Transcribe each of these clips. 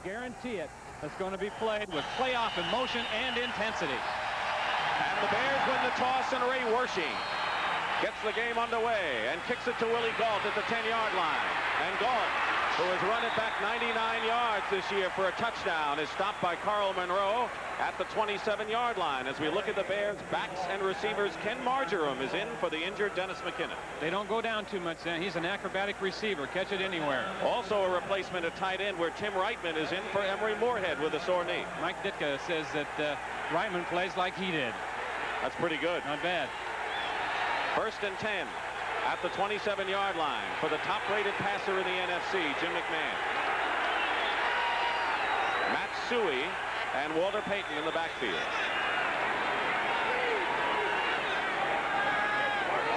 guarantee it, that's going to be played with playoff emotion and intensity. And the Bears win the toss, and Ray Wershing gets the game underway and kicks it to Willie Gault at the 10-yard line. And Gault, who has run it back 99 yards this year for a touchdown, is stopped by Carl Monroe at the 27-yard line. As we look at the Bears' backs and receivers, Ken Marjoram is in for the injured Dennis McKinnon. They don't go down too much. He's an acrobatic receiver. Catch it anywhere. Also a replacement at tight end where Tim Reitman is in for Emery Moorhead with a sore knee. Mike Ditka says that Reitman plays like he did. That's pretty good. Not bad. 1st and 10 at the 27-yard line for the top-rated passer in the NFC, Jim McMahon. Matt Suhey and Walter Payton in the backfield.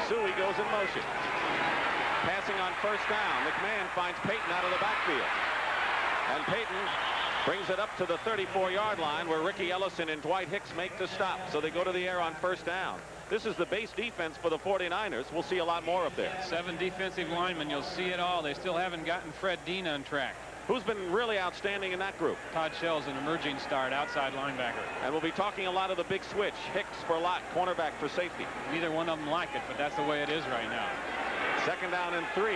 Suhey goes in motion. Passing on 1st down. McMahon finds Payton out of the backfield. And Payton brings it up to the 34-yard line where Ricky Ellison and Dwight Hicks make the stop. So they go to the air on 1st down. This is the base defense for the 49ers. We'll see a lot more up there. 7 defensive linemen. You'll see it all. They still haven't gotten Fred Dean on track. Who's been really outstanding in that group? Todd Shell's an emerging star at outside linebacker. And we'll be talking a lot of the big switch. Hicks for Lott, cornerback for safety. Neither one of them like it, but that's the way it is right now. 2nd down and 3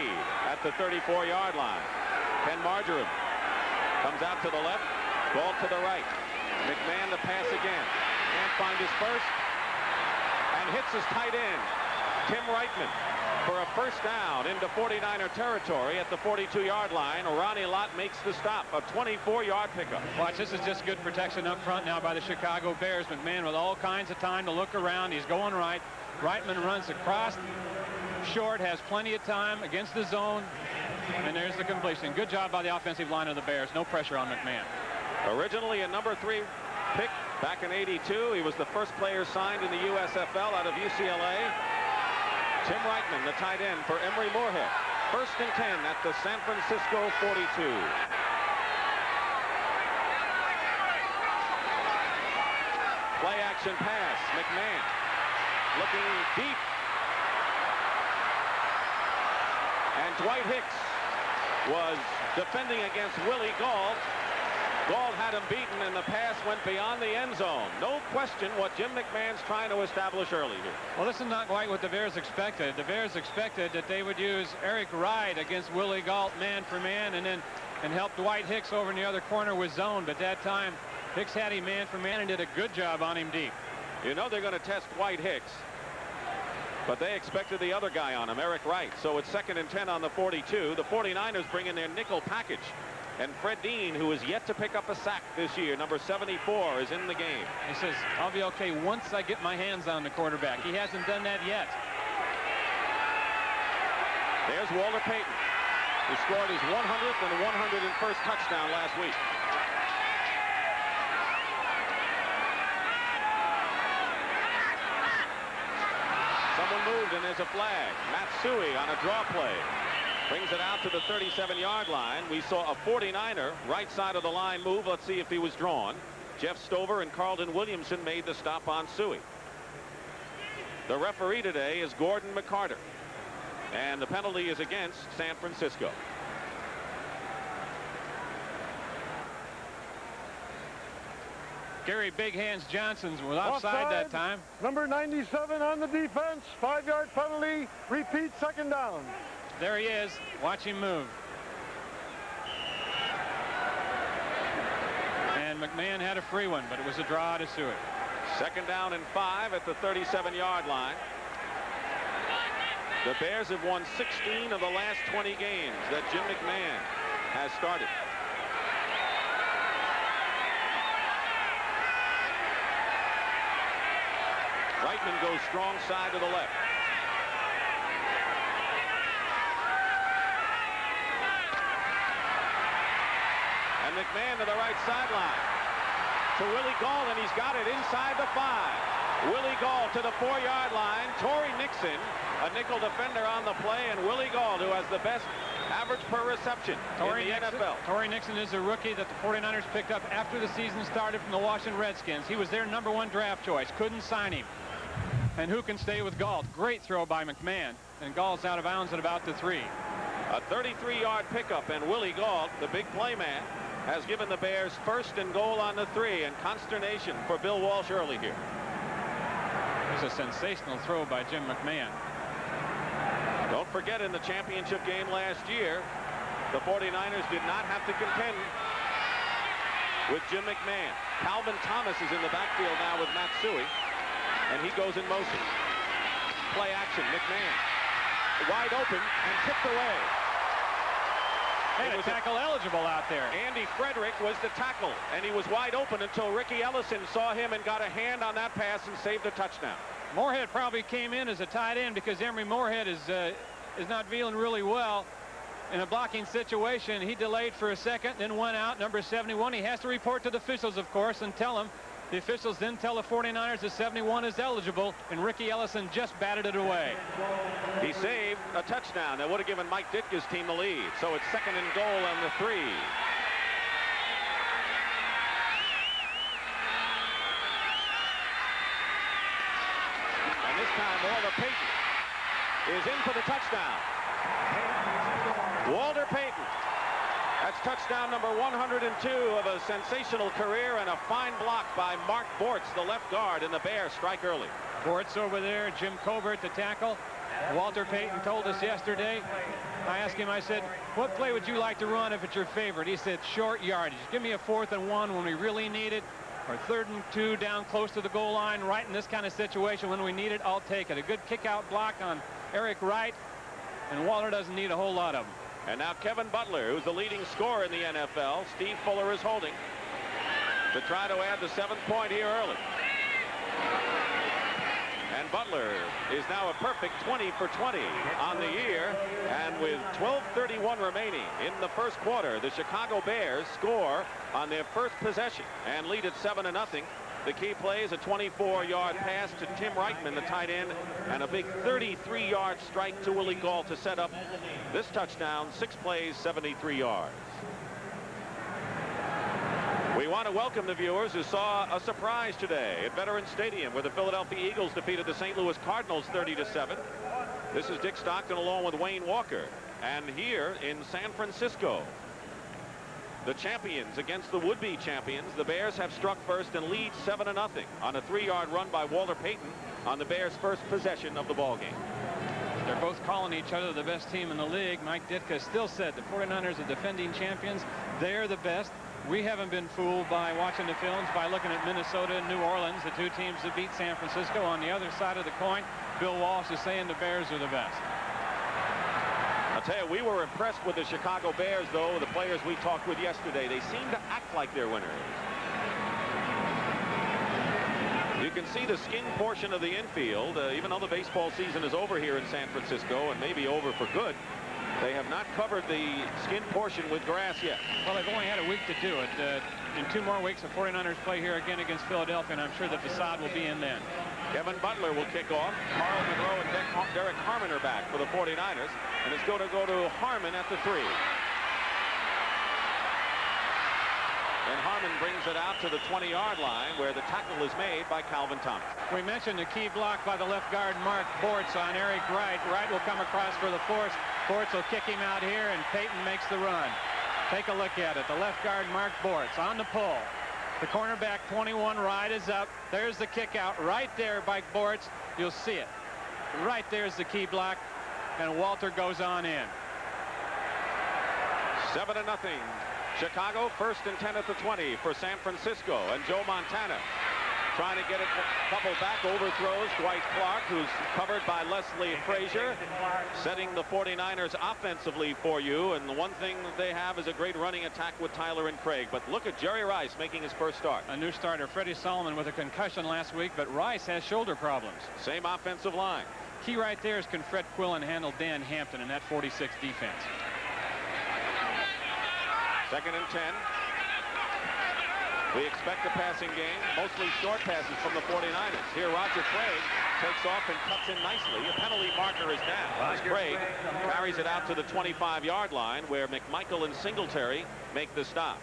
at the 34-yard line. Ken Marjoram comes out to the left, Gault to the right. McMahon to pass again. Can't find his first. And hits his tight end, Tim Reitman, for a 1st down into 49er territory at the 42-yard line. Ronnie Lott makes the stop, a 24-yard pickup. Watch, this is just good protection up front now by the Chicago Bears. McMahon with all kinds of time to look around. He's going right. Reitman runs across short, has plenty of time against the zone, and there's the completion. Good job by the offensive line of the Bears. No pressure on McMahon. Originally a number 3 pick back in '82. He was the first player signed in the USFL out of UCLA. Tim Reitman, the tight end for Emery Moorhead. 1st and 10 at the San Francisco 42. Play action pass. McMahon looking deep. And Dwight Hicks was defending against Willie Gault. Gault had him beaten, and the pass went beyond the end zone. No question what Jim McMahon's trying to establish early here. Well, this is not quite what the Bears expected. The Bears expected that they would use Eric Wright against Willie Gault man for man and help Dwight Hicks over in the other corner with zone. But that time, Hicks had him man for man and did a good job on him deep. You know they're going to test Dwight Hicks, but they expected the other guy on him, Eric Wright. So it's 2nd and 10 on the 42. The 49ers bring in their nickel package. And Fred Dean, who is yet to pick up a sack this year, number 74, is in the game. He says, I'll be okay once I get my hands on the quarterback. He hasn't done that yet. There's Walter Payton, who scored his 100th and 101st touchdown last week. Someone moved, and there's a flag. Matt Suhey on a draw play. Brings it out to the 37-yard line. We saw a 49er right side of the line move. Let's see if he was drawn. Jeff Stover and Carlton Williamson made the stop on Suhey. The referee today is Gordon McCarter. And the penalty is against San Francisco. Gary Big Hands Johnson was offside that time. Number 97 on the defense. 5-yard penalty. Repeat, 2nd down. There he is. Watch him move. And McMahon had a free one, but it was a draw to Suhey. 2nd down and 5 at the 37-yard line. The Bears have won 16 of the last 20 games that Jim McMahon has started. Reitman goes strong side to the left. And McMahon to the right sideline to Willie Gault, and he's got it inside the 5. Willie Gault to the 4-yard line. Torrey Nixon, a nickel defender on the play, and Willie Gault, who has the best average per reception in the NFL. Torrey Nixon is a rookie that the 49ers picked up after the season started from the Washington Redskins. He was their number 1 draft choice. Couldn't sign him. And who can stay with Gault? Great throw by McMahon. And Gault's out of bounds at about the 3. A 33-yard pickup, and Willie Gault, the big play man, has given the Bears first and goal on the 3, and consternation for Bill Walsh early here. There's a sensational throw by Jim McMahon. Don't forget, in the championship game last year, the 49ers did not have to contend with Jim McMahon. Calvin Thomas is in the backfield now with Matsui, and he goes in motion. Play action, McMahon wide open and tipped away. Hey, a tackle eligible out there. Andy Frederick was the tackle, and he was wide open until Ricky Ellison saw him and got a hand on that pass and saved a touchdown. Moorhead probably came in as a tight end because Emory Moorhead is not feeling really well in a blocking situation. He delayed for a second, then went out. Number 71. He has to report to the officials, of course, and tell them. The officials then tell the 49ers that 71 is eligible, and Ricky Ellison just batted it away. He saved a touchdown that would have given Mike Ditka's team the lead. So it's 2nd and goal on the 3. And this time, Walter Payton is in for the touchdown. Walter Payton. That's touchdown number 102 of a sensational career, and a fine block by Mark Bortz, the left guard, and the Bears strike early. Bortz over there, Jim Covert the tackle. Walter Payton told us yesterday. I asked him, I said, what play would you like to run if it's your favorite? He said, short yardage. Give me a 4th and 1 when we really need it, or 3rd and 2 down close to the goal line. Right in this kind of situation when we need it, I'll take it. A good kick out block on Eric Wright, and Walter doesn't need a whole lot of them. And now Kevin Butler, who's the leading scorer in the NFL. Steve Fuller is holding to try to add the 7th point here early. And Butler is now a perfect 20 for 20 on the year. And with 12:31 remaining in the first quarter, the Chicago Bears score on their first possession and lead at 7-0. The key play is a 24-yard pass to Tim Reitman, the tight end, and a big 33-yard strike to Willie Gault to set up this touchdown. 6 plays, 73 yards. We want to welcome the viewers who saw a surprise today at Veterans Stadium, where the Philadelphia Eagles defeated the St. Louis Cardinals 30-7. This is Dick Stockton along with Wayne Walker. And here in San Francisco, the champions against the would-be champions. The Bears have struck first and lead 7-0 on a 3-yard run by Walter Payton on the Bears' first possession of the ball game. They're both calling each other the best team in the league. Mike Ditka still said the 49ers are defending champions. They're the best. We haven't been fooled by watching the films, by looking at Minnesota and New Orleans, the 2 teams that beat San Francisco. On the other side of the coin, Bill Walsh is saying the Bears are the best. I'll tell you, we were impressed with the Chicago Bears, though, the players we talked with yesterday. They seem to act like they're winners. You can see the skin portion of the infield, even though the baseball season is over here in San Francisco and maybe over for good. They have not covered the skin portion with grass yet. Well, they've only had a week to do it. In 2 more weeks, the 49ers play here again against Philadelphia, and I'm sure the facade will be in then. Kevin Butler will kick off. Carl Monroe and Derek Harmon are back for the 49ers, and it's going to go to Harmon at the 3. And Harmon brings it out to the 20-yard line, where the tackle is made by Calvin Thomas. We mentioned the key block by the left guard Mark Bortz on Eric Wright. Wright will come across for the force. Bortz will kick him out here, and Payton makes the run. Take a look at it. The left guard Mark Bortz on the pull. The cornerback 21 Wright is up. There's the kick out right there by Bortz. You'll see it. Right there's the key block, and Walter goes on in. 7-0. Chicago first and 10 at the 20 for San Francisco, and Joe Montana trying to get it couple back, overthrows Dwight Clark, who's covered by Leslie Frazier, setting the 49ers offensively for you. And the one thing that they have is a great running attack with Tyler and Craig. But look at Jerry Rice making his first start. A new starter, Freddie Solomon, with a concussion last week, but Rice has shoulder problems. Same offensive line. Key right there is can Fred Quillen handle Dan Hampton in that 46 defense. 2nd and 10. We expect a passing game, mostly short passes from the 49ers. Here Roger Craig takes off and cuts in nicely. A penalty marker is down as Craig carries it out to the 25-yard line, where McMichael and Singletary make the stop.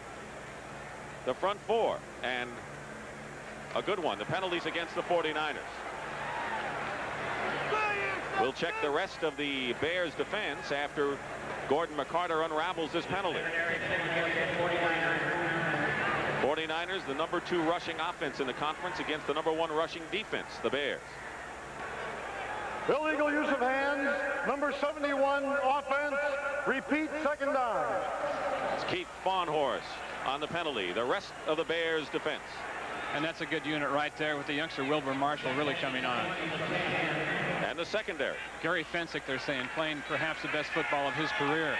The front 4, and a good one. The penalties against the 49ers. We'll check the rest of the Bears defense after Gordon McCarter unravels this penalty. 49ers, the #2 rushing offense in the conference against the #1 rushing defense, the Bears. Illegal use of hands, number 71 offense, repeat, second down. It's Keith Fawnhorst on the penalty. The rest of the Bears defense. And that's a good unit right there with the youngster Wilbur Marshall really coming on. And the secondary. Gary Fensick, they're saying, playing perhaps the best football of his career.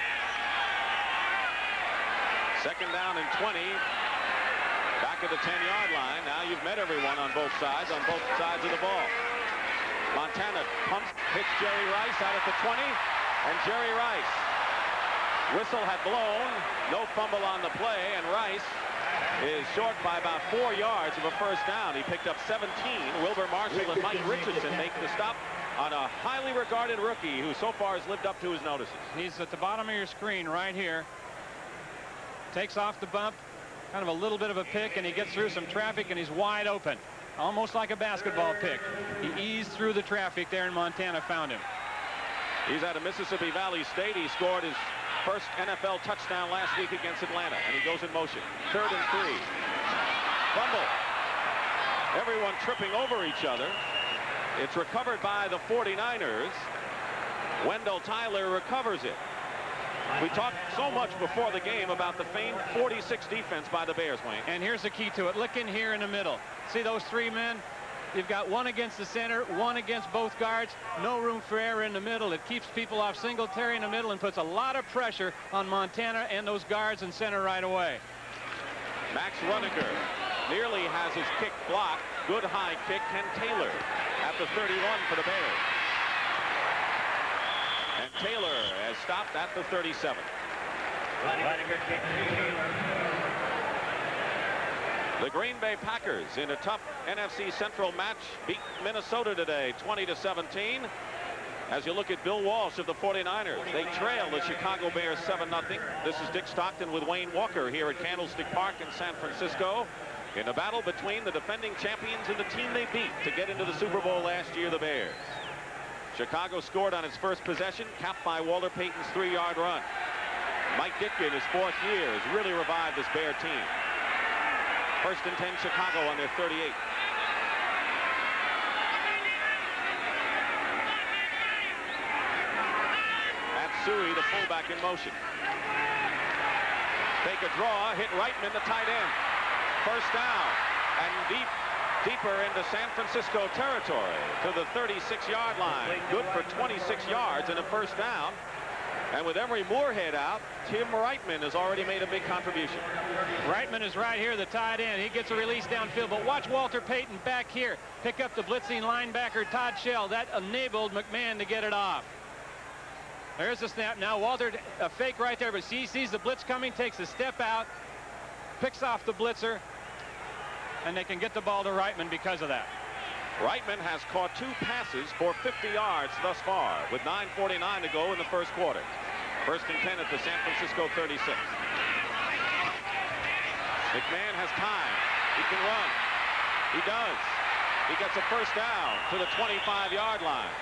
Second down and 20. Back at the 10-yard line. Now you've met everyone on both sides of the ball. Montana pumps, hits Jerry Rice out at the 20, and Jerry Rice. Whistle had blown, no fumble on the play, and Rice is short by about 4 yards of a first down. He picked up 17. Wilbur Marshall and Mike Richardson make the stop on a highly regarded rookie who so far has lived up to his notices. He's at the bottom of your screen right here. Takes off the bump, kind of a little bit of a pick, and he gets through some traffic, and he's wide open. Almost like a basketball pick. He eased through the traffic there, and Montana found him. He's out of Mississippi Valley State. He scored his first NFL touchdown last week against Atlanta, and he goes in motion. 3rd and 3. Fumble. Everyone tripping over each other. It's recovered by the 49ers. Wendell Tyler recovers it. We talked so much before the game about the famed 46 defense by the Bears, Wayne. And here's the key to it. Look in here in the middle. See those 3 men? You've got one against the center, one against both guards. No room for error in the middle. It keeps people off Singletary in the middle and puts a lot of pressure on Montana and those guards and center right away. Max Runeker nearly has his kick blocked. Good high kick. Ken Taylor at the 31 for the Bears. And Taylor has stopped at the 37. The Green Bay Packers in a tough NFC Central match beat Minnesota today 20-17. As you look at Bill Walsh of the 49ers, they trail the Chicago Bears 7-0. This is Dick Stockton with Wayne Walker here at Candlestick Park in San Francisco in a battle between the defending champions and the team they beat to get into the Super Bowl last year, the Bears. Chicago scored on its first possession, capped by Walter Payton's 3-yard run. Mike Ditka in his 4th year has really revived this Bear team. 1st and 10 Chicago on their 38. Matsui, the fullback, in motion. Take a draw, hit Reitman, the tight end. First down, and deeper into San Francisco territory to the 36-yard line. Good for 26 yards and a first down. And with Emery Moorhead out, Tim Reitman has already made a big contribution. Reitman is right here, the tight end. He gets a release downfield, but watch Walter Payton back here pick up the blitzing linebacker Todd Shell. That enabled McMahon to get it off. There's the snap. Now Walter, a fake right there, but he sees the blitz coming, takes a step out, picks off the blitzer, and they can get the ball to Reitman because of that. Reitman has caught 2 passes for 50 yards thus far with 9:49 to go in the first quarter. 1st and 10 at the San Francisco 36. McMahon has time. He can run. He does. He gets a first down to the 25-yard line.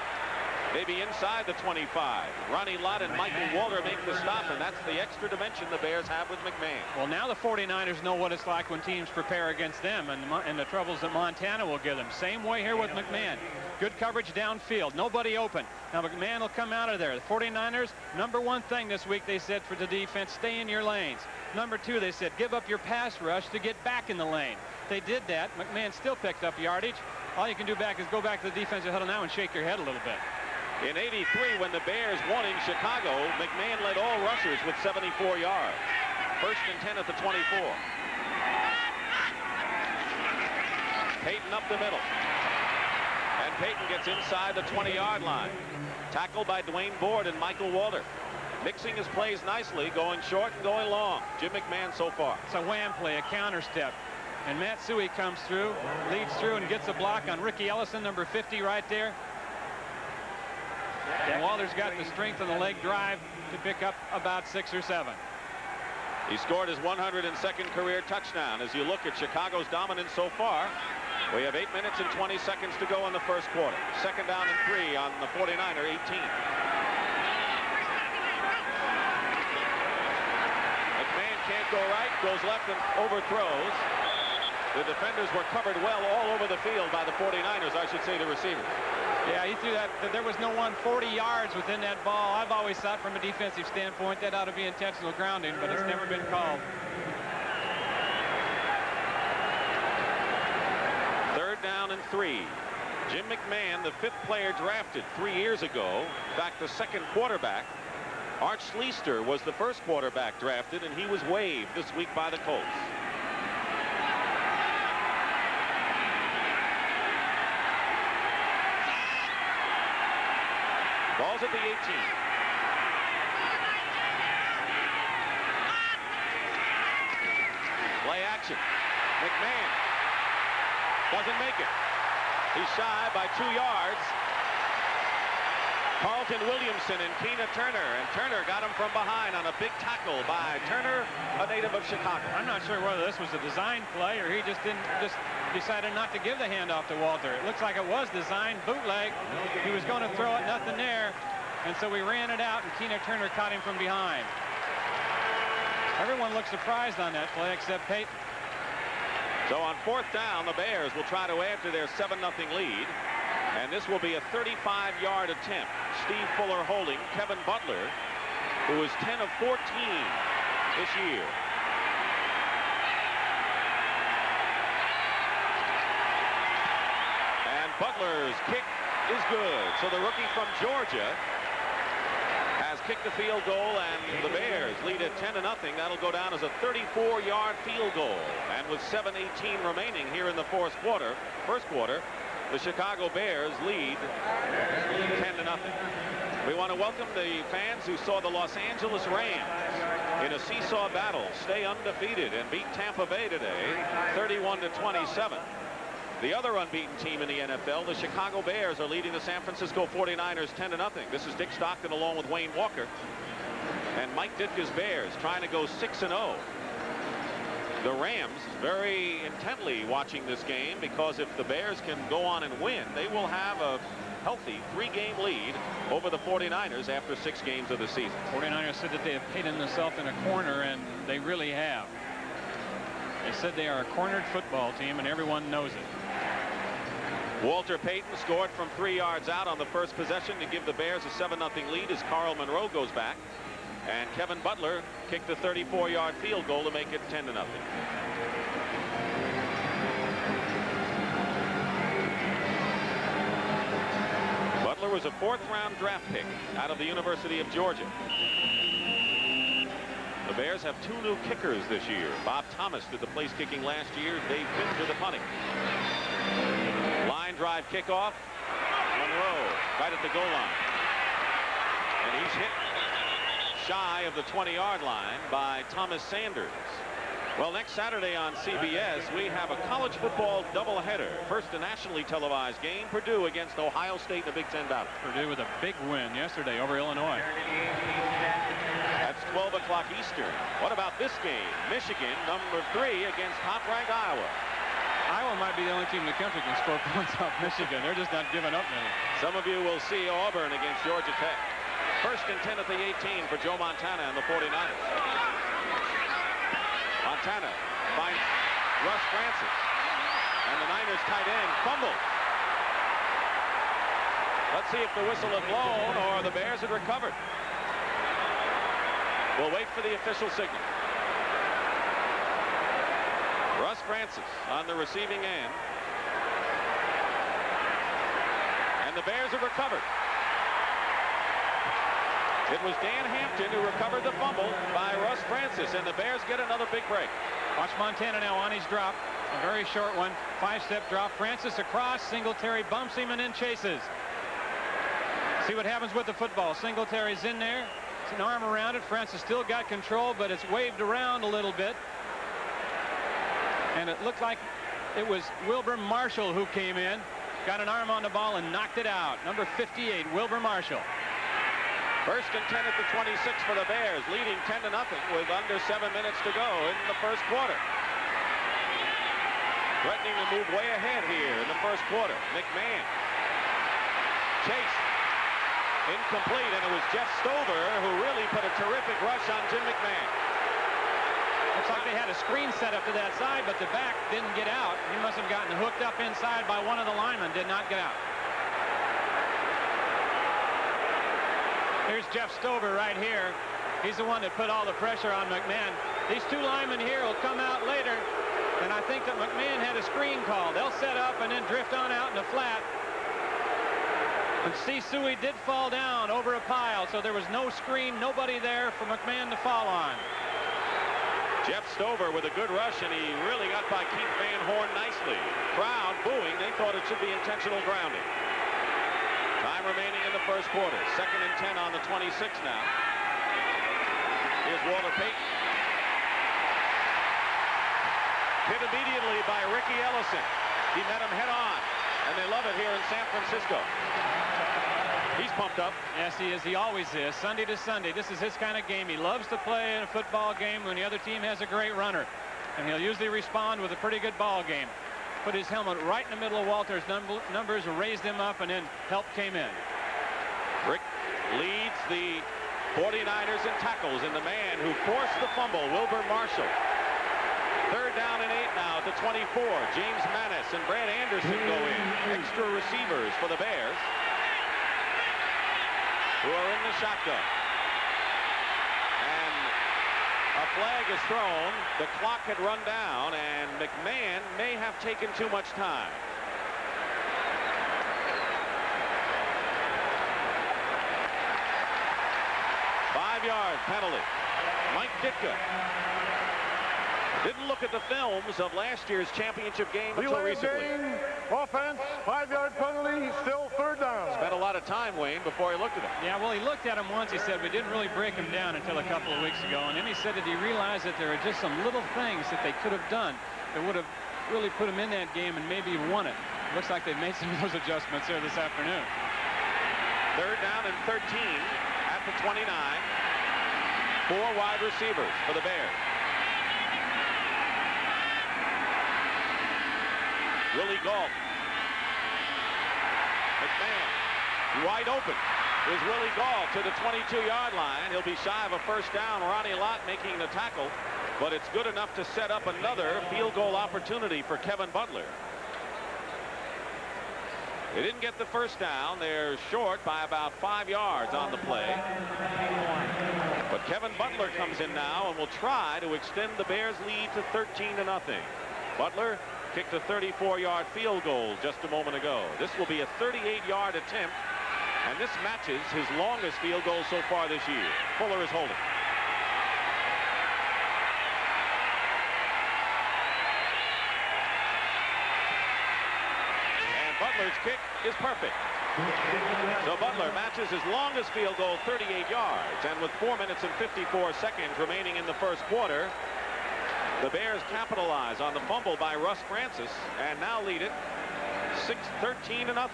Maybe inside the 25. Ronnie Lott and Michael Walter make the stop, and that's the extra dimension the Bears have with McMahon. Well, now the 49ers know what it's like when teams prepare against them and the troubles that Montana will give them. Same way here with McMahon. Good coverage downfield. Nobody open. Now McMahon will come out of there. The 49ers, #1 thing this week, they said for the defense, stay in your lanes. #2, they said, give up your pass rush to get back in the lane. They did that. McMahon still picked up yardage. All you can do is go back to the defensive huddle now and shake your head a little bit. In '83, when the Bears won in Chicago, McMahon led all rushers with 74 yards. 1st and 10 at the 24. Payton up the middle. And Payton gets inside the 20-yard line. Tackled by Dwayne Board and Michael Walter. Mixing his plays nicely, going short and going long. Jim McMahon so far. It's a wham play, a counter step. And Matsui comes through, leads through, and gets a block on Ricky Ellison, number 50 right there. And Walter's got the strength on the leg drive to pick up about 6 or 7. He scored his 102nd career touchdown. As you look at Chicago's dominance so far, we have 8 minutes and 20 seconds to go in the first quarter. 2nd down and 3 on the 49er 18. McMahon can't go right, goes left and overthrows. The defenders were covered well all over the field by the 49ers, I should say the receivers. Yeah, he threw that. There was no one 40 yards within that ball. I've always thought from a defensive standpoint that ought to be intentional grounding, but it's never been called. Third down and 3. Jim McMahon, the 5th player drafted 3 years ago. In fact, the 2nd quarterback. Art Schleister was the 1st quarterback drafted, and he was waived this week by the Colts. Ball's at the 18. Play action. McMahon doesn't make it. He's shy by 2 yards. Carlton Williamson and Keena Turner, and Turner got him from behind on a big tackle by Turner, a native of Chicago. I'm not sure whether this was a design play or he just decided not to give the handoff to Walter. It looks like it was designed bootleg. He was going to throw it, nothing there, and so we ran it out, and Keena Turner caught him from behind. Everyone looked surprised on that play except Peyton. So on 4th down, the Bears will try to add to their 7-0 lead. And this will be a 35-yard attempt. Steve Fuller holding Kevin Butler, who is 10 of 14 this year. And Butler's kick is good. So the rookie from Georgia has kicked the field goal, and the Bears lead at 10-0. That'll go down as a 34-yard field goal. And with 7:18 remaining here in the first quarter, the Chicago Bears lead 10-0. We want to welcome the fans who saw the Los Angeles Rams in a seesaw battle stay undefeated and beat Tampa Bay today 31-27. The other unbeaten team in the NFL, the Chicago Bears, are leading the San Francisco 49ers 10-0. This is Dick Stockton along with Wayne Walker. And Mike Ditka's Bears trying to go 6-0. The Rams very intently watching this game, because if the Bears can go on and win, they will have a healthy 3-game lead over the 49ers after 6 games of the season. 49ers said that they have painted themselves in a corner, and they really have. They said they are a cornered football team, and everyone knows it. Walter Payton scored from 3 yards out on the first possession to give the Bears a 7-0 lead as Carl Monroe goes back. And Kevin Butler kicked the 34-yard field goal to make it 10-0. Butler was a 4th-round draft pick out of the University of Georgia. The Bears have 2 new kickers this year. Bob Thomas did the place kicking last year. Dave Finn did the punting. Line drive kickoff. Monroe right at the goal line. And he's hit shy of the 20-yard line by Thomas Sanders. Well, next Saturday on CBS, we have a college football doubleheader. First, a nationally televised game, Purdue against Ohio State in a Big Ten battle. Purdue with a big win yesterday over Illinois. That's 12 o'clock Eastern. What about this game? Michigan, number 3, against top-ranked Iowa. Iowa might be the only team in the country can score points off Michigan. They're just not giving up many. Some of you will see Auburn against Georgia Tech. First and 10 at the 18 for Joe Montana and the 49ers. Montana finds Russ Francis. And the Niners tight end fumbled. Let's see if the whistle had blown or the Bears had recovered. We'll wait for the official signal. Russ Francis on the receiving end. And the Bears have recovered. It was Dan Hampton who recovered the fumble by Russ Francis, and the Bears get another big break. Watch Montana now on his drop. A very short one. 5-step drop. Francis across. Singletary bumps him and then chases. See what happens with the football. Singletary's in there. It's an arm around it. Francis still got control, but it's waved around a little bit. And it looked like it was Wilbur Marshall who came in, got an arm on the ball and knocked it out. Number 58, Wilbur Marshall. First and 10 at the 26 for the Bears, leading 10-0 with under 7 minutes to go in the first quarter. Threatening to move way ahead here in the first quarter. McMahon. Chase. Incomplete, and it was Jeff Stover who really put a terrific rush on Jim McMahon. That's Looks like they had a screen set up to that side, but the back didn't get out. He must have gotten hooked up inside by one of the linemen. Did not get out. Here's Jeff Stover right here. He's the one that put all the pressure on McMahon. These two linemen here will come out later, and I think that McMahon had a screen call. They'll set up and then drift on out in the flat. And Sisui did fall down over a pile, so there was no screen, nobody there for McMahon to fall on. Jeff Stover with a good rush, and he really got by Keith Van Horn nicely. Crowd booing. They thought it should be intentional grounding. Time remaining in the first quarter. 2nd and 10 on the 26 now. Here's Walter Payton. Hit immediately by Ricky Ellison. He met him head on, and they love it here in San Francisco. He's pumped up. Yes, he is. He always is. Sunday to Sunday. This is his kind of game. He loves to play in a football game when the other team has a great runner. And he'll usually respond with a pretty good ball game. Put his helmet right in the middle of Walter's numbers, raised him up, and then help came in. Rick leads the 49ers in tackles, and the man who forced the fumble, Wilbur Marshall. 3rd down and 8 now at the 24. James Manis and Brad Anderson go in. Extra receivers for the Bears, who are in the shotgun. And a flag is thrown. The clock had run down, and McMahon may have taken too much time. Five-yard penalty. Mike Ditka didn't look at the films of last year's championship game until recently. Game, offense, 5-yard penalty, still 3rd down. Spent a lot of time, Wayne, before he looked at him. Yeah, well, he looked at him once. He said we didn't really break him down until a couple of weeks ago. And then he said that he realized that there are just some little things that they could have done that would have really put him in that game and maybe won it. Looks like they've made some of those adjustments here this afternoon. 3rd down and 13 at the 29. 4 wide receivers for the Bears. Willie Gault. McMahon wide open. Is Willie Gault to the 22-yard line. He'll be shy of a 1st down. Ronnie Lott making the tackle, but it's good enough to set up another field goal opportunity for Kevin Butler. They didn't get the 1st down. They're short by about 5 yards on the play. But Kevin Butler comes in now and will try to extend the Bears' lead to 13-0. Butler kicked a 34-yard field goal just a moment ago. This will be a 38-yard attempt, and this matches his longest field goal so far this year. Fuller is holding. And Butler's kick is perfect. So Butler matches his longest field goal, 38 yards, and with 4 minutes and 54 seconds remaining in the first quarter, the Bears capitalize on the fumble by Russ Francis and now lead it 13-0.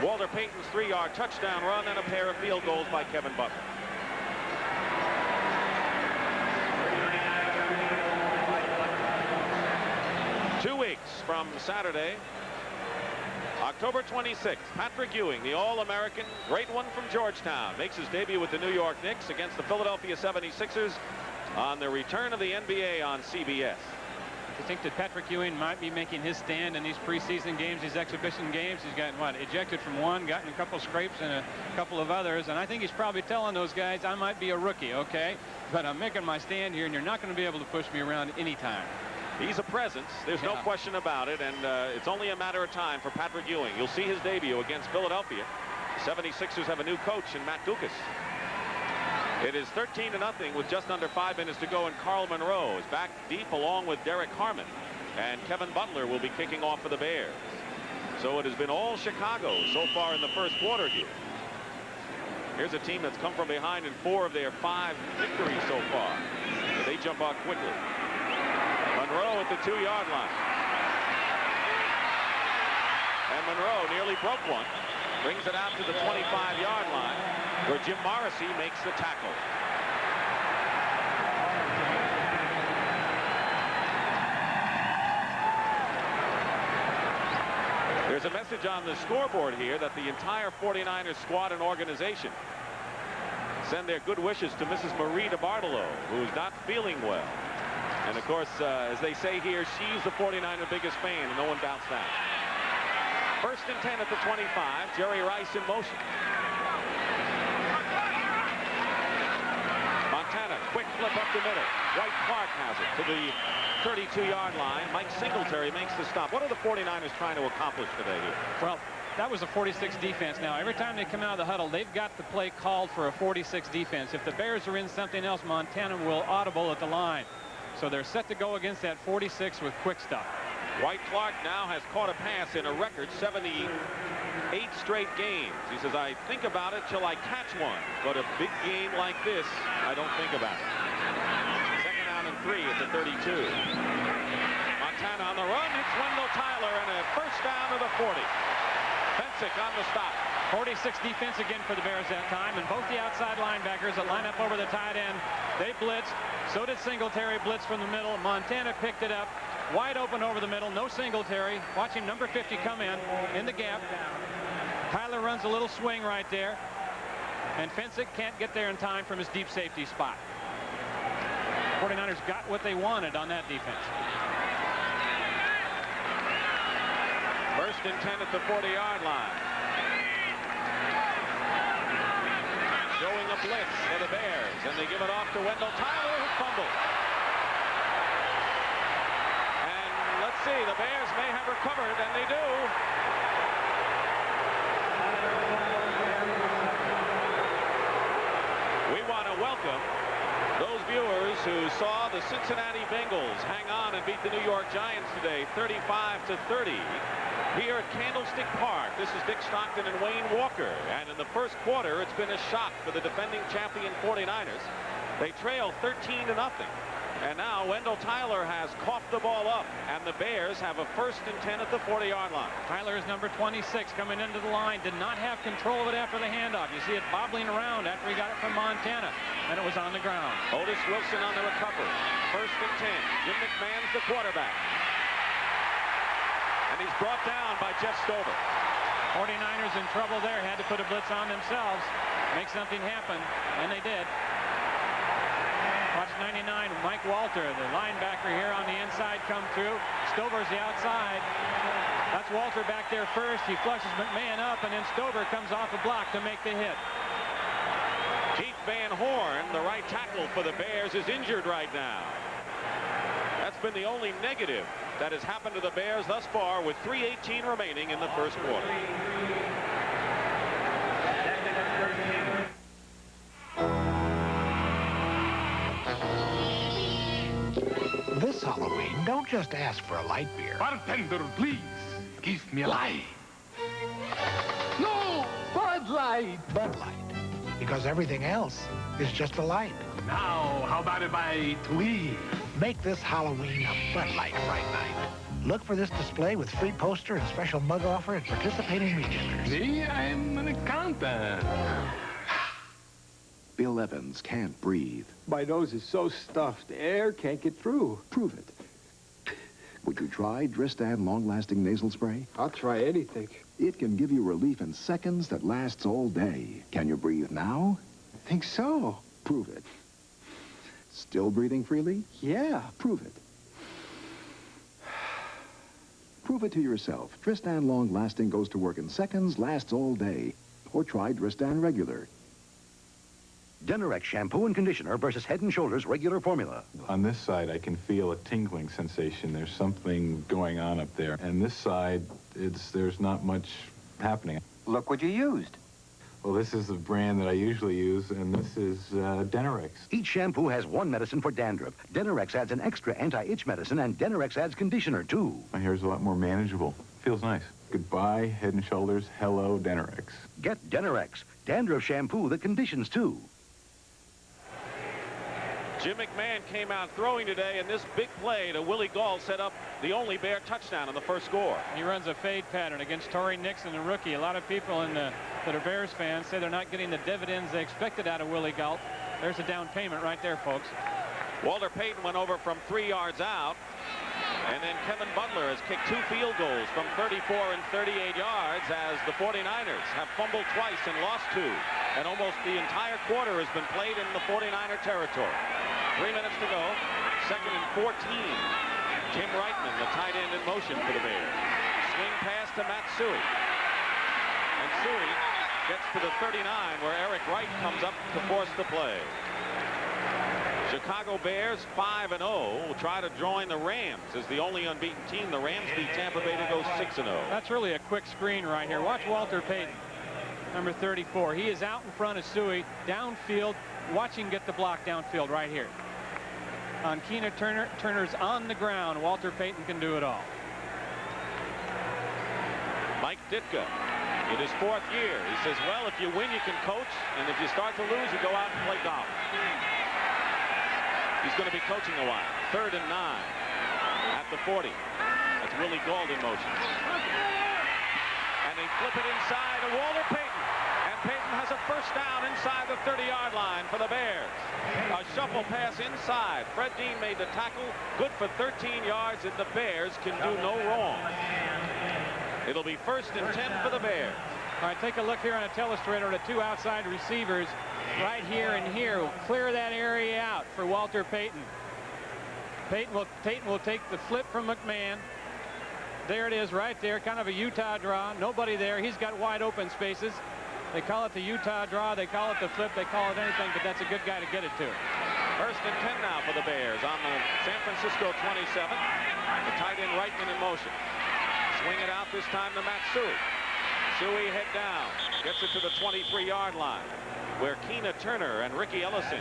Walter Payton's 3-yard touchdown run and a pair of field goals by Kevin Butler. Two weeks from Saturday, October 26th, Patrick Ewing, the All-American, great one from Georgetown, makes his debut with the New York Knicks against the Philadelphia 76ers on the return of the NBA on CBS. I think that Patrick Ewing might be making his stand in these preseason games, these exhibition games. He's gotten, what, ejected from one, gotten a couple scrapes and a couple of others, and I think he's probably telling those guys, I might be a rookie, okay, but I'm making my stand here, and you're not going to be able to push me around anytime. He's a presence. There's no question about it, and it's only a matter of time for Patrick Ewing. You'll see his debut against Philadelphia. The 76ers have a new coach in Matt Dukas. It is 13-0 with just under 5 minutes to go, and Carl Monroe is back deep along with Derek Harmon, and Kevin Butler will be kicking off for the Bears. So it has been all Chicago so far in the first quarter here. Here's a team that's come from behind in 4 of their 5 victories so far. But they jump out quickly. Monroe at the 2-yard line. And Monroe nearly broke one. Brings it out to the 25-yard line, where Jim Morrissey makes the tackle. There's a message on the scoreboard here that the entire 49ers squad and organization send their good wishes to Mrs. Marie DeBartolo, who's not feeling well. And, of course, as they say here, she's the 49er biggest fan, and no one doubts that. 1st and 10 at the 25. Jerry Rice in motion. Montana, quick flip up the middle. White Clark has it to the 32-yard line. Mike Singletary makes the stop. What are the 49ers trying to accomplish today here? Well, that was a 46 defense. Now, every time they come out of the huddle, they've got the play called for a 46 defense. If the Bears are in something else, Montana will audible at the line. So they're set to go against that 46 with quick stop. White Clark now has caught a pass in a record 78 straight games. He says, I think about it till I catch one, but a big game like this, I don't think about it. 2nd down and 3 at the 32. Montana on the run. It's Wendell Tyler, and a 1st down to the 40. Fensick on the stop. 46 defense again for the Bears that time, and both the outside linebackers that line up over the tight end, they blitzed. So did Singletary, blitz from the middle. Montana picked it up. Wide open over the middle, no Singletary. Watch him, number 50, come in the gap. Tyler runs a little swing right there. And Fensick can't get there in time from his deep safety spot. 49ers got what they wanted on that defense. 1st and 10 at the 40-yard line. Showing a blitz for the Bears, and they give it off to Wendell Tyler, who fumbled. Let's see, the Bears may have recovered, and they do. We want to welcome those viewers who saw the Cincinnati Bengals hang on and beat the New York Giants today 35-30 here at Candlestick Park. This is Dick Stockton and Wayne Walker, and in the first quarter it's been a shock for the defending champion 49ers. They trail 13-0. And now Wendell Tyler has coughed the ball up, and the Bears have a 1st and 10 at the 40-yard line. Tyler is number 26 coming into the line. Did not have control of it after the handoff. You see it bobbling around after he got it from Montana, and it was on the ground. Otis Wilson on the recovery. 1st and 10. Jim McMahon's the quarterback. And he's brought down by Jeff Stover. 49ers in trouble there. Had to put a blitz on themselves. Make something happen, and they did. Watch 99, Mike Walter, the linebacker here on the inside, come through. Stover's the outside. That's Walter back there first. He flushes McMahon up, and then Stover comes off a block to make the hit. Keith Van Horn, the right tackle for the Bears, is injured right now. That's been the only negative that has happened to the Bears thus far, with 3:18 remaining in the first quarter. This Halloween, don't just ask for a light beer. Bartender, please, give me a light. No! Bud Light! Bud Light. Because everything else is just a light. Now, how about if I tweet? Make this Halloween a Bud Light Fright Night. Look for this display with free poster and special mug offer at participating retailers. See, I'm an accountant. Bill Evans can't breathe. My nose is so stuffed, the air can't get through. Prove it. Would you try Dristan long-lasting nasal spray? I'll try anything. It can give you relief in seconds that lasts all day. Can you breathe now? I think so. Prove it. Still breathing freely? Yeah. Prove it. Prove it to yourself. Dristan long-lasting goes to work in seconds, lasts all day. Or try Dristan regular. Denerex shampoo and conditioner versus Head & Shoulders regular formula. On this side, I can feel a tingling sensation. There's something going on up there. And this side, there's not much happening. Look what you used. Well, this is the brand that I usually use, and this is Denerex. Each shampoo has one medicine for dandruff. Denerex adds an extra anti-itch medicine, and Denerex adds conditioner, too. My hair's a lot more manageable. Feels nice. Goodbye, Head & Shoulders. Hello, Denerex. Get Denerex, dandruff shampoo that conditions, too. Jim McMahon came out throwing today, and this big play to Willie Gall set up the only Bear touchdown on the first score. He runs a fade pattern against Torrey Nixon, the rookie. A lot of people that are Bears fans say they're not getting the dividends they expected out of Willie Gall. There's a down payment right there, folks. Walter Payton went over from 3 yards out, and then Kevin Butler has kicked 2 field goals from 34 and 38 yards as the 49ers have fumbled twice and lost 2. And almost the entire quarter has been played in the 49er territory. 3 minutes to go. 2nd and 14. Tim Reitman, the tight end, in motion for the Bears. Swing pass to Matsui. And Sui gets to the 39, where Eric Wright comes up to force the play. Chicago Bears 5-0 will try to join the Rams as the only unbeaten team. The Rams beat Tampa Bay to go 6-0. That's really a quick screen right here. Watch Walter Payton, number 34. He is out in front of Sui, downfield. Watch him get the block downfield right here. On Keena Turner. Turner's on the ground. Walter Payton can do it all. Mike Ditka, in his 4th year, he says, well, if you win, you can coach, and if you start to lose, you go out and play golf. He's going to be coaching a while. 3rd and 9 at the 40. That's Willie Gauld in motion. And they flip it inside to Walter Payton. And Payton has a first down inside the 30-yard line for the Bears. A shuffle pass inside. Fred Dean made the tackle. Good for 13 yards, and the Bears can do no wrong. It'll be 1st and 10 for the Bears. All right, take a look here on a telestrator. The 2 outside receivers right here and here will clear that area out for Walter Payton. Payton will take the flip from McMahon. There it is right there, kind of a Utah draw. Nobody there. He's got wide open spaces. They call it the Utah draw. They call it the flip. They call it anything, but that's a good guy to get it to. 1st and 10 now for the Bears on the San Francisco 27. The tight end Reitman in motion. Swing it out this time to Matsui. Sui head down. Gets it to the 23-yard line, where Keena Turner and Ricky Ellison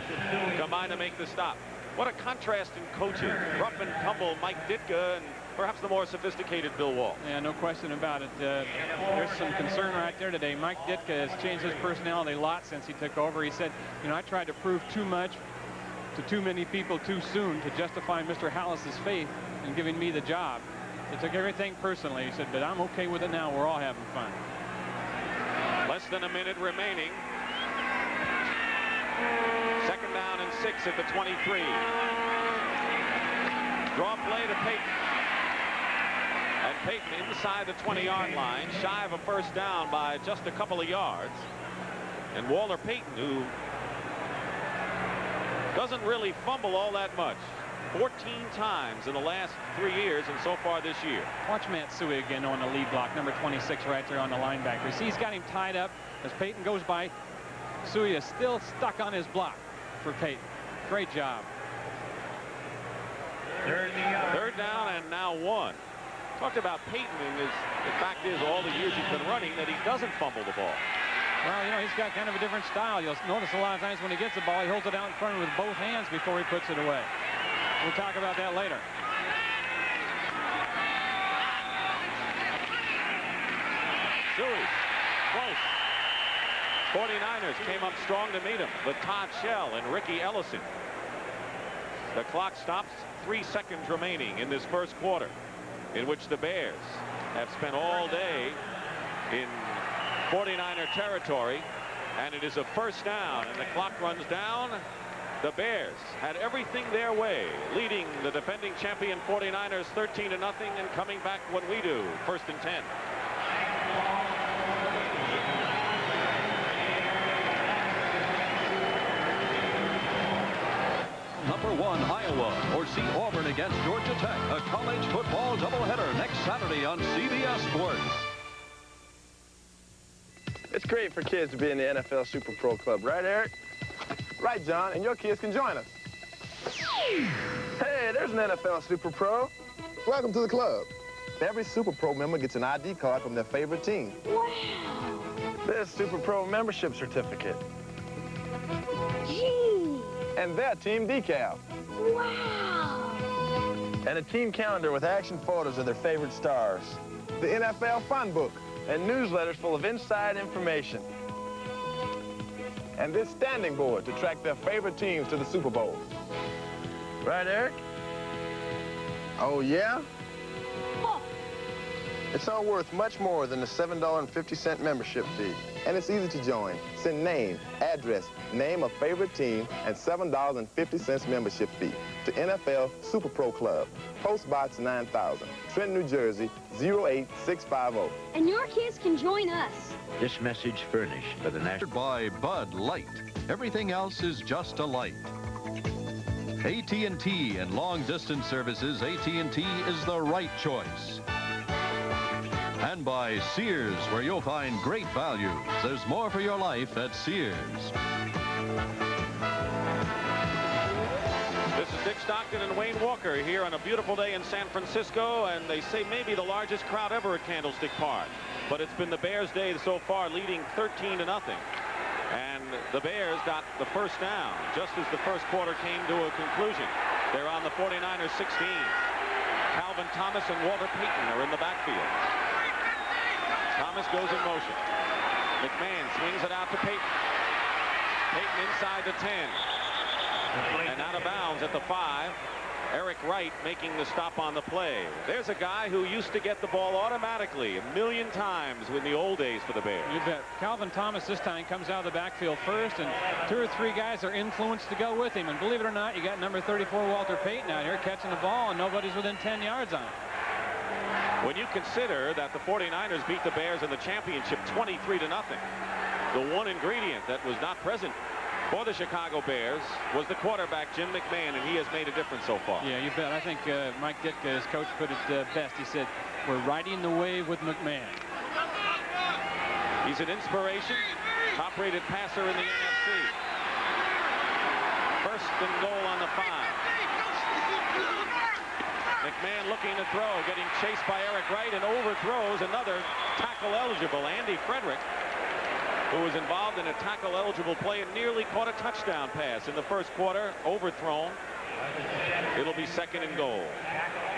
combine to make the stop. What a contrast in coaching. Rough and tumble Mike Ditka and perhaps the more sophisticated Bill Walsh. Yeah, no question about it. There's some concern right there today. Mike Ditka has changed his personality a lot since he took over. He said, you know, I tried to prove too much to too many people too soon to justify Mr. Hallis's faith in giving me the job. He took everything personally. He said, but I'm okay with it now. We're all having fun. Less than a minute remaining. 2nd down and 6 at the 23. Draw play to Payton. And Payton inside the 20-yard line, shy of a first down by just a couple of yards. And Walter Payton, who doesn't really fumble all that much. 14 times in the last 3 years and so far this year. Watch Matsui again on the lead block, number 26 right there on the linebacker. See, he's got him tied up as Payton goes by. Sui is still stuck on his block for Payton. Great job. 3rd down and now 1. Talked about Payton, and the fact is all the years he's been running that he doesn't fumble the ball. Well, you know, he's got kind of a different style. You'll notice a lot of times when he gets the ball, he holds it out in front with both hands before he puts it away. We'll talk about that later. Sui, close. 49ers came up strong to meet him with Todd Shell and Ricky Ellison. The clock stops. 3 seconds remaining in this first quarter, in which the Bears have spent all day in 49er territory, and it is a first down, and the clock runs down. The Bears had everything their way, leading the defending champion 49ers 13-0 and coming back when we do. 1st and 10. Number 1, Iowa, or see Auburn against Georgia Tech, a college football doubleheader next Saturday on CBS Sports. It's great for kids to be in the NFL Super Pro Club, right, Eric? Right, John, and your kids can join us. Hey, there's an NFL Super Pro. Welcome to the club. Every Super Pro member gets an ID card from their favorite team. Wow. This Super Pro membership certificate. Gee. And their team decal. Wow. And a team calendar with action photos of their favorite stars. The NFL Fun Book. And newsletters full of inside information. And this standing board to track their favorite teams to the Super Bowl. Right, Eric? Oh, yeah? Oh. It's all worth much more than the $7.50 membership fee. And it's easy to join. Send name, address, name of favorite team, and $7.50 membership fee to NFL Super Pro Club, Post Box 9000, Trenton, New Jersey, 08650. And your kids can join us. This message furnished by the National... By Bud Light. Everything else is just a light. AT&T and long-distance services, AT&T is the right choice. And by Sears, where you'll find great values. There's more for your life at Sears. This is Dick Stockton and Wayne Walker here on a beautiful day in San Francisco, and they say maybe the largest crowd ever at Candlestick Park. But it's been the Bears' day so far, leading 13-0. And the Bears got the first down just as the first quarter came to a conclusion. They're on the 49ers 16. Calvin Thomas and Walter Payton are in the backfield. Thomas goes in motion. McMahon swings it out to Payton. Payton inside the 10. And out of bounds at the 5. Eric Wright making the stop on the play. There's a guy who used to get the ball automatically 1,000,000 times in the old days for the Bears. You bet. Calvin Thomas this time comes out of the backfield first, and 2 or 3 guys are influenced to go with him. And believe it or not, you got number 34 Walter Payton out here catching the ball, and nobody's within 10 yards on him. When you consider that the 49ers beat the Bears in the championship 23-0, the one ingredient that was not present for the Chicago Bears was the quarterback, Jim McMahon, and he has made a difference so far. Yeah, you bet. I think Mike Ditka, his coach, put it best. He said, we're riding the wave with McMahon. He's an inspiration, top-rated passer in the NFC. First and goal on the 5. McMahon looking to throw, getting chased by Eric Wright, and overthrows another tackle-eligible, Andy Frederick, who was involved in a tackle-eligible play and nearly caught a touchdown pass in the first quarter, overthrown. It'll be second and goal.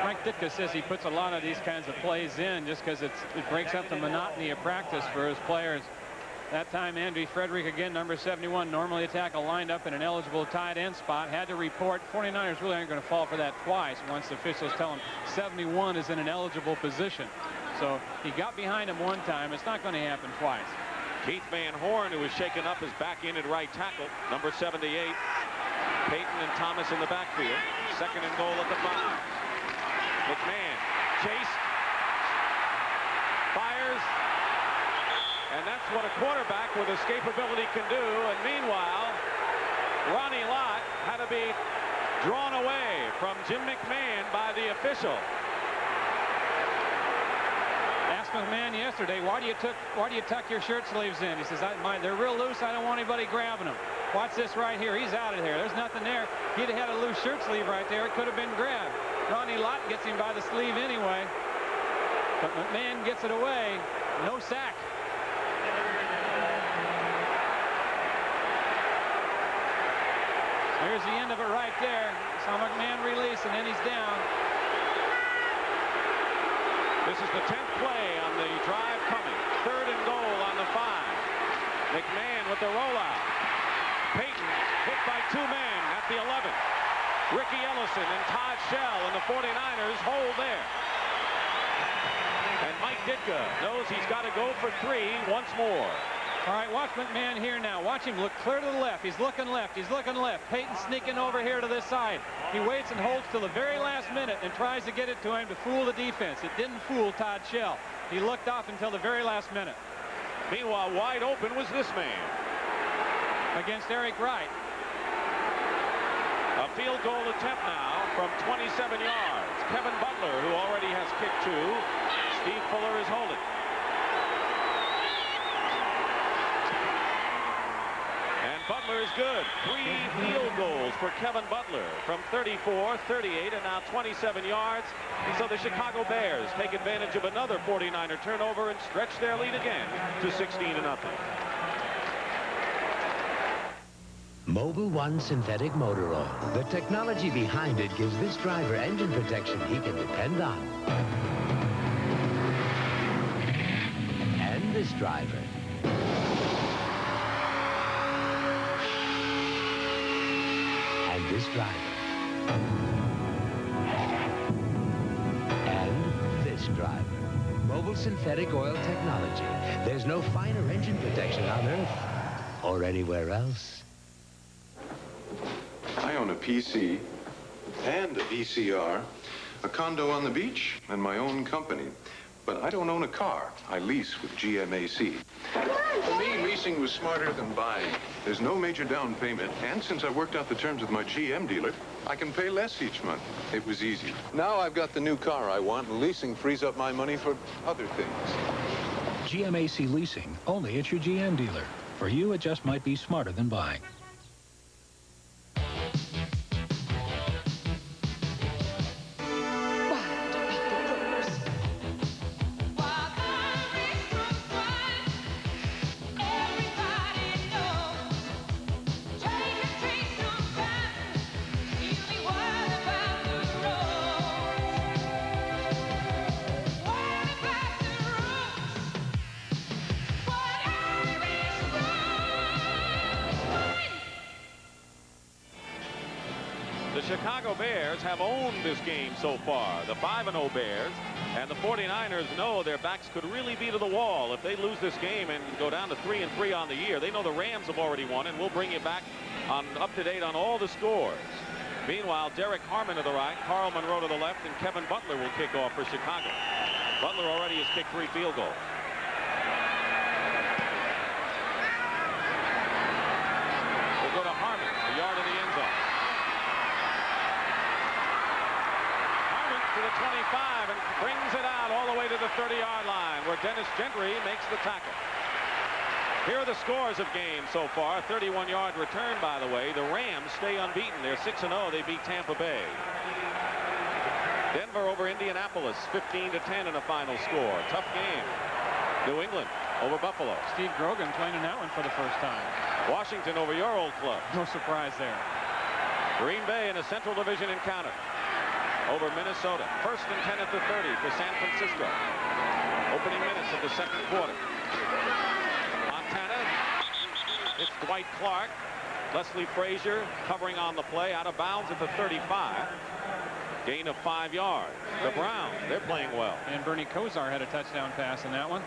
Mike Ditka says he puts a lot of these kinds of plays in just because it breaks up the monotony of practice for his players. That time, Andy Frederick, again, number 71, normally a tackle lined up in an eligible tight end spot, had to report. 49ers really aren't going to fall for that twice once the officials tell him 71 is in an eligible position. So he got behind him one time. It's not going to happen twice. Keith Van Horn, who was shaken up, is back in at right tackle, number 78. Payton and Thomas in the backfield. Second and goal at the 5. McMahon, chase, fires, and that's what a quarterback with escapability can do. And meanwhile, Ronnie Lott had to be drawn away from Jim McMahon by the official. McMahon yesterday, why do you tuck your shirt sleeves in? He says, they're real loose. I don't want anybody grabbing them. Watch this right here. He's out of here. There's nothing there. He'd have had a loose shirt sleeve right there. It could have been grabbed. Ronnie Lott gets him by the sleeve anyway. But McMahon gets it away. No sack. There's the end of it right there. Saw McMahon release, and then he's down. This is the 10th play on the drive coming. Third and goal on the 5. McMahon with the rollout. Payton hit by 2 men at the 11. Ricky Ellison and Todd Shell and the 49ers hold there. And Mike Ditka knows he's got to go for 3 once more. All right, watch McMahon here now. Watch him look clear to the left. He's looking left. He's looking left. Payton sneaking over here to this side. He waits and holds till the very last minute and tries to get it to him to fool the defense. It didn't fool Todd Shell. He looked off until the very last minute. Meanwhile, wide open was this man. Against Eric Wright. A field goal attempt now from 27 yards. Kevin Butler, who already has kicked 2. Steve Fuller is holding. Butler is good. 3 field goals for Kevin Butler from 34, 38, and now 27 yards. So the Chicago Bears take advantage of another 49er turnover and stretch their lead again to 16-0. Mobil 1 synthetic motor oil. The technology behind it gives this driver engine protection he can depend on. And this driver. And this driver. And this driver. Mobil synthetic oil technology. There's no finer engine protection on Earth or anywhere else. I own a PC and a VCR, a condo on the beach, and my own company. But I don't own a car. I lease with GMAC. For me, leasing was smarter than buying. There's no major down payment, and since I worked out the terms with my GM dealer, I can pay less each month. It was easy. Now I've got the new car I want, and leasing frees up my money for other things. GMAC Leasing, only at your GM dealer. For you, it just might be smarter than buying. The Chicago Bears have owned this game so far. The 5-0 Bears and the 49ers know their backs could really be to the wall if they lose this game and go down to 3-3 on the year. They know the Rams have already won, and we'll bring you back on up to date on all the scores. Meanwhile, Derek Harmon to the right, Carl Monroe to the left, and Kevin Butler will kick off for Chicago. Butler already has kicked 3 field goals. We'll go to Harmon, a yard in the end zone. To the 25 and brings it out all the way to the 30-yard line, where Dennis Gentry makes the tackle. Here are the scores of games so far. 31-yard return, by the way. The Rams stay unbeaten. They're 6-0. They beat Tampa Bay. Denver over Indianapolis, 15-10 in a final score. Tough game. New England over Buffalo. Steve Grogan playing in that one for the first time. Washington over your old club. No surprise there. Green Bay in a Central Division encounter over Minnesota. 1st and 10 at the 30 for San Francisco. Opening minutes of the second quarter. Montana. It's Dwight Clark. Leslie Frazier covering on the play, out of bounds at the 35. Gain of 5 yards. The Browns, they're playing well. And Bernie Kosar had a touchdown pass in that one.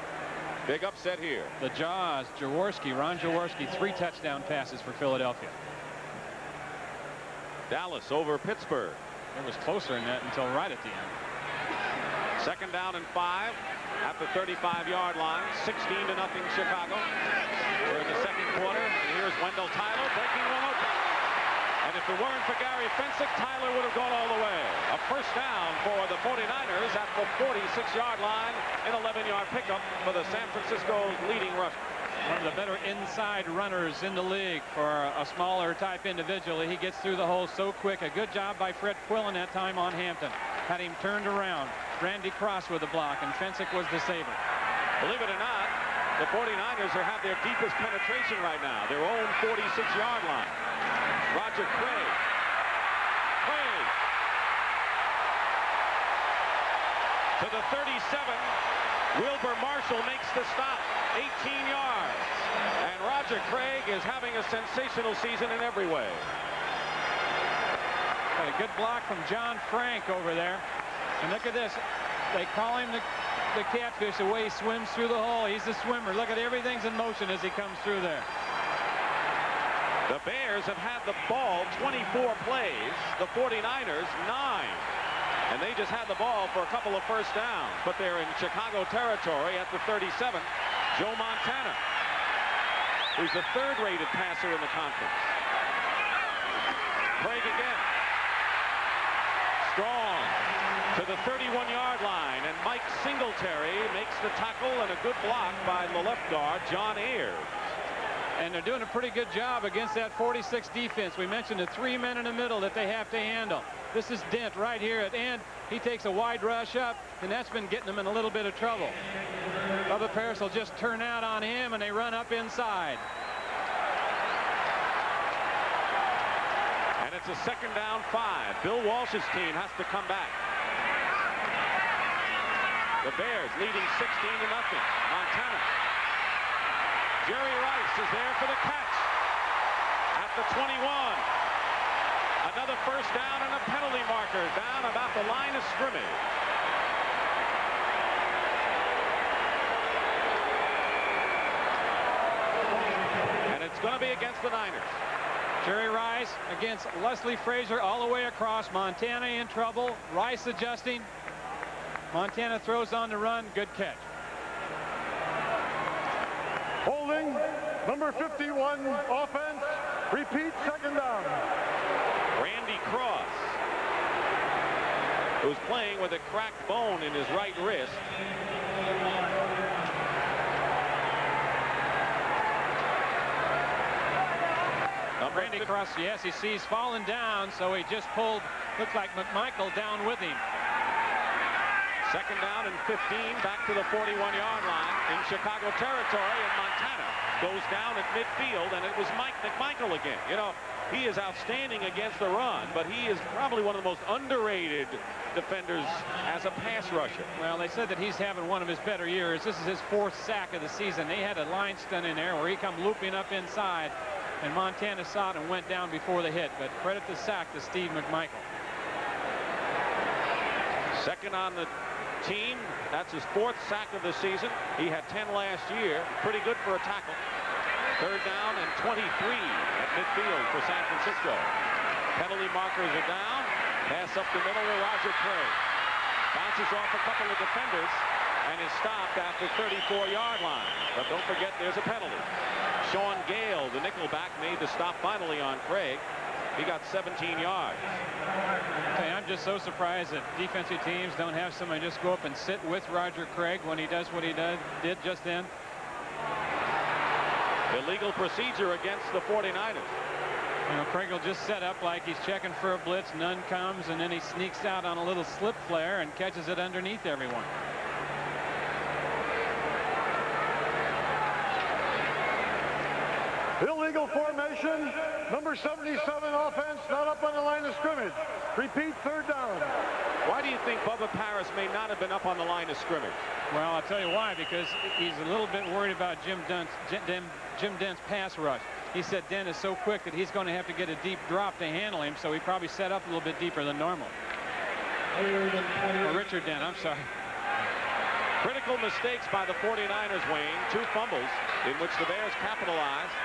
Big upset here. The Jaws, Jaworski, Ron Jaworski, 3 touchdown passes for Philadelphia. Dallas over Pittsburgh. It was closer in that until right at the end. 2nd down and 5 at the 35-yard line. 16-0 Chicago. We're in the second quarter. And here's Wendell Tyler breaking one open. And if it weren't for Gary Fensick, Tyler would have gone all the way. A first down for the 49ers at the 46-yard line. An 11-yard pickup for the San Francisco leading rusher. One of the better inside runners in the league for a smaller type individual. He gets through the hole so quick. A good job by Fred Quillen that time on Hampton. Had him turned around. Randy Cross with the block, and Fensick was the saver. Believe it or not, the 49ers have their deepest penetration right now. Their own 46-yard line. Roger Craig. Craig. To the 37. Wilbur Marshall makes the stop. 18 yards. And Roger Craig is having a sensational season in every way. Got a good block from John Frank over there. And look at this. They call him the catfish, the way he swims through the hole. He's the swimmer. Look at everything's in motion as he comes through there. The Bears have had the ball 24 plays. The 49ers 9. And they just had the ball for a couple of first downs. But they're in Chicago territory at the 37. Joe Montana, who's the 3rd-rated passer in the conference. Craig again. Strong to the 31-yard line. And Mike Singletary makes the tackle, and a good block by the left guard, John Ayers. And they're doing a pretty good job against that 46 defense. We mentioned the 3 men in the middle that they have to handle. This is Dent right here at end. He takes a wide rush up, and that's been getting them in a little bit of trouble. Bubba Paris will just turn out on him, and they run up inside. And it's a 2nd down 5. Bill Walsh's team has to come back. The Bears leading 16-0. Montana. Jerry Rice is there for the catch at the 21. Another first down and a penalty marker down about the line of scrimmage. And it's going to be against the Niners. Jerry Rice against Leslie Frazier all the way across. Montana in trouble. Rice adjusting. Montana throws on the run. Good catch. Holding, number 51, offense. Repeat, second down. Randy Cross, who's playing with a cracked bone in his right wrist. Randy Cross, yes, he sees falling down, so he just pulled, looks like McMichael down with him. Second down and 15, back to the 41-yard line in Chicago territory, and Montana goes down at midfield, and it was Mike McMichael again. You know, he is outstanding against the run, but he is probably one of the most underrated defenders as a pass rusher. Well, they said that he's having one of his better years. This is his 4th sack of the season. They had a line stunt in there where he come looping up inside, and Montana saw it and went down before the hit. But credit the sack to Steve McMichael. Second on the team. That's his 4th sack of the season. He had 10 last year. Pretty good for a tackle. Third down and 23 at midfield for San Francisco. Penalty markers are down. Pass up the middle to Roger Craig. Bounces off a couple of defenders and is stopped at the 34-yard line. But don't forget, there's a penalty. Sean Gale, the nickelback, made the stop finally on Craig. He got 17 yards. Okay, I'm just so surprised that defensive teams don't have somebody just go up and sit with Roger Craig when he does what he did just then. Illegal procedure against the 49ers. You know, Craig will just set up like he's checking for a blitz. None comes, and then he sneaks out on a little slip flare and catches it underneath everyone. Illegal formation, number 77 offense, not up on the line of scrimmage. Repeat, third down. Why do you think Bubba Paris may not have been up on the line of scrimmage? Well, I'll tell you why, because he's a little bit worried about Jim Dent's pass rush. He said Dent is so quick that he's going to have to get a deep drop to handle him, so he probably set up a little bit deeper than normal. Or Richard Dent, I'm sorry. Critical mistakes by the 49ers, Wayne. 2 fumbles in which the Bears capitalized.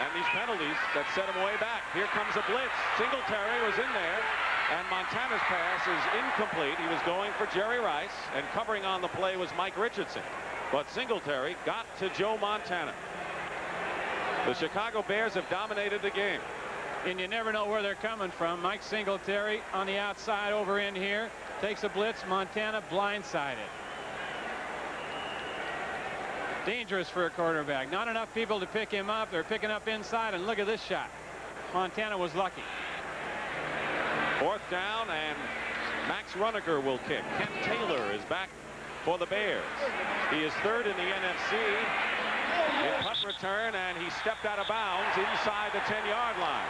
And these penalties that set him way back. Here comes a blitz. Singletary was in there. And Montana's pass is incomplete. He was going for Jerry Rice. And covering on the play was Mike Richardson. But Singletary got to Joe Montana. The Chicago Bears have dominated the game. And you never know where they're coming from. Mike Singletary on the outside over in here. Takes a blitz. Montana blindsided. Dangerous for a quarterback. Not enough people to pick him up. They're picking up inside, and look at this shot. Montana was lucky. 4th down, and Max Runaker will kick. Kent Taylor is back for the Bears. He is 3rd in the NFC in punt return, and he stepped out of bounds inside the 10-yard line.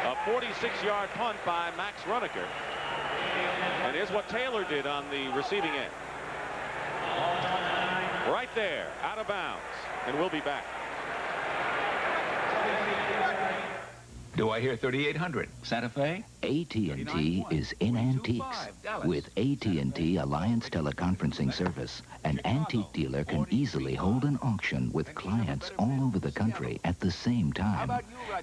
A 46-yard punt by Max Runaker. And here's what Taylor did on the receiving end. Right there, out of bounds, and we'll be back. Do I hear 3800 Santa Fe? AT&T is in antiques. With AT&T Alliance Teleconferencing Service, an antique dealer can easily hold an auction with clients all over the country at the same time,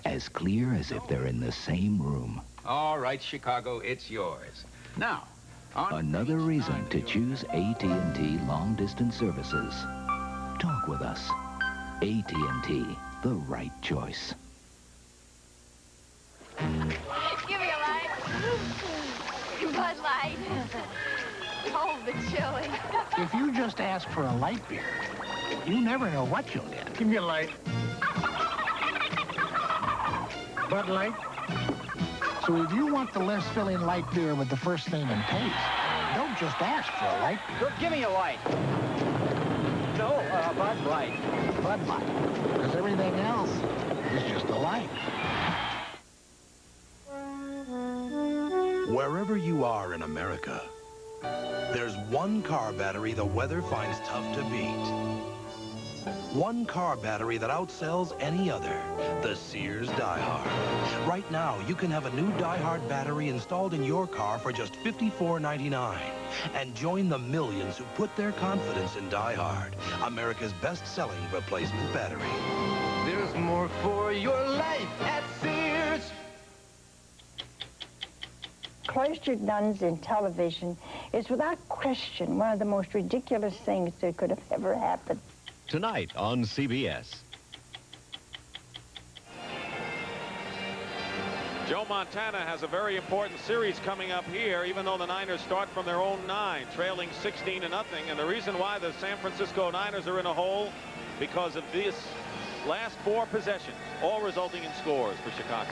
as clear as if they're in the same room. All right, Chicago, it's yours. Now, another reason to choose AT&T long-distance services. Talk with us. AT&T, the right choice. Give me a light. Bud Light. Oh, the chili. If you just ask for a light beer, you never know what you'll get. Give me a light. Bud Light. So if you want the less filling light beer with the first name and taste, don't just ask for a light beer. Give me a light. No, Bud Light. Bud Light. Because everything else is just a light. Wherever you are in America, there's one car battery the weather finds tough to beat. One car battery that outsells any other, the Sears Die-Hard. Right now, you can have a new Die-Hard battery installed in your car for just $54.99. And join the millions who put their confidence in Die-Hard, America's best-selling replacement battery. There's more for your life at Sears. cloistered nuns in television is without question one of the most ridiculous things that could have ever happened. Tonight on CBS. Joe Montana has a very important series coming up here, even though the Niners start from their own 9, trailing 16-0. And the reason why the San Francisco Niners are in a hole, because of this last 4 possessions, all resulting in scores for Chicago.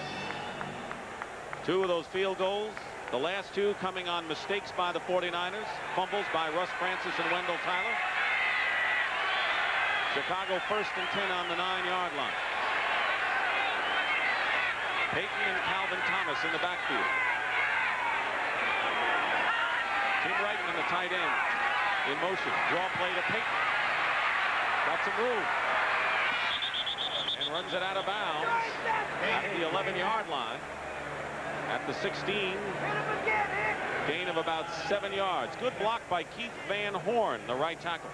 2 of those field goals, the last 2 coming on mistakes by the 49ers, fumbles by Russ Francis and Wendell Tyler. Chicago 1st and 10 on the 9-yard line. Peyton and Calvin Thomas in the backfield. Tim Reitman, the tight end, in motion. Draw play to Peyton. Got some room. And runs it out of bounds at the 11-yard line. At the 16. Gain of about 7 yards. Good block by Keith Van Horn, the right tackle.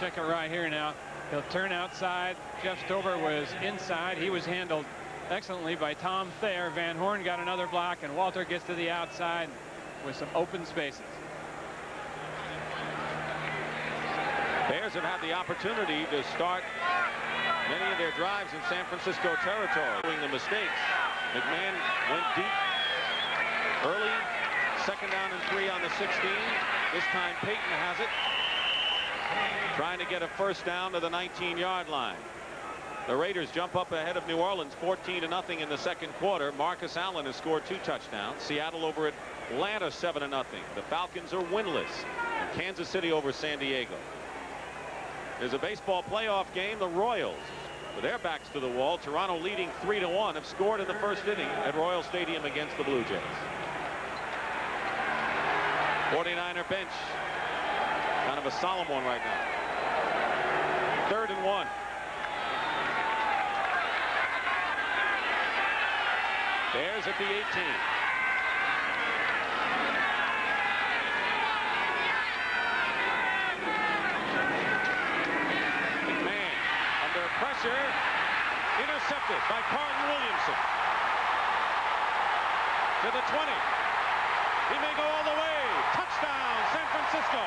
Check it right here now. He'll turn outside. Jeff Stover was inside. He was handled excellently by Tom Thayer. Van Horn got another block, and Walter gets to the outside with some open spaces. Bears have had the opportunity to start many of their drives in San Francisco territory. Doing the mistakes. McMahon went deep early. 2nd down and 3 on the 16. This time Peyton has it. Trying to get a 1st down to the 19-yard line. The Raiders jump up ahead of New Orleans 14-0 in the 2nd quarter. Marcus Allen has scored 2 touchdowns. Seattle over Atlanta 7-0. The Falcons are winless. And Kansas City over San Diego. There's a baseball playoff game. The Royals, with their backs to the wall, Toronto leading 3-1, have scored in the 1st inning at Royal Stadium against the Blue Jays. 49er bench. Kind of a solemn one right now. 3rd and 1. Bears at the 18. McMahon under pressure. Intercepted by Carlton Williamson. To the 20. He may go all the way. Touchdown, San Francisco.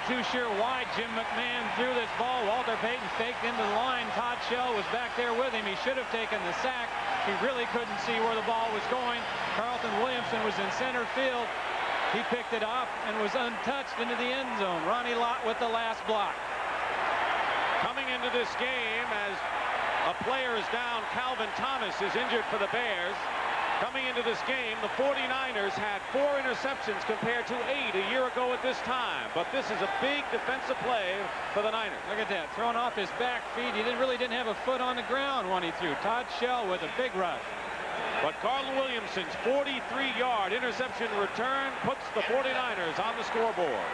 Too sure why Jim McMahon threw this ball. Walter Payton faked into the line. Todd Shell was back there with him. He should have taken the sack. He really couldn't see where the ball was going. Carlton Williamson was in center field. He picked it up and was untouched into the end zone. Ronnie Lott with the last block. Coming into this game as a player is down, Calvin Thomas is injured for the Bears. Coming into this game, the 49ers had 4 interceptions compared to 8 a year ago at this time. But this is a big defensive play for the Niners. Look at that, thrown off his back feet. He really didn't have a foot on the ground when he threw. Todd Shell with a big rush. But Carlton Williamson's 43-yard interception return puts the 49ers on the scoreboard.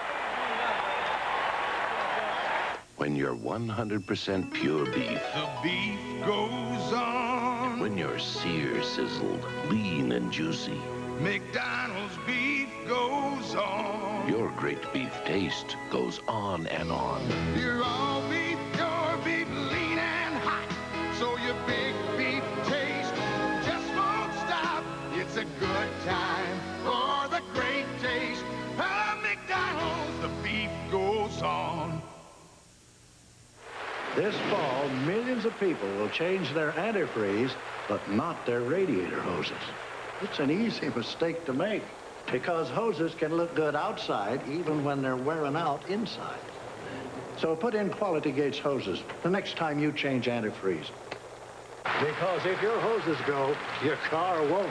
When you're 100% pure beef, the beef goes on. When you're sear sizzled, lean and juicy, McDonald's beef goes on. Your great beef taste goes on and on. You're all beef, your beef, lean and hot. So your big beef taste just won't stop. It's a good time for the great taste of McDonald's. The beef goes on. This fall, millions of people will change their antifreeze, but not their radiator hoses. It's an easy mistake to make, because hoses can look good outside even when they're wearing out inside. So put in Quality Gates hoses the next time you change antifreeze. Because if your hoses go, your car won't.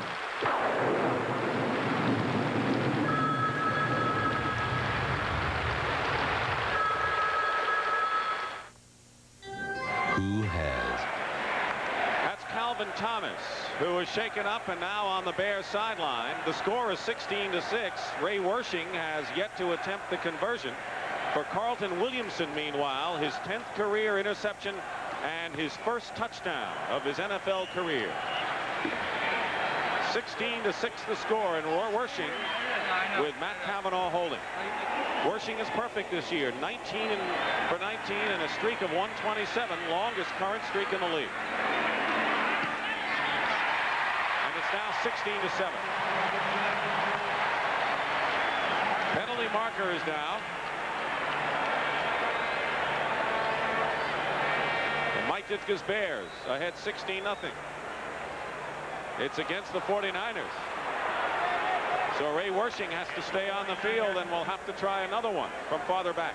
Who has? That's Calvin Thomas, who is shaken up and now on the Bears sideline. The score is 16-6. Ray Wersching has yet to attempt the conversion. For Carlton Williamson, meanwhile, his 10th career interception and his first touchdown of his NFL career. 16-6 the score, and Wersching with Matt Cavanaugh holding. Wersching is perfect this year, 19 for 19 and a streak of 127, longest current streak in the league. And it's now 16-7. Penalty marker is down. And Mike Ditka's Bears ahead 16-0. It's against the 49ers. So Ray Wersching has to stay on the field and will have to try another one from farther back.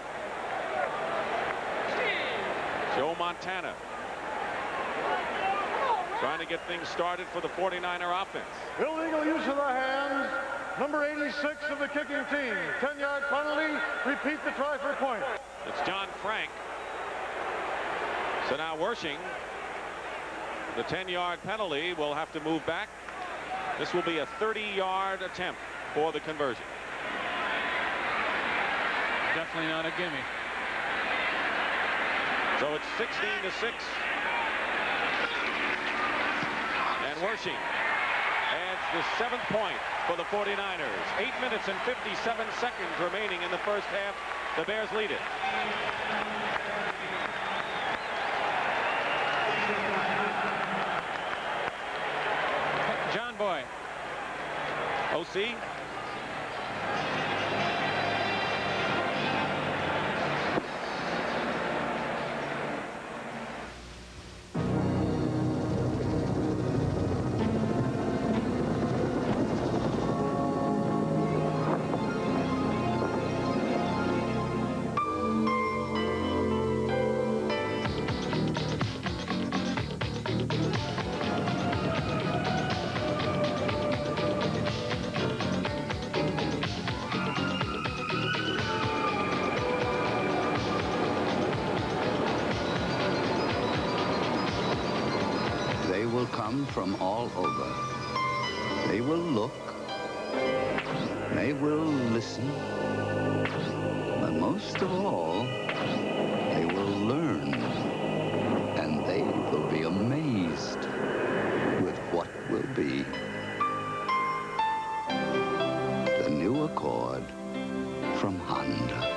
Joe Montana trying to get things started for the 49er offense. Illegal use of the hands. Number 86 of the kicking team. 10-yard penalty. Repeat the try for a point. It's John Frank. So now Wersching, the 10-yard penalty, will have to move back. This will be a 30-yard attempt for the conversion. Definitely not a gimme. So it's 16-6. And Wersching adds the 7th point for the 49ers. 8 minutes and 57 seconds remaining in the first half. The Bears lead it. John Boy. OC. From all over. They will look, they will listen, but most of all, they will learn, and they will be amazed with what will be. The new Accord from Honda.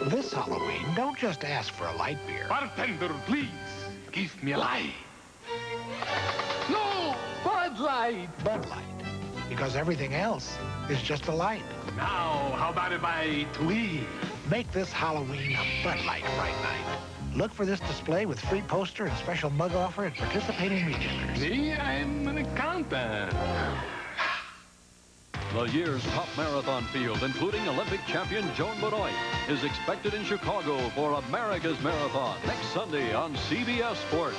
This Halloween, don't just ask for a light beer. Bartender, please, give me a light. No! Bud Light! Bud Light. Because everything else is just a light. Now, how about if I tweet? Make this Halloween a Bud Light Fright Night. Look for this display with free poster and special mug offer at participating retailers. Me, I'm an accountant. The year's top marathon field, including Olympic champion Joan Benoit, is expected in Chicago for America's Marathon next Sunday on CBS Sports.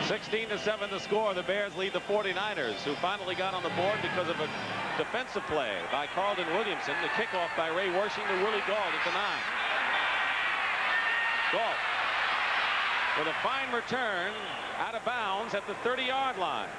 16-7 the score. The Bears lead the 49ers, who finally got on the board because of a defensive play by Carlton Williamson. The kickoff by Ray Wersching to Willie Gault at the 9. Gault with a fine return out of bounds at the 30-yard line.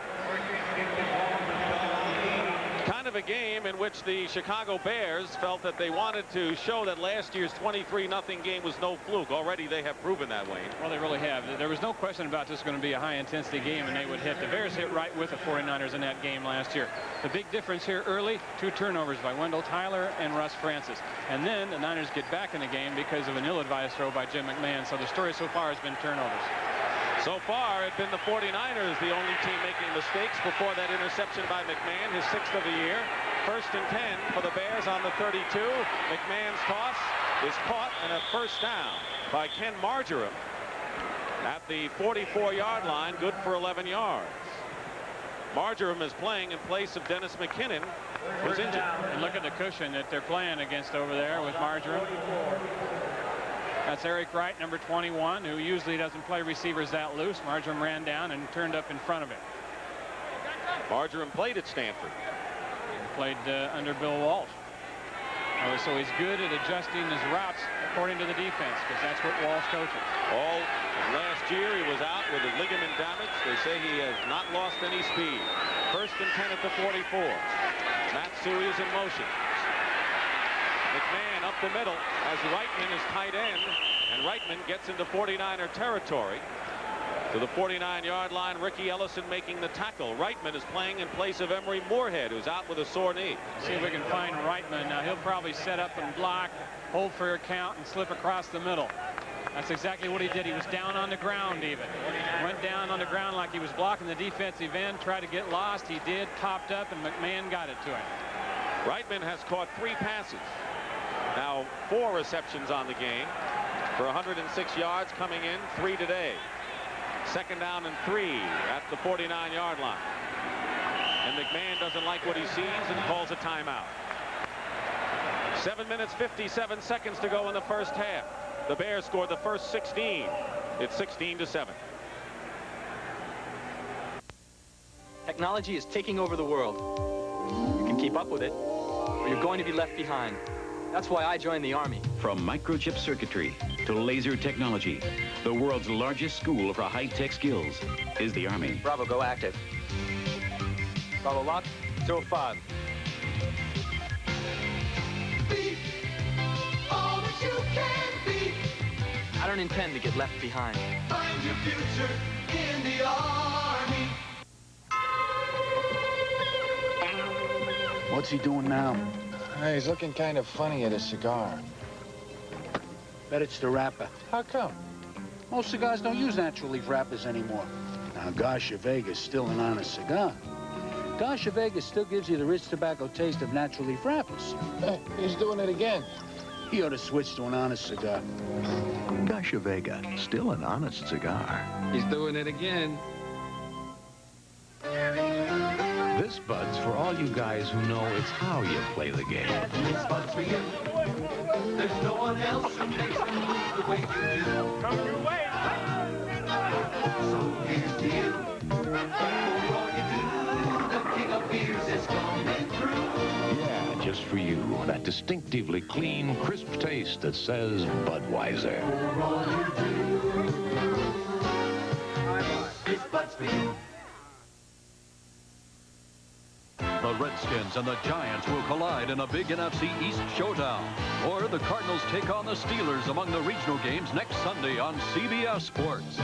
Kind of a game in which the Chicago Bears felt that they wanted to show that last year's 23-0 game was no fluke. Already they have proven that, Wayne. Well, they really have. There was no question about this going to be a high-intensity game, and they would hit. The Bears hit right with the 49ers in that game last year. The big difference here early, 2 turnovers by Wendell Tyler and Russ Francis. And then the Niners get back in the game because of an ill-advised throw by Jim McMahon. So the story so far has been turnovers. So far, it's been the 49ers, the only team making mistakes before that interception by McMahon, his 6th of the year. 1st and 10 for the Bears on the 32. McMahon's toss is caught, and a first down by Ken Marjoram at the 44-yard line, good for 11 yards. Marjoram is playing in place of Dennis McKinnon, who's injured. And look at the cushion that they're playing against over there with Marjoram. That's Eric Wright, number 21, who usually doesn't play receivers that loose. Marjoram ran down and turned up in front of him. Marjoram played at Stanford. He played under Bill Walsh. So he's good at adjusting his routes according to the defense, because that's what Walsh coaches. All of last year, he was out with a ligament damage. They say he has not lost any speed. 1st and 10 at the 44. Matsui is in motion. McMahon up the middle as Reitman is tight end, and Reitman gets into 49er territory. To the 49-yard line, Ricky Ellison making the tackle. Reitman is playing in place of Emery Moorhead, who's out with a sore knee. See if we can find Reitman. Now, he'll probably set up and block, hold for a count, and slip across the middle. That's exactly what he did. He was down on the ground even. Went down on the ground like he was blocking the defensive end, tried to get lost. He did, popped up, and McMahon got it to him. Reitman has caught 3 passes. Now 4 receptions on the game for 106 yards coming in, 3 today. 2nd down and 3 at the 49-yard line. And McMahon doesn't like what he sees and calls a timeout. 7 minutes, 57 seconds to go in the first half. The Bears scored the first 16. It's 16-7. Technology is taking over the world. You can keep up with it, or you're going to be left behind. That's why I joined the Army. From microchip circuitry to laser technology, the world's largest school for high-tech skills is the Army. Bravo, go active. Bravo, lock, 205. Be all that you can be. I don't intend to get left behind. Find your future in the Army. What's he doing now? He's looking kind of funny at a cigar. Bet it's the wrapper. How come? Most cigars don't use natural leaf wrappers anymore. Now, Garcia Vega's still an honest cigar. Garcia Vega still gives you the rich tobacco taste of natural leaf wrappers. He's doing it again. He ought to switch to an honest cigar. Garcia Vega, still an honest cigar. He's doing it again. This Bud's for all you guys who know it's how you play the game. It's Bud's for you. There's no one else who makes them move the way you do. Come your way. So here's to you. For all you do, the king of beers is coming through. Yeah, just for you. That distinctively clean, crisp taste that says Budweiser. For all you do, it's Bud's for you. The Redskins and the Giants will collide in a big NFC East showdown. Or the Cardinals take on the Steelers among the regional games next Sunday on CBS Sports.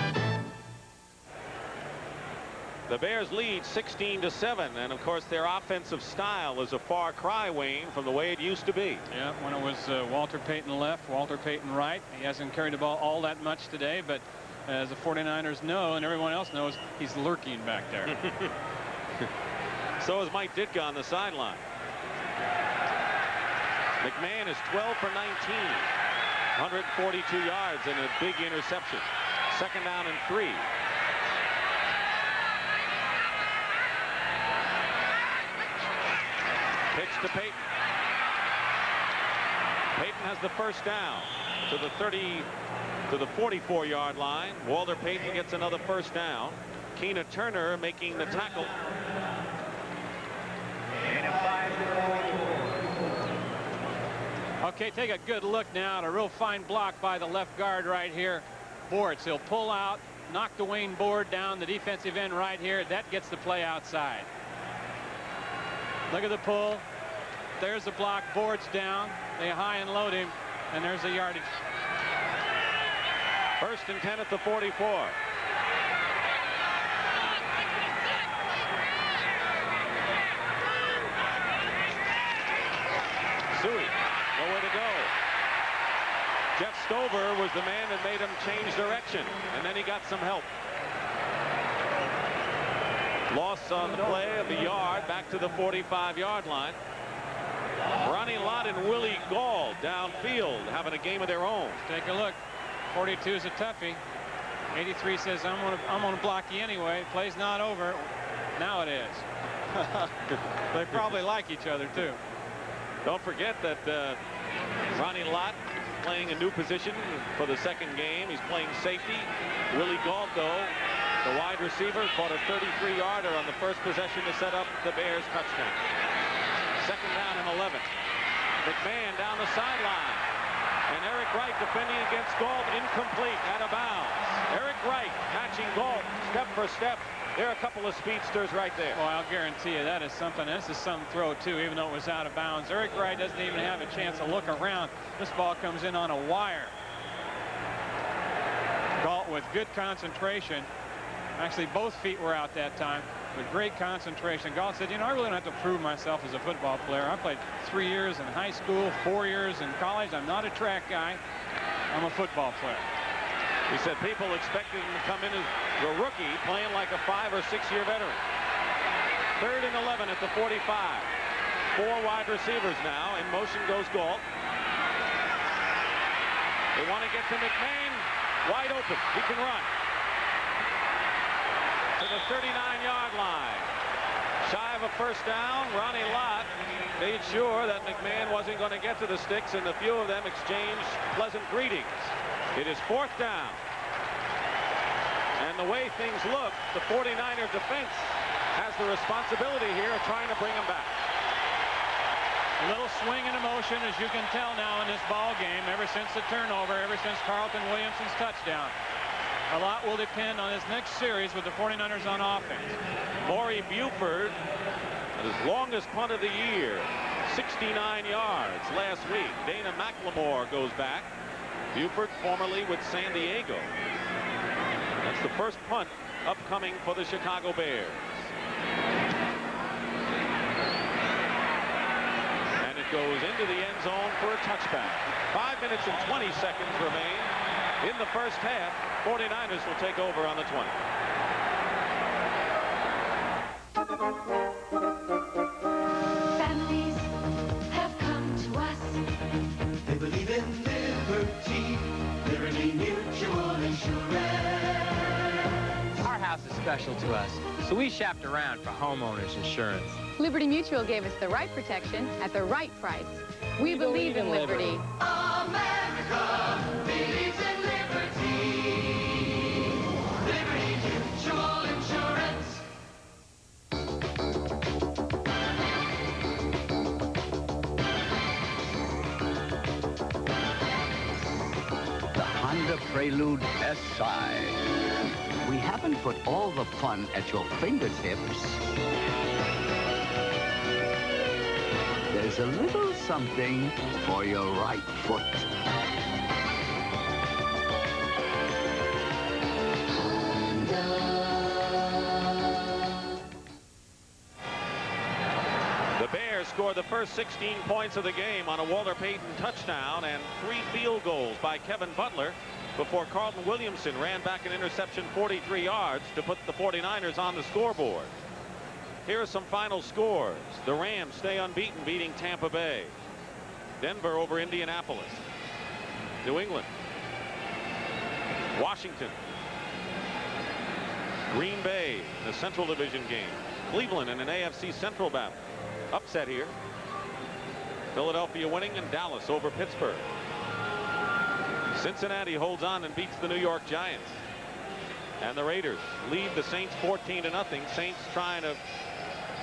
The Bears lead 16-7, and of course their offensive style is a far cry, Wayne, from the way it used to be. Yeah, when it was Walter Payton left, Walter Payton right. He hasn't carried the ball all that much today, but as the 49ers know and everyone else knows, he's lurking back there. So is Mike Ditka on the sideline. McMahon is 12 for 19. 142 yards and a big interception. 2nd down and 3. Pitch to Payton. Payton has the first down to the 44-yard line. Walter Payton gets another first down. Keena Turner making the tackle. Okay, take a good look now at a real fine block by the left guard right here. Bortz, he'll pull out, knock the Wayne Board down, the defensive end right here. That gets the play outside. Look at the pull. There's the block. Board's down. They high and load him, and there's the yardage. 1st and 10 at the 44. Suey, nowhere to go. Jeff Stover was the man that made him change direction, and then he got some help. Loss on the play of the yard back to the 45-yard line. Ronnie Lott and Willie Gall downfield having a game of their own. Take a look. 42 is a toughie. 83 says, I'm gonna block you anyway. Play's not over. Now it is. They probably like each other too. Don't forget that Ronnie Lott playing a new position for the 2nd game. He's playing safety. Willie Gall, though, the wide receiver, caught a 33-yarder on the first possession to set up the Bears' touchdown. 2nd down and 11. McMahon down the sideline. And Eric Wright defending against Galt, incomplete, out of bounds. Eric Wright matching Galt step for step. There are a couple of speedsters right there. Well, I'll guarantee you that is something. This is some throw, too, even though it was out of bounds. Eric Wright doesn't even have a chance to look around. This ball comes in on a wire. Galt with good concentration. Actually, both feet were out that time with great concentration. Galt said, you know, I really don't have to prove myself as a football player. I played 3 years in high school, 4 years in college. I'm not a track guy. I'm a football player. He said people expected him to come in as a rookie playing like a 5 or 6 year veteran. 3rd and 11 at the 45. 4 wide receivers now. In motion goes Galt. They want to get to McMahon. Wide open. He can run. To the 39-yard line. Shy of a first down. Ronnie Lott made sure that McMahon wasn't going to get to the sticks, and the few of them exchanged pleasant greetings. It is 4th down. And the way things look, the 49er defense has the responsibility here of trying to bring them back. A little swing and motion, as you can tell now in this ball game, ever since the turnover, ever since Carlton Williamson's touchdown. A lot will depend on this next series with the 49ers on offense. Maury Buford, his longest punt of the year, 69 yards last week. Dana McLemore goes back. Buford formerly with San Diego. That's the first punt upcoming for the Chicago Bears. And it goes into the end zone for a touchback. 5 minutes and 20 seconds remain in the first half. 49ers will take over on the 20. Families have come to us. They believe in liberty, Liberty Mutual Insurance. Our house is special to us, so we shopped around for homeowners insurance. Liberty Mutual gave us the right protection at the right price. We believe in liberty. America believes in liberty. Liberty Mutual Insurance. The Honda Prelude SI. We haven't put all the fun at your fingertips. There's a little something for your right foot. The Bears scored the first 16 points of the game on a Walter Payton touchdown and 3 field goals by Kevin Butler before Carlton Williamson ran back an interception 43 yards to put the 49ers on the scoreboard. Here are some final scores. The Rams stay unbeaten, beating Tampa Bay. Denver over Indianapolis. New England. Washington. Green Bay in the Central Division game. Cleveland in an AFC Central battle. Upset here. Philadelphia winning, and Dallas over Pittsburgh. Cincinnati holds on and beats the New York Giants. And the Raiders lead the Saints 14-0. Saints trying to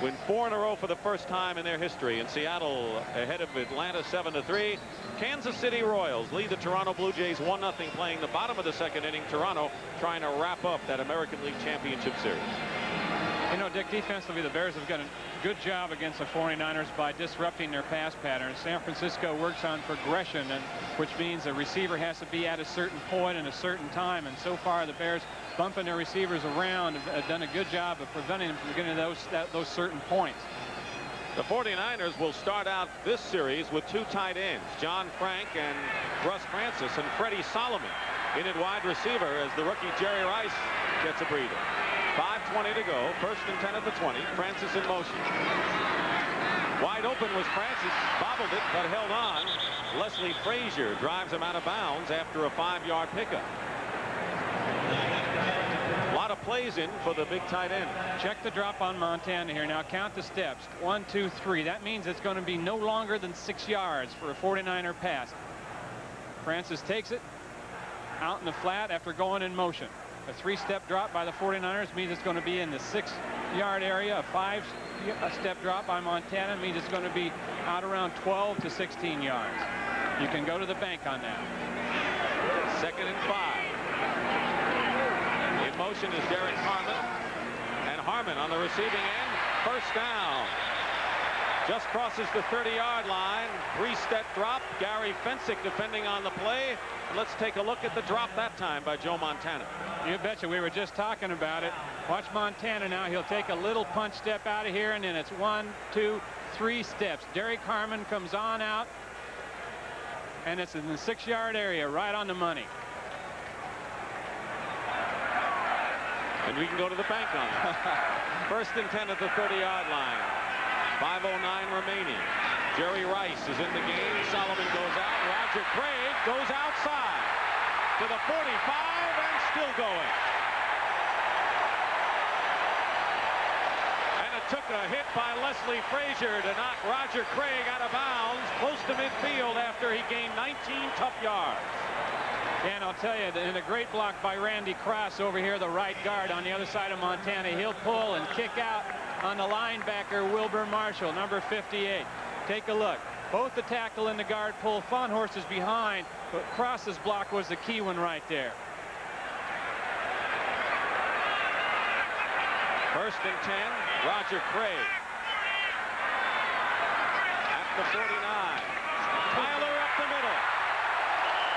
win 4 in a row for the first time in their history. And Seattle ahead of Atlanta 7-3. Kansas City Royals lead the Toronto Blue Jays 1-0, playing the bottom of the 2nd inning. Toronto trying to wrap up that American League Championship Series. You know, Dick, defensively, the Bears have done a good job against the 49ers by disrupting their pass patterns. San Francisco works on progression, and which means a receiver has to be at a certain point and a certain time. And so far, the Bears bumping their receivers around have done a good job of preventing them from getting to those certain points. The 49ers will start out this series with 2 tight ends, John Frank and Russ Francis, and Freddie Solomon in at wide receiver as the rookie Jerry Rice gets a breather. 5:20 to go. 1st and 10 at the 20. Francis in motion. Wide open was Francis. Bobbled it, but held on. Leslie Frazier drives him out of bounds after a 5-yard pickup. A lot of plays in for the big tight end. Check the drop on Montana here. Now count the steps. 1, 2, 3. That means it's going to be no longer than 6 yards for a 49er pass. Francis takes it out in the flat after going in motion. A 3-step drop by the 49ers means it's going to be in the 6-yard area. A 5-step drop by Montana means it's going to be out around 12 to 16 yards. You can go to the bank on that. 2nd and 5. In motion is Derek Harmon. And Harmon on the receiving end. First down. Just crosses the 30-yard line. 3-step drop. Gary Fensick defending on the play. And let's take a look at the drop that time by Joe Montana. You betcha. We were just talking about it. Watch Montana now. He'll take a little punch step out of here, and then it's 1, 2, 3 steps. Derek Harmon comes on out, and it's in the 6-yard area, right on the money. And we can go to the bank on it. 1st and 10 at the 30-yard line. 5:09 remaining. Jerry Rice is in the game. Solomon goes out. Roger Craig goes outside to the 45 and still going. And it took a hit by Leslie Frazier to knock Roger Craig out of bounds close to midfield after he gained 19 tough yards. And I'll tell you, in a great block by Randy Cross over here, the right guard on the other side of Montana. He'll pull and kick out on the linebacker, Wilbur Marshall, number 58. Take a look. Both the tackle and the guard pull. Fawnhorst is behind, but Cross's block was the key one right there. 1st and 10, Roger Craig. At the 49. Tyler up the middle.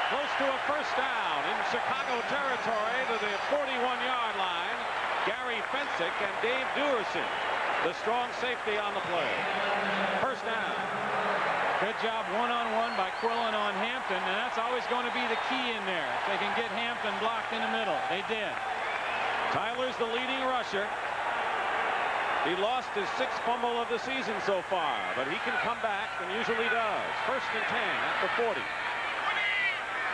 Close to a first down in Chicago territory to the 41-yard line. Gary Fensick and Dave Duerson, the strong safety on the play. First down. Good job one-on-one by Quillen on Hampton, and that's always going to be the key in there. If they can get Hampton blocked in the middle. They did. Tyler's the leading rusher. He lost his 6th fumble of the season so far, but he can come back and usually does. 1st and 10 at the 40.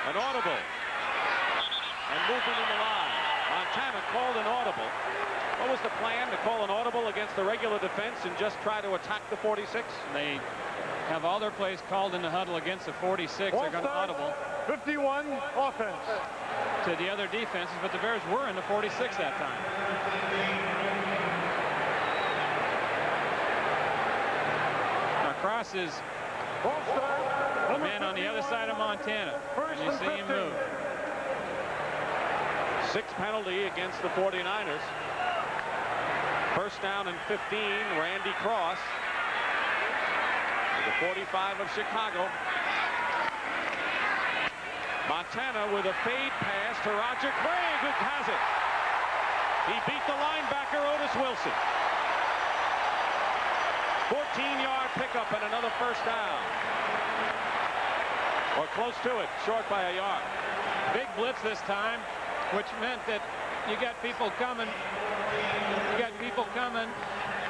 An audible. And movement in the line. Montana called an audible. What was the plan? To call an audible against the regular defense and just try to attack the 46? They have all their plays called in the huddle against the 46. They're going to audible. 51 offense. To the other defenses, but the Bears were in the 46 that time. Now Cross is the man on the other side of Montana. And you see him move. 6th penalty against the 49ers. First down and 15, Randy Cross. The 45 of Chicago. Montana with a fade pass to Roger Craig, who has it. He beat the linebacker, Otis Wilson. 14-yard pickup and another first down. Or close to it, short by a yard. Big blitz this time, which meant that you got people coming.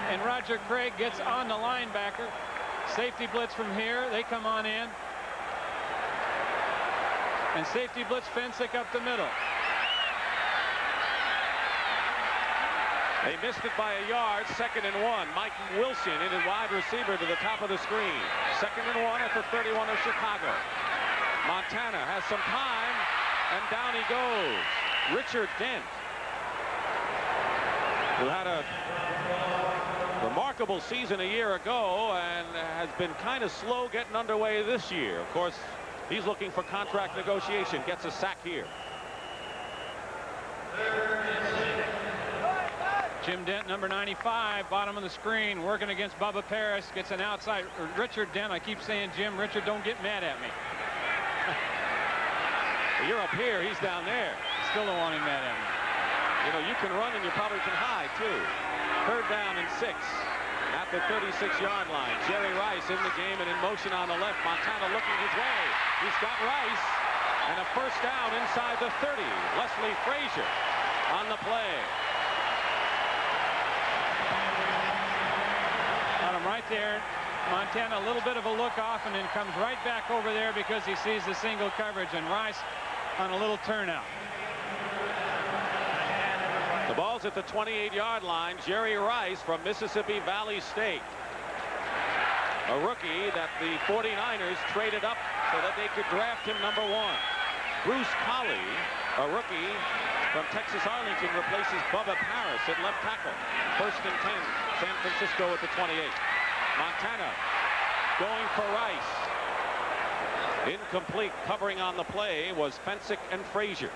And Roger Craig gets on the linebacker. Safety blitz from here. They come on in. And safety blitz Fensick up the middle. They missed it by a yard. 2nd and 1. Mike Wilson in his wide receiver to the top of the screen. 2nd and 1 at the 31 of Chicago. Montana has some time, and down he goes. Richard Dent, who had a remarkable season a year ago and has been kind of slow getting underway this year. Of course, he's looking for contract negotiation. Gets a sack here. Jim Dent, number 95, bottom of the screen, working against Bubba Paris. Gets an outside. Richard Dent, I keep saying Jim. Richard, don't get mad at me. You're up here. He's down there. Still don't want him mad at me. You know, you can run and you probably can hide, too. 3rd down and 6 at the 36-yard line. Jerry Rice in the game and in motion on the left. Montana looking his way. He's got Rice. And a first down inside the 30. Leslie Frazier on the play. Got him right there. Montana a little bit of a look off and then comes right back over there because he sees the single coverage, and Rice on a little turnout. The ball's at the 28-yard line. Jerry Rice from Mississippi Valley State. A rookie that the 49ers traded up so that they could draft him number 1. Bruce Colley, a rookie from Texas Arlington, replaces Bubba Paris at left tackle. 1st and 10, San Francisco at the 28. Montana going for Rice. Incomplete. Covering on the play was Fensick and Frazier.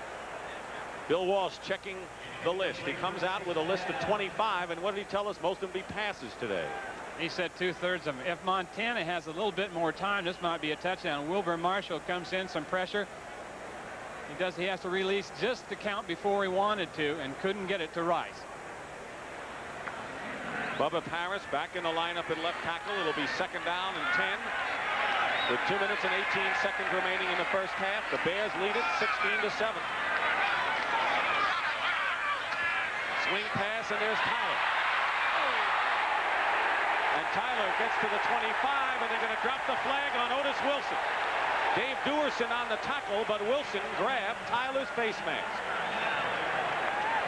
Bill Walsh checking the list. He comes out with a list of 25, and what did he tell us? Most of them be passes today. He said 2/3 of them. If Montana has a little bit more time, this might be a touchdown. Wilbur Marshall comes in, some pressure. He has to release just the count before he wanted to and couldn't get it to Rice. Bubba Paris back in the lineup at left tackle. It'll be 2nd down and 10 with 2 minutes and 18 seconds remaining in the first half. The Bears lead it 16-7. Swing pass, and there's Tyler. And Tyler gets to the 25, and they're going to drop the flag on Otis Wilson. Dave Duerson on the tackle, but Wilson grabbed Tyler's face mask.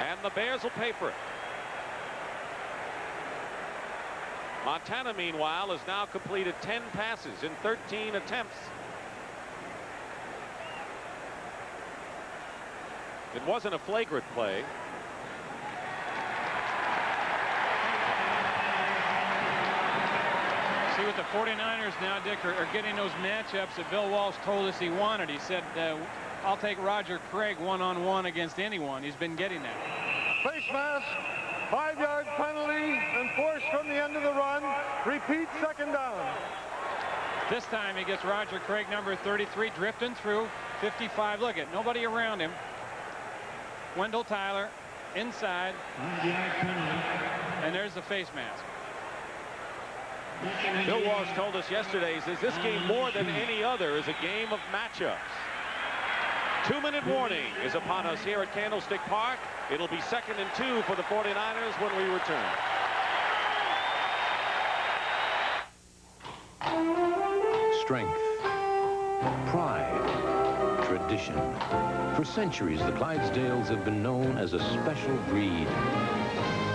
And the Bears will pay for it. Montana, meanwhile, has now completed 10 passes in 13 attempts. It wasn't a flagrant play. See what the 49ers now, Dick, are getting those matchups that Bill Walsh told us he wanted. He said, I'll take Roger Craig one-on-one against anyone. He's been getting that. Face mask, 5-yard penalty, enforced from the end of the run. Repeat, 2nd down. This time he gets Roger Craig, number 33, drifting through 55. Look at nobody around him. Wendell Tyler inside. And there's the face mask. Bill Walsh told us yesterday, he says this game more than any other is a game of matchups. 2-minute warning is upon us here at Candlestick Park. It'll be 2nd and 2 for the 49ers when we return. Strength, pride, tradition. For centuries, the Clydesdales have been known as a special breed.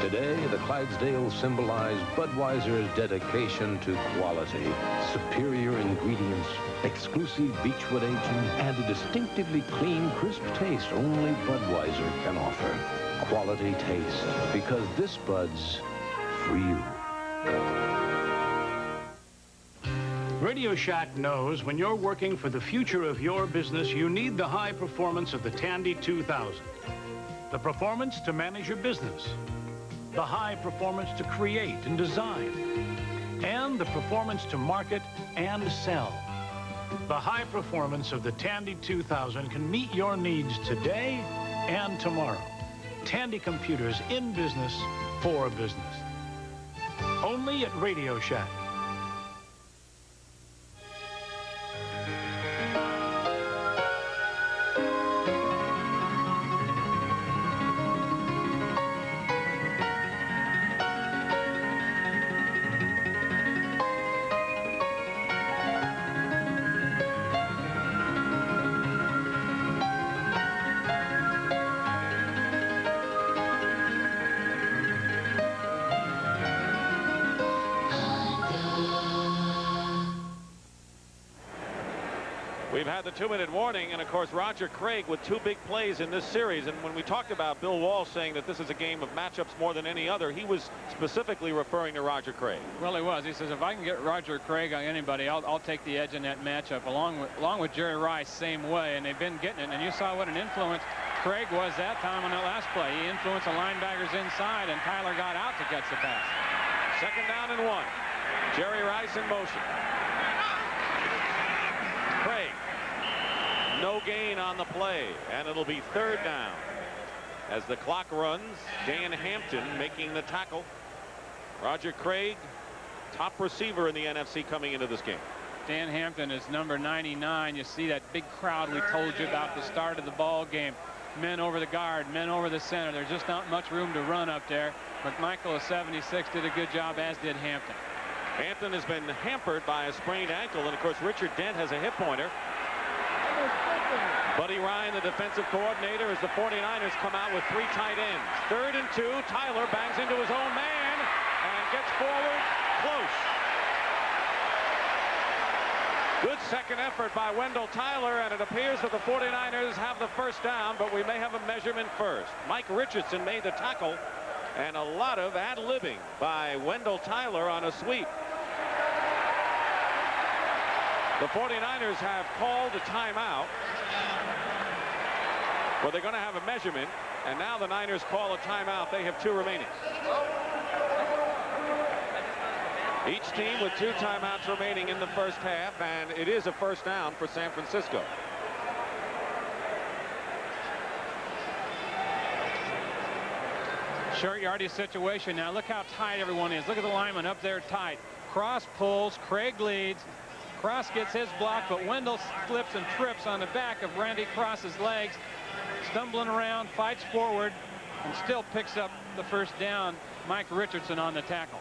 Today, the Clydesdales symbolize Budweiser's dedication to quality, superior ingredients, exclusive Beechwood aging, and a distinctively clean, crisp taste only Budweiser can offer. Quality taste, because this Bud's for you. Radio Shack knows when you're working for the future of your business, you need the high performance of the Tandy 2000. The performance to manage your business. The high performance to create and design, and the performance to market and sell. The high performance of the Tandy 2000 can meet your needs today and tomorrow. Tandy computers in business for business. Only at Radio Shack. We've had the 2-minute warning, and of course Roger Craig with 2 big plays in this series. And when we talked about Bill Walsh saying that this is a game of matchups more than any other, he was specifically referring to Roger Craig. Well, he was. He says if I can get Roger Craig on anybody, I'll take the edge in that matchup, along with Jerry Rice, same way. And they've been getting it. And you saw what an influence Craig was that time on that last play. He influenced the linebackers inside, and Tyler got out to catch the pass. 2nd down and 1. Jerry Rice in motion. Craig. No gain on the play, and it'll be 3rd down. As the clock runs, Dan Hampton making the tackle. Roger Craig, top receiver in the NFC coming into this game. Dan Hampton is number 99. You see that big crowd we told you about the start of the ball game. Men over the guard, men over the center. There's just not much room to run up there. McMichael of 76 did a good job, as did Hampton. Hampton has been hampered by a sprained ankle, and of course Richard Dent has a hip pointer. Buddy Ryan, the defensive coordinator, as the 49ers come out with 3 tight ends. 3rd and 2. Tyler bangs into his own man and gets forward close. Good second effort by Wendell Tyler, and it appears that the 49ers have the 1st down, but we may have a measurement first. Mike Richardson made the tackle, and a lot of ad-libbing by Wendell Tyler on a sweep. The 49ers have called a timeout. Well, they're going to have a measurement, and now the Niners call a timeout. They have 2 remaining. Each team with 2 timeouts remaining in the first half, and it is a first down for San Francisco. Short yardage situation now. Look how tight everyone is. Look at the lineman up there tight. Cross pulls. Craig leads. Cross gets his block, but Wendell slips and trips on the back of Randy Cross's legs. Stumbling around, fights forward, and still picks up the first down. Mike Richardson on the tackle.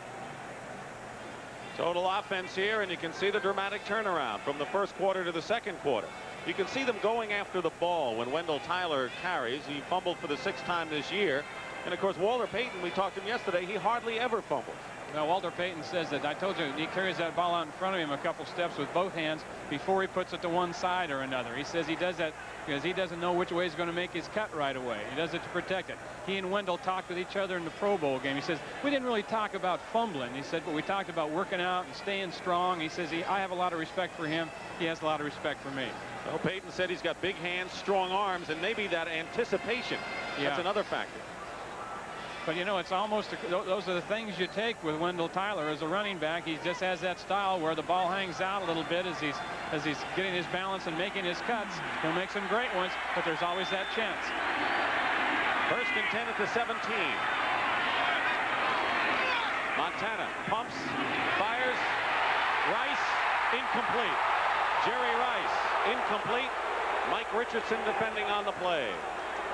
Total offense here, and you can see the dramatic turnaround from the first quarter to the second quarter. You can see them going after the ball when Wendell Tyler carries. He fumbled for the 6th time this year. And of course, Walter Payton, we talked to him yesterday, he hardly ever fumbles. Now, Walter Payton says that, I told you, he carries that ball out in front of him a couple steps with both hands before he puts it to one side or another. He says he does that because he doesn't know which way he's going to make his cut right away. He does it to protect it. He and Wendell talked with each other in the Pro Bowl game. He says, we didn't really talk about fumbling. He said, but we talked about working out and staying strong. He says, I have a lot of respect for him. He has a lot of respect for me. Well, Payton said he's got big hands, strong arms, and maybe that anticipation. Yeah. That's another factor. But, you know, it's almost, those are the things you take with Wendell Tyler as a running back. He just has that style where the ball hangs out a little bit as he's getting his balance and making his cuts. He'll make some great ones, but there's always that chance. 1st and 10 at the 17. Montana pumps, fires. Rice, incomplete. Jerry Rice, incomplete. Mike Richardson defending on the play.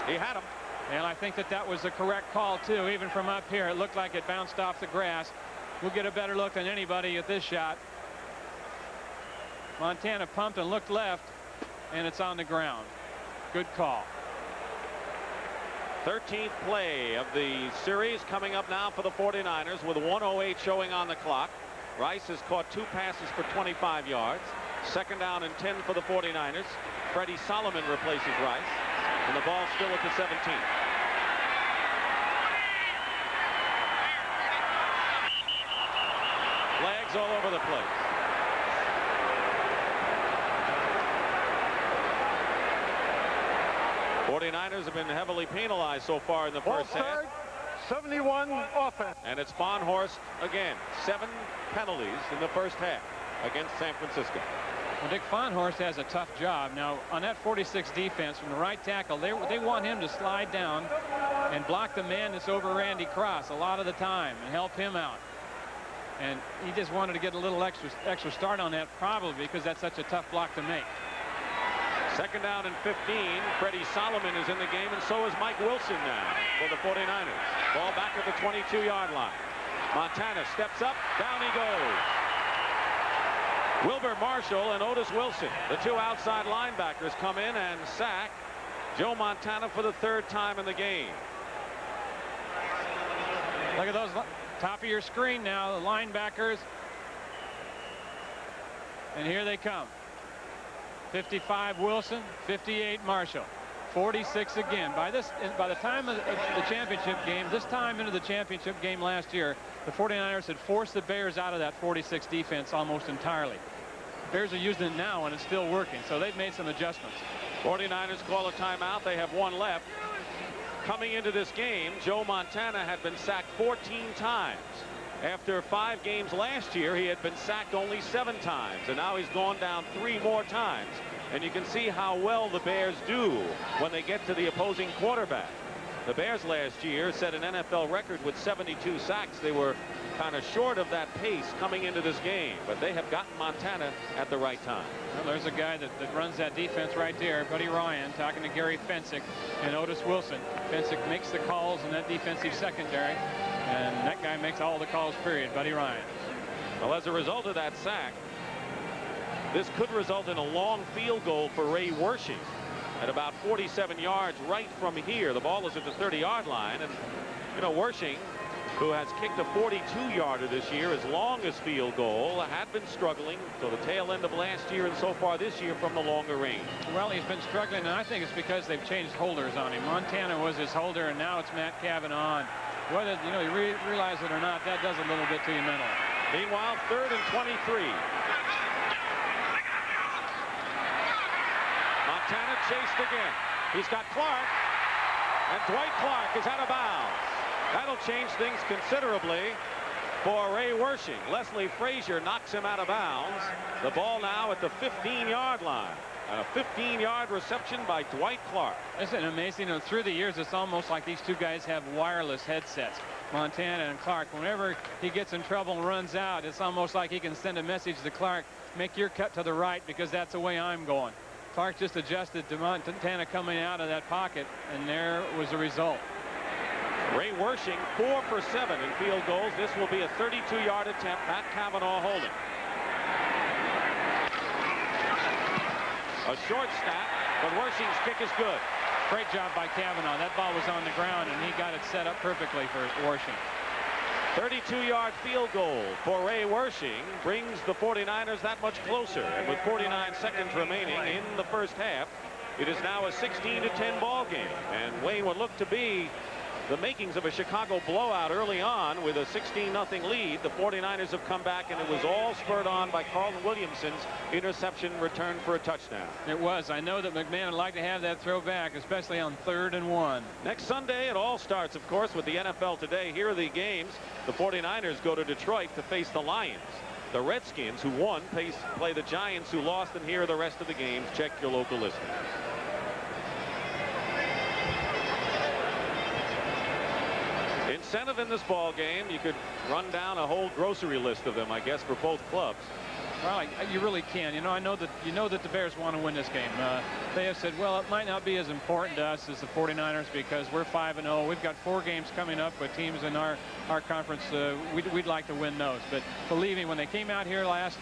He had him. And I think that was the correct call, too. Even from up here, it looked like it bounced off the grass. We'll get a better look than anybody at this shot. Montana pumped and looked left, and it's on the ground. Good call. 13th play of the series coming up now for the 49ers with 1:08 showing on the clock. Rice has caught 2 passes for 25 yards. 2nd down and 10 for the 49ers. Freddie Solomon replaces Rice. And the ball still at the 17. Flags all over the place. '49ers have been heavily penalized so far in the first half. 71 offense. And it's Farnhorst again. 7 penalties in the first half against San Francisco. Well, Dick Farnhorst has a tough job. Now, on that 46 defense from the right tackle, they want him to slide down and block the man that's over Randy Cross a lot of the time and help him out. And he just wanted to get a little extra start on that, probably because that's such a tough block to make. 2nd down and 15. Freddie Solomon is in the game, and so is Mike Wilson now for the 49ers. Ball back at the 22-yard line. Montana steps up. Down he goes. Wilbur Marshall and Otis Wilson, the 2 outside linebackers, come in and sack Joe Montana for the 3rd time in the game. Look at those, top of your screen now, the linebackers. And here they come. 55 Wilson, 58 Marshall, 46 again. By the time of the championship game, this time into the championship game last year, the 49ers had forced the Bears out of that 46 defense almost entirely. Bears are using it now, and it's still working, so they've made some adjustments. 49ers call a timeout. They have 1 left. Coming into this game, Joe Montana had been sacked 14 times. After 5 games last year, he had been sacked only 7 times, and now he's gone down 3 more times. And you can see how well the Bears do when they get to the opposing quarterback. The Bears last year set an NFL record with 72 sacks. They were kind of short of that pace coming into this game, but they have gotten Montana at the right time. Well, there's a guy that runs that defense right there, Buddy Ryan, talking to Gary Fensick and Otis Wilson. Fensick makes the calls in that defensive secondary, and that guy makes all the calls, period, Buddy Ryan. Well, as a result of that sack, this could result in a long field goal for Ray Wersching at about 47 yards right from here. The ball is at the 30-yard line, and you know, Wersching, who has kicked a 42-yarder this year, his longest field goal, had been struggling till the tail end of last year and so far this year from the longer range. Well, he's been struggling, and I think it's because they've changed holders on him. Montana was his holder, and now it's Matt Cavanaugh. Whether you realize it or not, that does a little bit to you mentally. Meanwhile, 3rd and 23. Montana chased again. He's got Clark, and Dwight Clark is out of bounds. That'll change things considerably for Ray Wersching. Leslie Frazier knocks him out of bounds. The ball now at the 15-yard line. And a 15-yard reception by Dwight Clark. Isn't it amazing? You know, through the years, it's almost like these two guys have wireless headsets. Montana and Clark. Whenever he gets in trouble and runs out, it's almost like he can send a message to Clark, make your cut to the right because that's the way I'm going. Clark just adjusted to Montana coming out of that pocket, and there was the result. Ray Wersching 4 for 7 in field goals. This will be a 32-yard attempt. Matt Cavanaugh holding. A short snap, but Wersching's kick is good. Great job by Cavanaugh. That ball was on the ground, and he got it set up perfectly for Wersching. 32-yard field goal for Ray Wersching brings the 49ers that much closer. And with 49 seconds remaining in the first half, it is now a 16-10 ball game. And Wayne, would look to be the makings of a Chicago blowout early on with a 16-0 lead. The 49ers have come back, and it was all spurred on by Carlton Williamson's interception return for a touchdown. It was. I know that McMahon would like to have that throw back, especially on 3rd and 1. Next Sunday, it all starts, of course, with the NFL Today. Here are the games. The 49ers go to Detroit to face the Lions. The Redskins, who won, play the Giants, who lost, and here are the rest of the games. Check your local listing. Incentive in this ball game, you could run down a whole grocery list of them, I guess, for both clubs. Well, you really can. You know, I know that the Bears want to win this game. They have said, well, it might not be as important to us as the 49ers because we're 5-0. We've got 4 games coming up with teams in our conference. We'd like to win those. But believe me, when they came out here last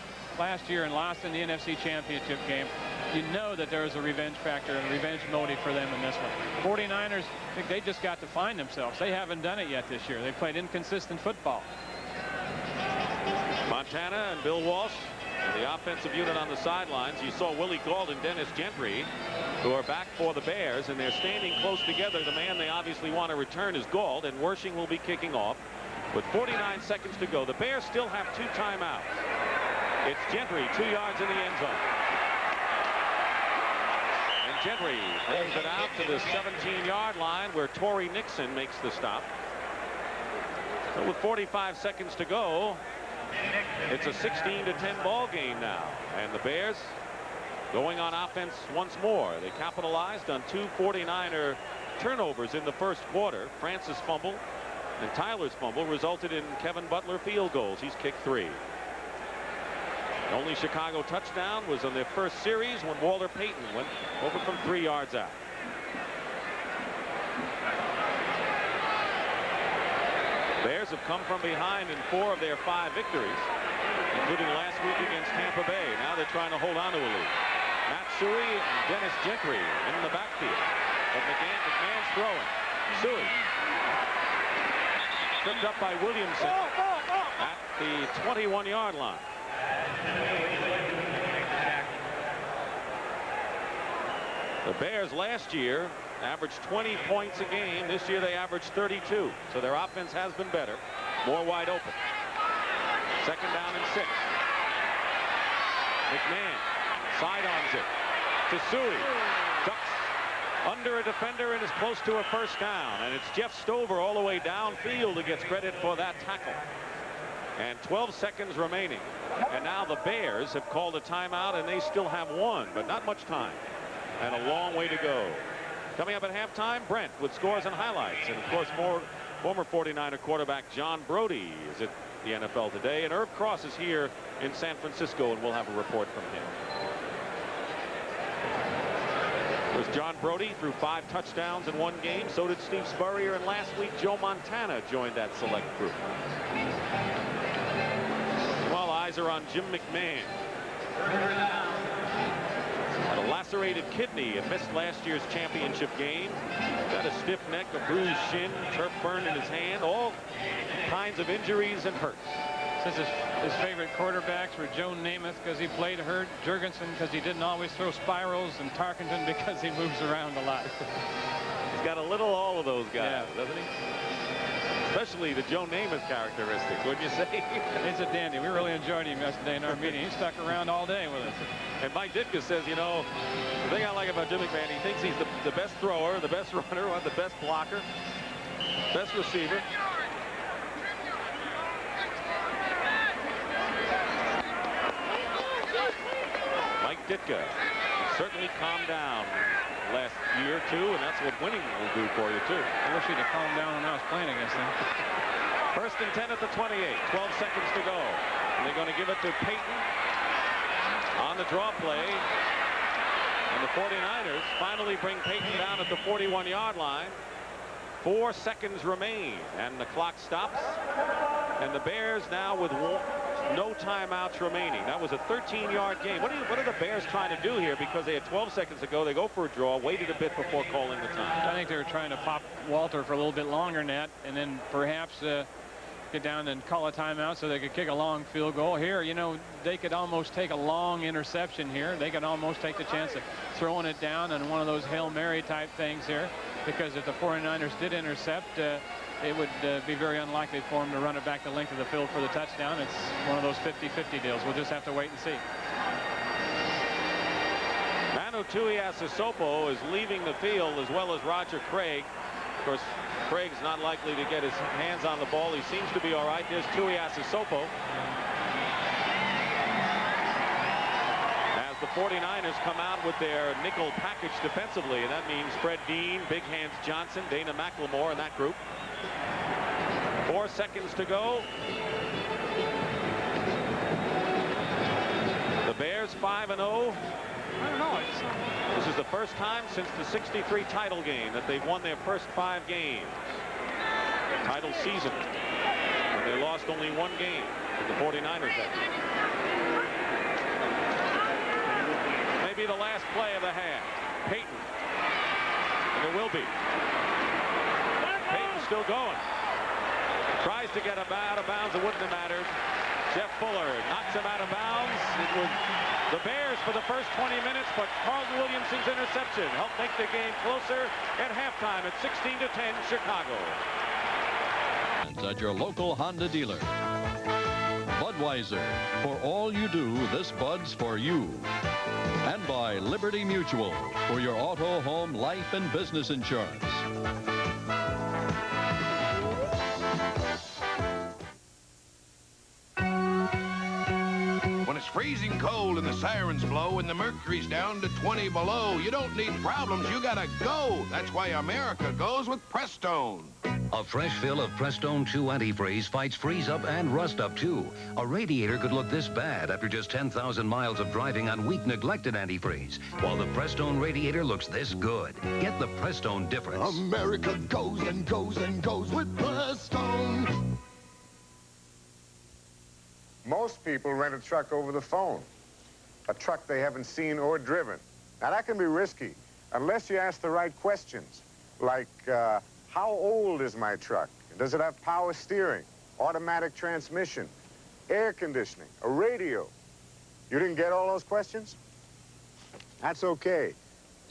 year and lost in the NFC Championship game, you know that there is a revenge factor and a revenge motive for them in this one. 49ers, I think they just got to find themselves. They haven't done it yet this year. They played inconsistent football. Montana and Bill Walsh, and the offensive unit on the sidelines. You saw Willie Gauld and Dennis Gentry, who are back for the Bears, and they're standing close together. The man they obviously want to return is Gauld, and Wersching will be kicking off with 49 seconds to go. The Bears still have 2 timeouts. It's Gentry, 2 yards in the end zone. And Gentry brings it out to the 17-yard line where Torrey Nixon makes the stop. So with 45 seconds to go, it's a 16-10 ball game now, and the Bears going on offense once more. They capitalized on 2 49er turnovers in the first quarter. Francis' fumble and Tyler's fumble resulted in Kevin Butler field goals. He's kicked 3. The only Chicago touchdown was on their first series when Walter Payton went over from 3 yards out. Bears have come from behind in 4 of their 5 victories, including last week against Tampa Bay. Now they're trying to hold on to a lead. Matt Suhey and Dennis Gentry in the backfield. But McMahon's throwing. Suhey tripped up by Williamson at the 21-yard line. The Bears last year averaged 20 points a game. This year they averaged 32. So their offense has been better. More wide open. 2nd down and 6. McMahon sidearms it to Suhey. Ducks under a defender and is close to a first down. And it's Jeff Stover all the way downfield who gets credit for that tackle. And 12 seconds remaining. And now the Bears have called a timeout, and they still have 1, but not much time. And a long way to go. Coming up at halftime, Brent with scores and highlights. And, of course, former 49er quarterback John Brody is at the NFL Today. And Herb Cross is here in San Francisco, and we'll have a report from him. It was John Brody threw 5 touchdowns in 1 game. So did Steve Spurrier. And last week, Joe Montana joined that select group. Well, eyes are on Jim McMahon. Had a lacerated kidney and missed last year's championship game. Got a stiff neck, a bruised shin, turf burn in his hand, all kinds of injuries and hurts. Says his favorite quarterbacks were Joe Namath because he played hurt, Jurgensen because he didn't always throw spirals, and Tarkenton because he moves around a lot. He's got a little all of those guys, doesn't he? Especially the Joe Namath characteristic, wouldn't you say? He's a dandy. We really enjoyed him yesterday in our meeting. He stuck around all day with us. And Mike Ditka says, you know, the thing I like about Jim McMahon, he thinks he's the best thrower, the best runner, the best blocker, best receiver. Mike Ditka certainly calmed down last year or two, and that's what winning will do for you, too. I wish he'd have calmed down when I was playing against him. 1st and 10 at the 28. 12 seconds to go. And they're going to give it to Payton on the draw play. And the 49ers finally bring Payton down at the 41-yard line. 4 seconds remain, and the clock stops. And the Bears now with no timeouts remaining. That was a 13-yard game. What are the Bears trying to do here? Because they had 12 seconds to go. They go for a draw, waited a bit before calling the time. I think they were trying to pop Walter for a little bit longer than that, and then perhaps get down and call a timeout so they could kick a long field goal. Here, you know, they could almost take a long interception here. They could almost take the chance of throwing it down on one of those Hail Mary type things here, because if the 49ers did intercept, it would be very unlikely for them to run it back the length of the field for the touchdown. It's one of those 50-50 deals. We'll just have to wait and see. Manu Tuiasosopo is leaving the field, as well as Roger Craig. Of course, Craig's not likely to get his hands on the ball. He seems to be all right. There's Tuiasosopo. As the 49ers come out with their nickel package defensively, and that means Fred Dean, Big Hands Johnson, Dana McLemore, and that group. 4 seconds to go. The Bears 5-0. I don't know. This is the first time since the '63 title game that they've won their first 5 games. Title season. And they lost only 1 game to the 49ers that year. Maybe the last play of the half. Payton. And it will be. Payton's still going. Tries to get him out of bounds. It wouldn't have mattered. Jeff Fuller knocks him out of bounds. It was the Bears for the first 20 minutes, but Carlton Williamson's interception helped make the game closer at halftime at 16-10 Chicago. At your local Honda dealer. Budweiser. For all you do, this Bud's for you. And by Liberty Mutual. For your auto, home, life, and business insurance. When it's freezing cold and the sirens blow and the mercury's down to 20 below, you don't need problems, you gotta go. That's why America goes with Prestone. A fresh fill of Prestone 2 antifreeze fights freeze up and rust up too. A radiator could look this bad after just 10,000 miles of driving on weak, neglected antifreeze, while the Prestone radiator looks this good. Get the Prestone difference. America goes and goes and goes with Prestone. Most people rent a truck over the phone, a truck they haven't seen or driven. Now, that can be risky unless you ask the right questions, like, how old is my truck? Does it have power steering, automatic transmission, air conditioning, a radio? You didn't get all those questions? That's okay.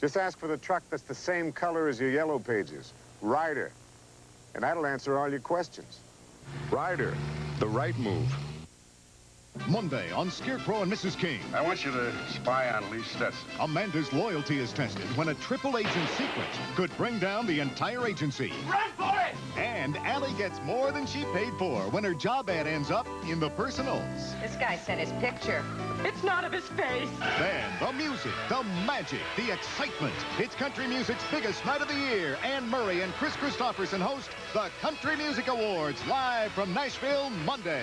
Just ask for the truck that's the same color as your yellow pages, Ryder, and that'll answer all your questions. Ryder, the right move. Monday on Scarecrow and Mrs. King. I want you to spy on Lee Stetson. Amanda's loyalty is tested when a triple agent secret could bring down the entire agency. Run for it! And Allie gets more than she paid for when her job ad ends up in the personals. This guy sent his picture. It's not of his face. Then the music, the magic, the excitement. It's country music's biggest night of the year. Ann Murray and Chris Christopherson host the Country Music Awards live from Nashville Monday.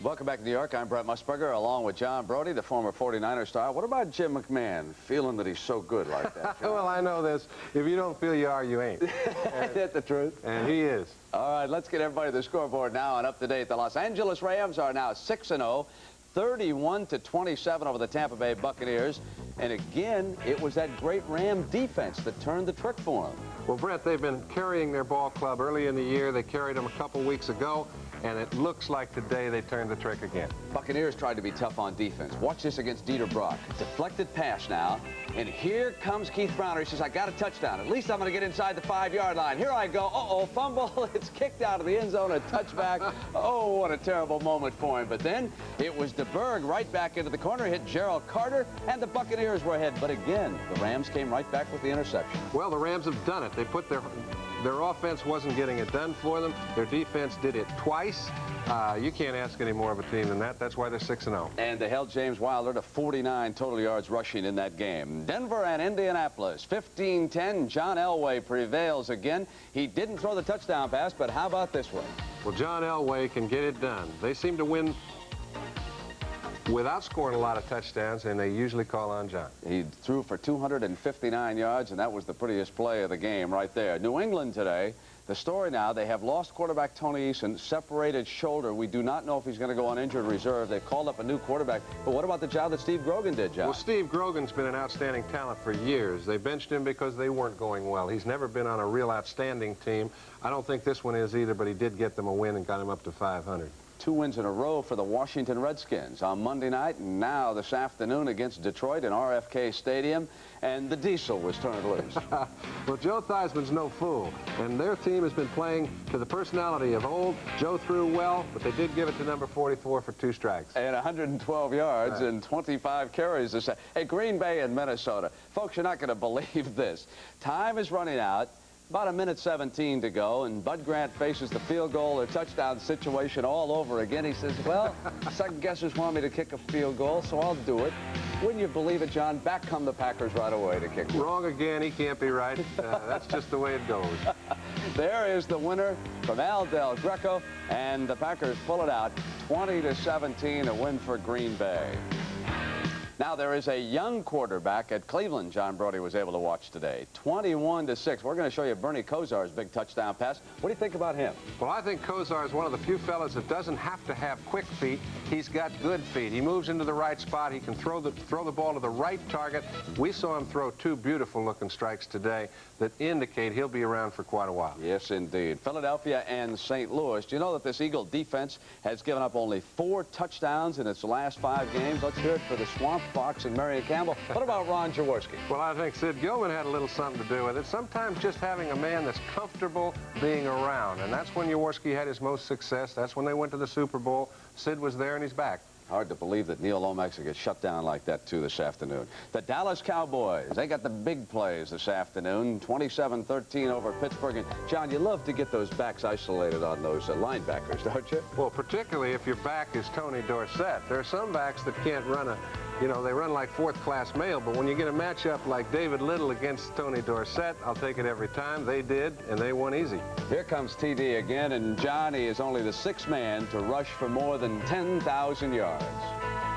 Welcome back to New York. I'm Brett Musburger, along with John Brody, the former 49er star. What about Jim McMahon, feeling that he's so good like that? Well, I know this. If you don't feel you are, you ain't. Isn't that the truth? And he is. All right, let's get everybody to the scoreboard now and up to date. The Los Angeles Rams are now 6-0, 31-27 over the Tampa Bay Buccaneers. And again, it was that great Ram defense that turned the trick for them. Well, Brett, they've been carrying their ball club early in the year. They carried them a couple weeks ago, and it looks like today they turned the trick again. Buccaneers tried to be tough on defense. Watch this against Dieter Brock. Deflected pass now, and here comes Keith Browner. He says, I got a touchdown. At least I'm going to get inside the 5-yard line. Here I go. Uh-oh, fumble. It's kicked out of the end zone, a touchback. Oh, what a terrible moment for him. But then it was DeBerg right back into the corner, hit Gerald Carter, and the Buccaneers were ahead. But again, the Rams came right back with the interception. Well, the Rams have done it. They put their offense wasn't getting it done for them. Their defense did it twice. You can't ask any more of a team than that. That's why they're 6-0. And they held James Wilder to 49 total yards rushing in that game. Denver and Indianapolis, 15-10. John Elway prevails again. He didn't throw the touchdown pass, but how about this one? Well, John Elway can get it done. They seem to win without scoring a lot of touchdowns, and they usually call on John. He threw for 259 yards, and that was the prettiest play of the game right there. New England today, the story now, they have lost quarterback Tony Eason, separated shoulder. We do not know if he's going to go on injured reserve. They've called up a new quarterback. But what about the job that Steve Grogan did, John? Well, Steve Grogan's been an outstanding talent for years. They benched him because they weren't going well. He's never been on a real outstanding team. I don't think this one is either, but he did get them a win and got them up to 500. 2 wins in a row for the Washington Redskins on Monday night, and now this afternoon against Detroit in RFK Stadium, and the diesel was turned loose. Well, Joe Theismann's no fool, and their team has been playing to the personality of old. Joe threw well, but they did give it to number 44 for 2 strikes. And 112 yards right. and 25 carries. Hey, Green Bay and Minnesota. Folks, you're not going to believe this. Time is running out. About 1:17 to go, and Bud Grant faces the field goal or touchdown situation all over again. He says, well, second guessers want me to kick a field goal, so I'll do it. Wouldn't you believe it, John? Back come the Packers right away to kick it. Wrong again. He can't be right. That's just the way it goes. There is the winner from Al Del Greco, and the Packers pull it out 20-17, a win for Green Bay. Now, there is a young quarterback at Cleveland John Brody was able to watch today. 21-6. We're going to show you Bernie Kosar's big touchdown pass. What do you think about him? Well, I think Kosar is one of the few fellas that doesn't have to have quick feet. He's got good feet. He moves into the right spot. He can throw the ball to the right target. We saw him throw 2 beautiful-looking strikes today that indicate he'll be around for quite a while. Yes, indeed. Philadelphia and St. Louis. Do you know that this Eagle defense has given up only 4 touchdowns in its last 5 games? Let's hear it for the Swamp Fox and Marion Campbell. What about Ron Jaworski? Well, I think Sid Gilman had a little something to do with it. Sometimes just having a man that's comfortable being around, and that's when Jaworski had his most success. That's when they went to the Super Bowl. Sid was there and he's back. Hard to believe that Neil Lomax will get shut down like that, too, this afternoon. The Dallas Cowboys, they got the big plays this afternoon, 27-13 over Pittsburgh. And, John, you love to get those backs isolated on those linebackers, don't you? Well, particularly if your back is Tony Dorsett. There are some backs that can't run they run like 4th-class mail, but when you get a matchup like David Little against Tony Dorsett, I'll take it every time. They did, and they won easy. Here comes TD again, and Johnny is only the 6th man to rush for more than 10,000 yards.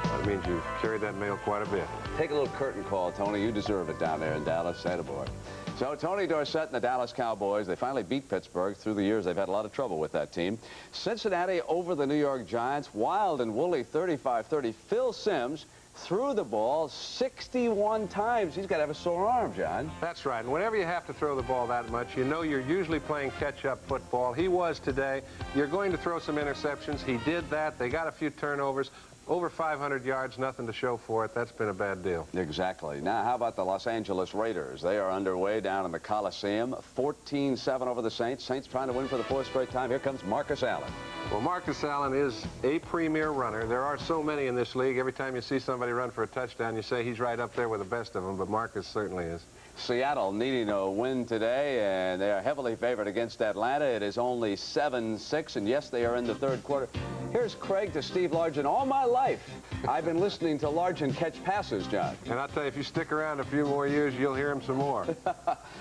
That means you've carried that mail quite a bit. Take a little curtain call, Tony. You deserve it down there in Dallas. Attaboy. So Tony Dorsett and the Dallas Cowboys, they finally beat Pittsburgh. Through the years, they've had a lot of trouble with that team. Cincinnati over the New York Giants. Wild and woolly, 35-30. Phil Simms threw the ball 61 times. He's got to have a sore arm, John. That's right. And whenever you have to throw the ball that much, you know you're usually playing catch-up football. He was today. You're going to throw some interceptions. He did that. They got a few turnovers. Over 500 yards, nothing to show for it. That's been a bad deal. Exactly. Now, how about the Los Angeles Raiders? They are underway down in the Coliseum. 14-7 over the Saints. Saints trying to win for the 4th straight time. Here comes Marcus Allen. Well, Marcus Allen is a premier runner. There are so many in this league. Every time you see somebody run for a touchdown, you say he's right up there with the best of them, but Marcus certainly is. Seattle needing a win today, and they are heavily favored against Atlanta. It is only 7-6, and yes, they are in the 3rd quarter. Here's Craig to Steve Largent. All my life, I've been listening to Largent catch passes, John. And I'll tell you, if you stick around a few more years, you'll hear him some more.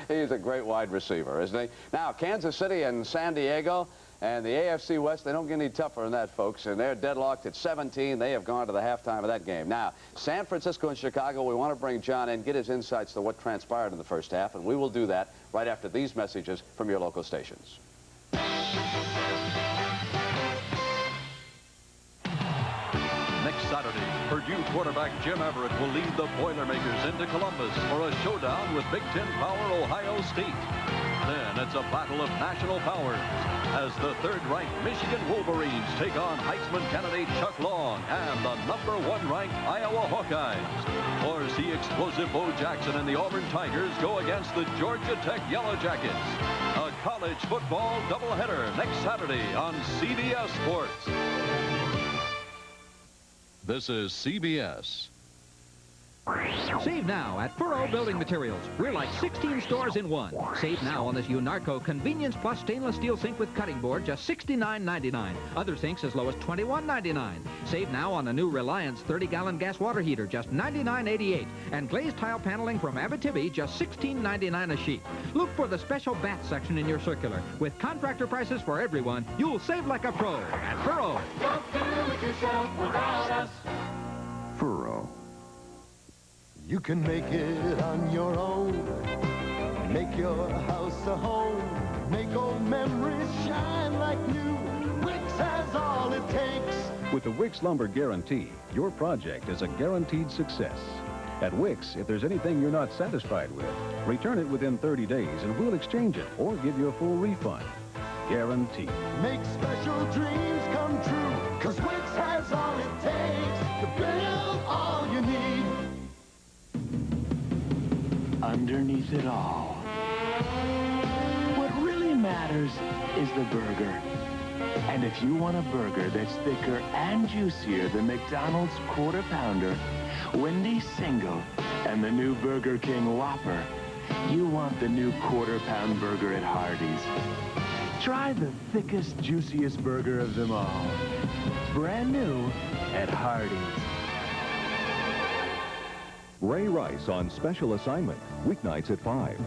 He's a great wide receiver, isn't he? Now, Kansas City and San Diego. And the AFC West, they don't get any tougher than that, folks. And they're deadlocked at 17. They have gone to the halftime of that game. Now, San Francisco and Chicago, we want to bring John in, get his insights to what transpired in the first half. And we will do that right after these messages from your local stations. Next Saturday, Purdue quarterback Jim Everett will lead the Boilermakers into Columbus for a showdown with Big Ten power Ohio State. in. It's a battle of national powers as the third-ranked Michigan Wolverines take on Heisman candidate Chuck Long and the #1 ranked Iowa Hawkeyes. Or see explosive Bo Jackson and the Auburn Tigers go against the Georgia Tech Yellow Jackets. A college football doubleheader next Saturday on CBS Sports. This is CBS. Save now at Furrow Building Materials. We're like 16 stores in one. Save now on this Unarco Convenience Plus stainless steel sink with cutting board, just $69.99. Other sinks as low as $21.99. Save now on the new Reliance 30-gallon gas water heater, just $99.88. And glazed tile paneling from Abitibi, just $16.99 a sheet. Look for the special bath section in your circular. With contractor prices for everyone, you'll save like a pro at Furrow. Don't do it yourself without us. Furrow. You can make it on your own. Make your house a home. Make old memories shine like new. Wix has all it takes. With the Wix Lumber Guarantee, your project is a guaranteed success. At Wix, if there's anything you're not satisfied with, return it within 30 days and we'll exchange it or give you a full refund. Guaranteed. Make special dreams come true. 'Cause Wix has all it takes to build all you need. Underneath it all, what really matters is the burger. And if you want a burger that's thicker and juicier than McDonald's Quarter Pounder, Wendy's Single, and the new Burger King Whopper, you want the new Quarter Pound Burger at Hardee's. Try the thickest, juiciest burger of them all. Brand new at Hardee's. Ray Rice on special assignment, weeknights at 5.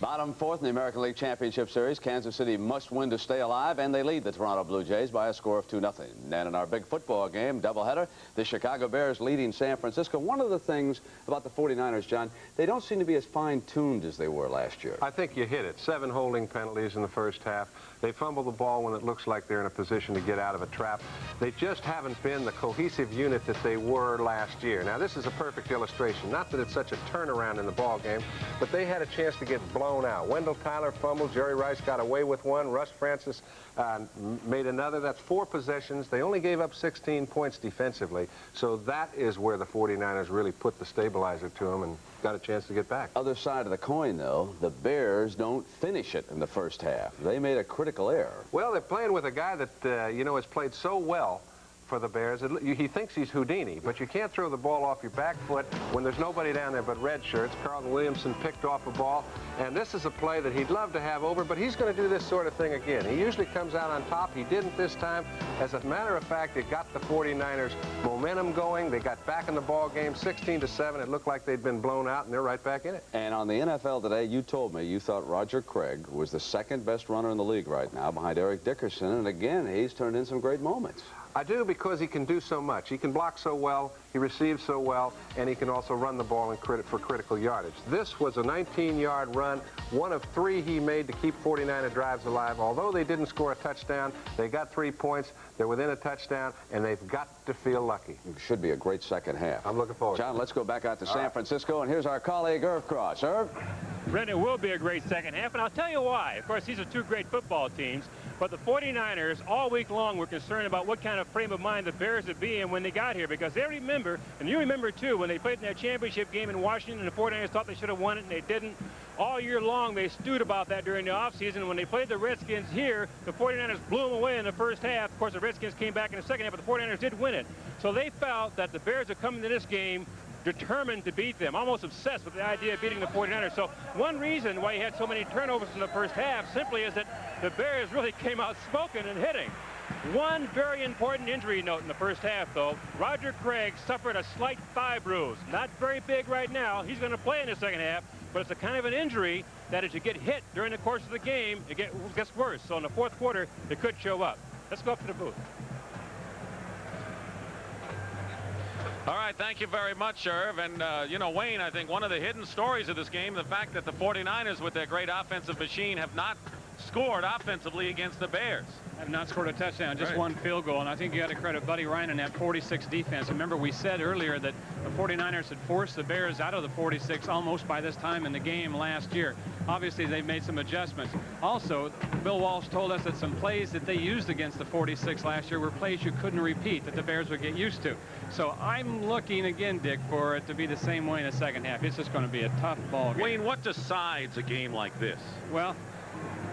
Bottom fourth in the American League Championship Series. Kansas City must win to stay alive, and they lead the Toronto Blue Jays by a score of 2-0. And in our big football game, doubleheader, the Chicago Bears leading San Francisco. One of the things about the 49ers, John, they don't seem to be as fine-tuned as they were last year. I think you hit it. 7 holding penalties in the first half. They fumble the ball when it looks like they're in a position to get out of a trap. They just haven't been the cohesive unit that they were last year. Now, this is a perfect illustration. Not that it's such a turnaround in the ball game, but they had a chance to get blown out. Wendell Tyler fumbled. Jerry Rice got away with one. Russ Francis made another. That's 4 possessions. They only gave up 16 points defensively. So that is where the 49ers really put the stabilizer to them and got a chance to get back. Other side of the coin, though, the Bears don't finish it in the first half. They made a critical error. Well, they're playing with a guy that, you know, has played so well for the Bears. He thinks he's Houdini, but you can't throw the ball off your back foot when there's nobody down there but red shirts. Carlton Williamson picked off a ball, and this is a play that he'd love to have over, but he's going to do this sort of thing again. He usually comes out on top. He didn't this time. As a matter of fact, it got the 49ers momentum going. They got back in the ball game, 16-7. It looked like they'd been blown out, and they're right back in it. And on the NFL today, you told me you thought Roger Craig was the second best runner in the league right now behind Eric Dickerson, and again, he's turned in some great moments. I do, because he can do so much. He can block so well, he receives so well, and he can also run the ball for critical yardage. This was a 19-yard run, one of 3 he made to keep 49er drives alive. Although they didn't score a touchdown, they got 3 points. They're within a touchdown, and they've got to feel lucky. It should be a great second half. I'm looking forward. John, let's go back out to San Francisco, and here's our colleague, Irv Cross. Irv? Brendan, it will be a great second half, and I'll tell you why. Of course, these are 2 great football teams, but the 49ers all week long were concerned about what kind of frame of mind the Bears would be in when they got here, because they remember, and you remember too, when they played in that championship game in Washington and the 49ers thought they should have won it and they didn't. All year long they stewed about that during the offseason. When they played the Redskins here, the 49ers blew them away in the first half. Of course, the Redskins came back in the second half, but the 49ers did win it. So they felt that the Bears would come into this game determined to beat them, almost obsessed with the idea of beating the 49ers. So one reason why he had so many turnovers in the first half simply is that the Bears really came out smoking and hitting. One very important injury note in the first half, though. Roger Craig suffered a slight thigh bruise. Not very big right now. He's going to play in the second half, but it's a kind of an injury that as you get hit during the course of the game, it gets worse. So in the fourth quarter, it could show up. Let's go up to the booth. All right, thank you very much, Irv. And, you know, Wayne, I think one of the hidden stories of this game, the fact that the 49ers, with their great offensive machine, have not scored offensively against the Bears. Have not scored a touchdown, just Right. one field goal. And I think you got to credit Buddy Ryan in that 46 defense. Remember, we said earlier that the 49ers had forced the Bears out of the 46 almost by this time in the game last year. Obviously, they've made some adjustments. Also, Bill Walsh told us that some plays that they used against the 46 last year were plays you couldn't repeat, that the Bears would get used to. So I'm looking again, Dick, for it to be the same way in the second half. It's just going to be a tough ball game. Wayne, what decides a game like this? Well,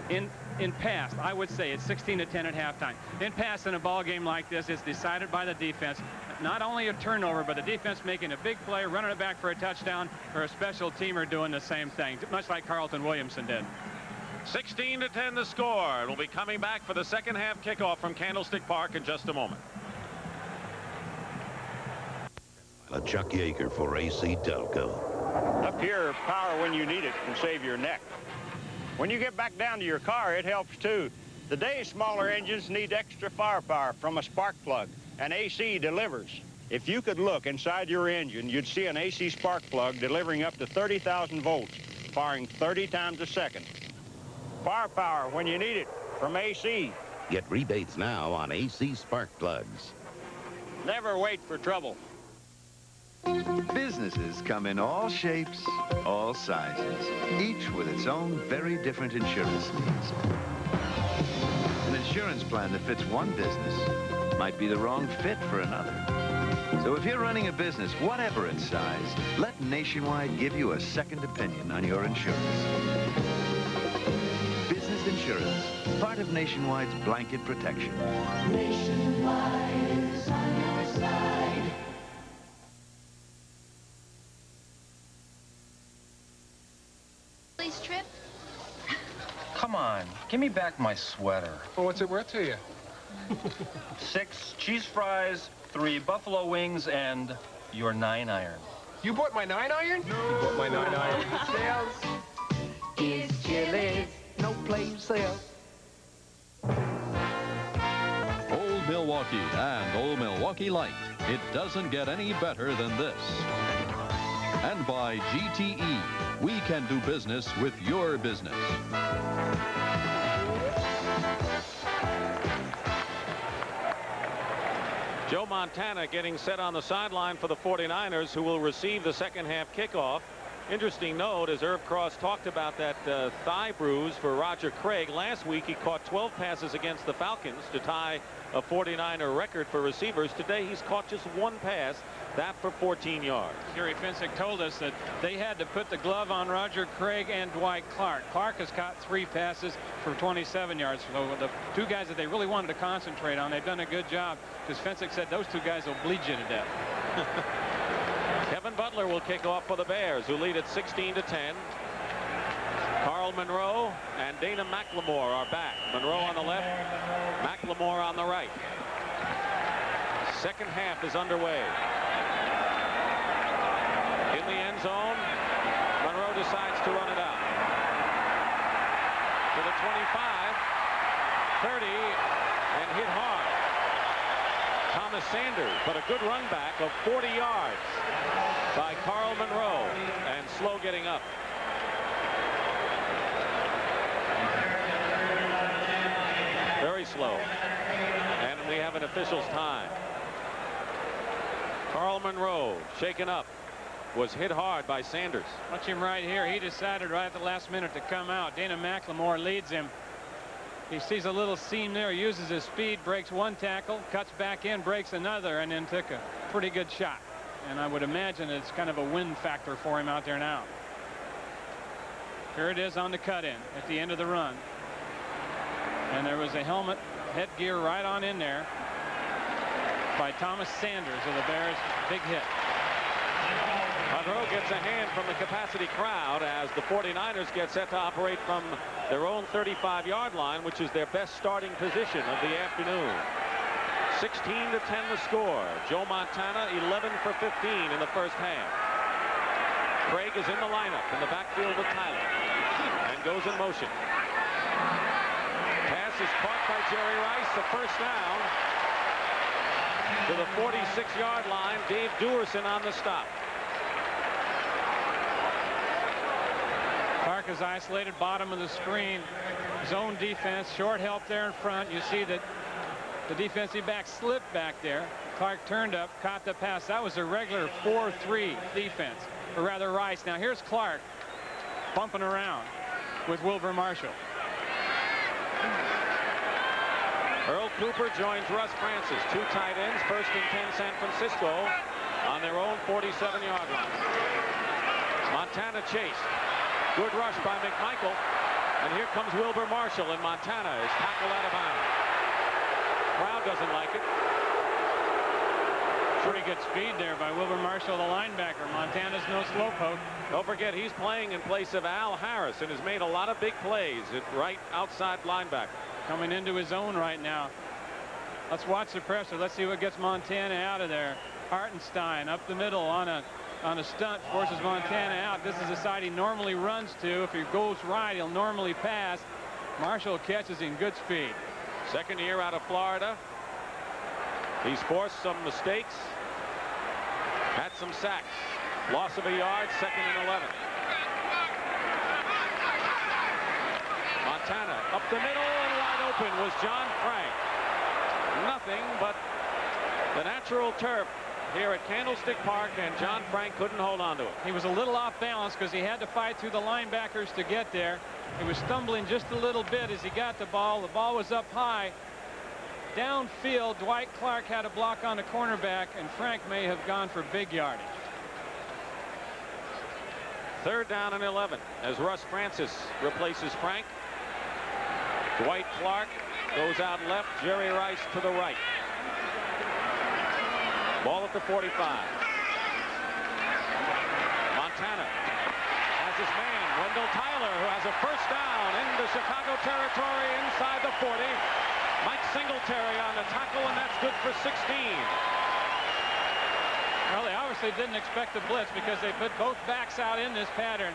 in past, I would say it's 16-10 at halftime. In past, in a ball game like this, it's decided by the defense. Not only a turnover, but the defense making a big play, running it back for a touchdown, or a special teamer doing the same thing, much like Carlton Williamson did. 16-10 the score. We'll be coming back for the second half kickoff from Candlestick Park in just a moment. Chuck Yeager for AC Telco. Up here, power when you need it can save your neck. When you get back down to your car, it helps too. Today's smaller engines need extra firepower from a spark plug, and AC delivers. If you could look inside your engine, you'd see an AC spark plug delivering up to 30,000 volts, firing 30 times a second. Firepower when you need it from AC. Get rebates now on AC spark plugs. Never wait for trouble. Businesses come in all shapes, all sizes, each with its own very different insurance needs. An insurance plan that fits one business might be the wrong fit for another. So if you're running a business, whatever its size, let Nationwide give you a second opinion on your insurance. Business insurance, part of Nationwide's blanket protection. Nationwide is on your side. Trip? Come on, give me back my sweater. Well, what's it worth to you? 6 cheese fries, 3 buffalo wings, and your 9-iron. You bought my 9-iron? No. You bought my 9-iron. Sales is Chili's. No place else. Old Milwaukee and Old Milwaukee Light. It doesn't get any better than this. And by GTE, we can do business with your business. Joe Montana getting set on the sideline for the 49ers, who will receive the second half kickoff. Interesting note, as Irv Cross talked about that thigh bruise for Roger Craig. Last week, he caught 12 passes against the Falcons to tie a 49er record for receivers. Today, he's caught just 1 pass, that for 14 yards. Gary Fensick told us that they had to put the glove on Roger Craig and Dwight Clark. Clark has caught 3 passes for 27 yards. So the 2 guys that they really wanted to concentrate on, they've done a good job, because Fensick said those 2 guys will bleed you to death. Kevin Butler will kick off for the Bears, who lead at 16-10. Carl Monroe and Dana McLemore are back. Monroe on the left, McLemore on the right. Second half is underway. In the end zone, Monroe decides to run it out. To the 25, 30, and hit hard. Thomas Sanders, but a good run back of 40 yards by Carl Monroe, and slow getting up. Very slow. And we have an official's time. Carl Monroe, shaken up, was hit hard by Sanders. Watch him right here. He decided right at the last minute to come out. Dana McLemore leads him. He sees a little seam there, uses his speed, breaks 1 tackle, cuts back in, breaks another, and then took a pretty good shot. And I would imagine it's kind of a win factor for him out there now. Here it is on the cut-in at the end of the run. And there was a helmet headgear right on in there by Thomas Sanders of the Bears. Big hit. Monroe gets a hand from the capacity crowd as the 49ers get set to operate from their own 35-yard line, which is their best starting position of the afternoon. 16-10 the score. Joe Montana 11 for 15 in the first half. Craig is in the lineup in the backfield with Tyler and goes in motion. Pass is caught by Jerry Rice. The first down to the 46-yard line. Dave Duerson on the stop. Clark is isolated, bottom of the screen. Zone defense, short help there in front. You see that the defensive back slipped back there. Clark turned up, caught the pass. That was a regular 4-3 defense, or rather Rice. Now here's Clark bumping around with Wilbur Marshall. Earl Cooper joins Russ Francis. 2 tight ends, 1st and 10 San Francisco on their own 47-yard line. Montana chased. Good rush by McMichael. And here comes Wilbur Marshall, and Montana is tackled out of bounds. Crowd doesn't like it. Pretty good speed there by Wilbur Marshall, the linebacker. Montana's no slowpoke. Don't forget, he's playing in place of Al Harris and has made a lot of big plays at right outside linebacker. Coming into his own right now. Let's watch the pressure. Let's see what gets Montana out of there. Hartenstein up the middle on a stunt, forces Montana out. This is the side he normally runs to. If he goes right, he'll normally pass. Marshall catches in good speed. Second year out of Florida. He's forced some mistakes. Had some sacks. Loss of a yard, 2nd and 11. Montana up the middle, and wide open was John Frank. Nothing but the natural turf here at Candlestick Park, and John Frank couldn't hold on to it. He was a little off balance because he had to fight through the linebackers to get there. He was stumbling just a little bit as he got the ball. The ball was up high. Downfield, Dwight Clark had a block on the cornerback, and Frank may have gone for big yardage. 3rd down and 11 as Russ Francis replaces Frank. Dwight Clark goes out left, Jerry Rice to the right. Ball at the 45. Montana has his man, Wendell Tyler, who has a 1st down into Chicago territory inside the 40. Mike Singletary on the tackle, and that's good for 16. Well, they obviously didn't expect the blitz because they put both backs out in this pattern.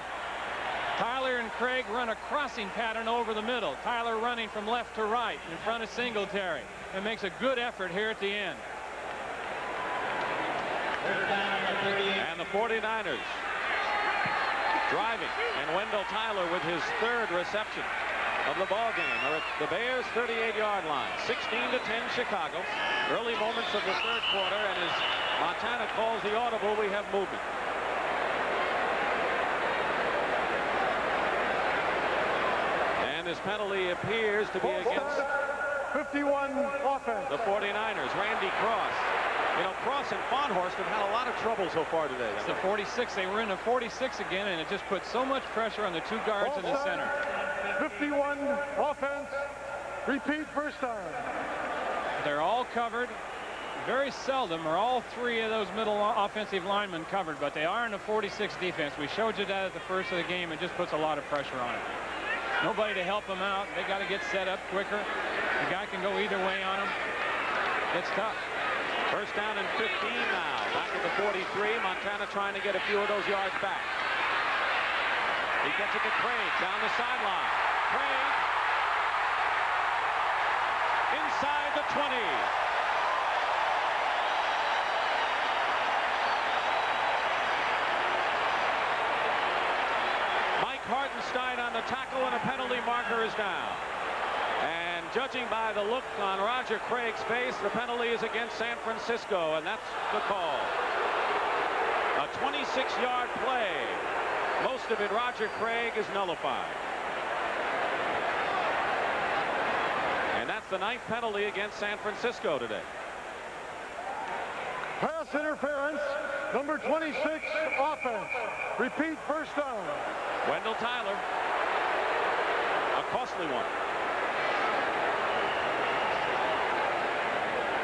Tyler and Craig run a crossing pattern over the middle. Tyler running from left to right in front of Singletary. It makes a good effort here at the end. And the 49ers driving, and Wendell Tyler with his 3rd reception of the ball game are at the Bears 38-yard line. 16-10 Chicago. Early moments of the 3rd quarter, and as Montana calls the audible, we have movement. And this penalty appears to be against 51 offense. The 49ers. Randy Cross. You know, Cross and Farnhorst have had a lot of trouble so far today. It's the 46. They were in a 46 again, and it just put so much pressure on the 2 guards in the center. 51 offense. Repeat 1st down. They're all covered. Very seldom are all 3 of those middle offensive linemen covered, but they are in a 46 defense. We showed you that at the first of the game. It just puts a lot of pressure on it. Nobody to help them out. They got to get set up quicker. The guy can go either way on them. It's tough. 1st down and 15 now. Back at the 43. Montana trying to get a few of those yards back. He gets it to Craig down the sideline. Craig inside the 20. Mike Hartenstein on the tackle, and a penalty marker is down. And judging by the look on Roger Craig's face, the penalty is against San Francisco, and that's the call. A 26-yard play. Most of it, Roger Craig, is nullified. And that's the 9th penalty against San Francisco today. Pass interference, number 26, offense. Repeat 1st down. Wendell Tyler. A costly one.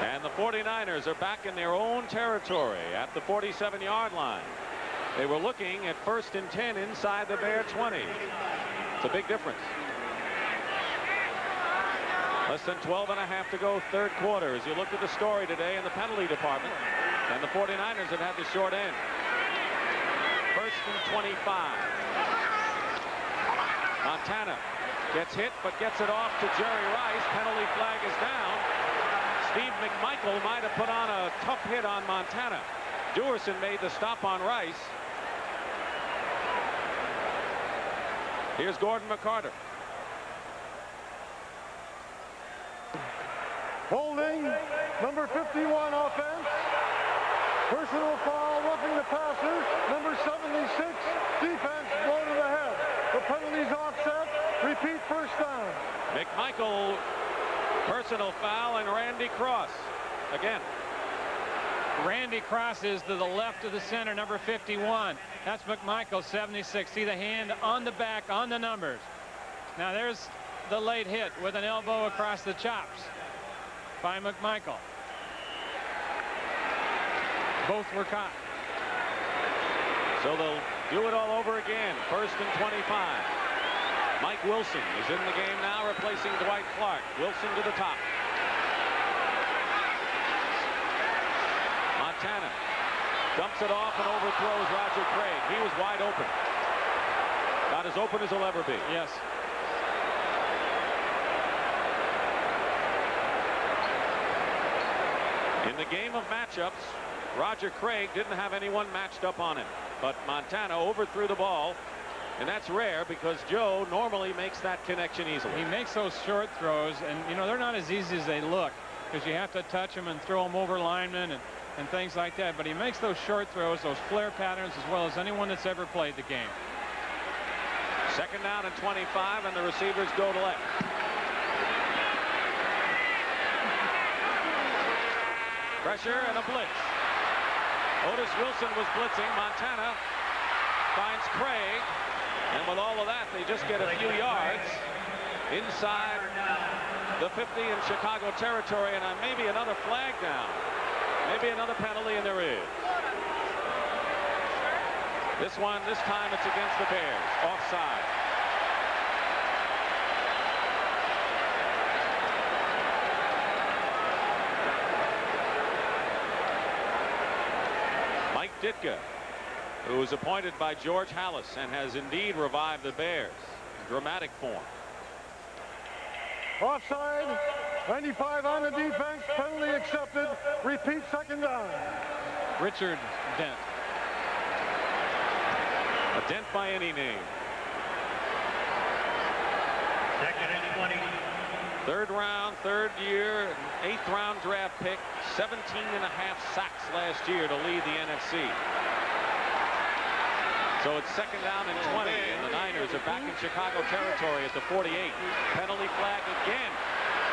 And the 49ers are back in their own territory at the 47-yard line. They were looking at 1st and 10 inside the Bear 20. It's a big difference. Less than 12 and a half to go, 3rd quarter, as you looked at the story today in the penalty department. And the 49ers have had the short end. 1st and 25. Montana gets hit, but gets it off to Jerry Rice. Penalty flag is down. Steve McMichael might have put on a tough hit on Montana. Dewerson made the stop on Rice. Here's Gordon McCarter. Holding, number 51 offense. Personal foul, roughing the passer. Number 76, defense, blow to the head. The penalty's offset. Repeat first down. McMichael, personal foul, and Randy Cross again. Randy Cross is to the left of the center, number 51. That's McMichael, 76. See the hand on the back, on the numbers. Now there's the late hit with an elbow across the chops by McMichael. Both were caught. So they'll do it all over again. 1st and 25. Mike Wilson is in the game now, replacing Dwight Clark. Wilson to the top. Montana dumps it off and overthrows Roger Craig. He was wide open. About as open as he'll ever be. Yes. In the game of matchups, Roger Craig didn't have anyone matched up on him, but Montana overthrew the ball, and that's rare because Joe normally makes that connection easily. He makes those short throws, and you know they're not as easy as they look because you have to touch them and throw them over linemen and things like that, but he makes those short throws, those flare patterns, as well as anyone that's ever played the game. 2nd down and 25, and the receivers go to left. Pressure and a blitz. Otis Wilson was blitzing. Montana finds Craig, and with all of that, they just get a few yards inside the 50 in Chicago territory, and maybe another flag down. Maybe another penalty, and there is. This time it's against the Bears. Offside. Mike Ditka, who was appointed by George Halas and has indeed revived the Bears in dramatic form. Offside, 95 on the defense, penalty accepted. Repeat 2nd down. Richard Dent. A dent by any name. 2nd and 20. 3rd round, 3rd year, 8th round draft pick, 17.5 sacks last year to lead the NFC. So it's 2nd down and 20, and the Niners are back in Chicago territory at the 48. Penalty flag again.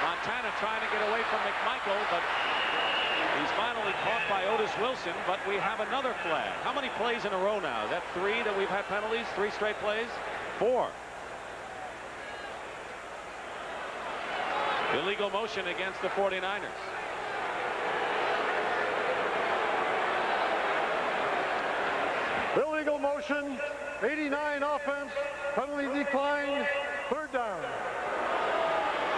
Montana trying to get away from McMichael, but he's finally caught by Otis Wilson, but we have another flag. How many plays in a row now? Is that 3 that we've had penalties? 3 straight plays? 4. Illegal motion against the 49ers. Illegal motion, 89 offense, penalty declined, 3rd down.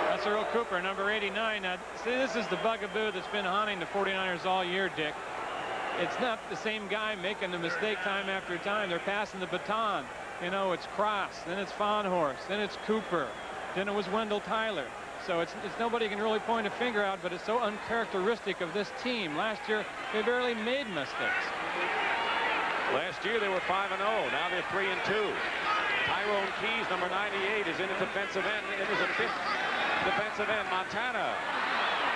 That's Earl Cooper, number 89. Now, see, this is the bugaboo that's been haunting the 49ers all year, Dick. It's not the same guy making the mistake time after time. They're passing the baton. You know, it's Cross, then it's Fahnhorst, then it's Cooper, then it was Wendell Tyler. So it's nobody can really point a finger out, but it's so uncharacteristic of this team. Last year, they barely made mistakes. Last year, they were 5-0. Now they're 3-2. Tyrone Keys, number 98, is in a defensive end. It was a 5th defensive end. Montana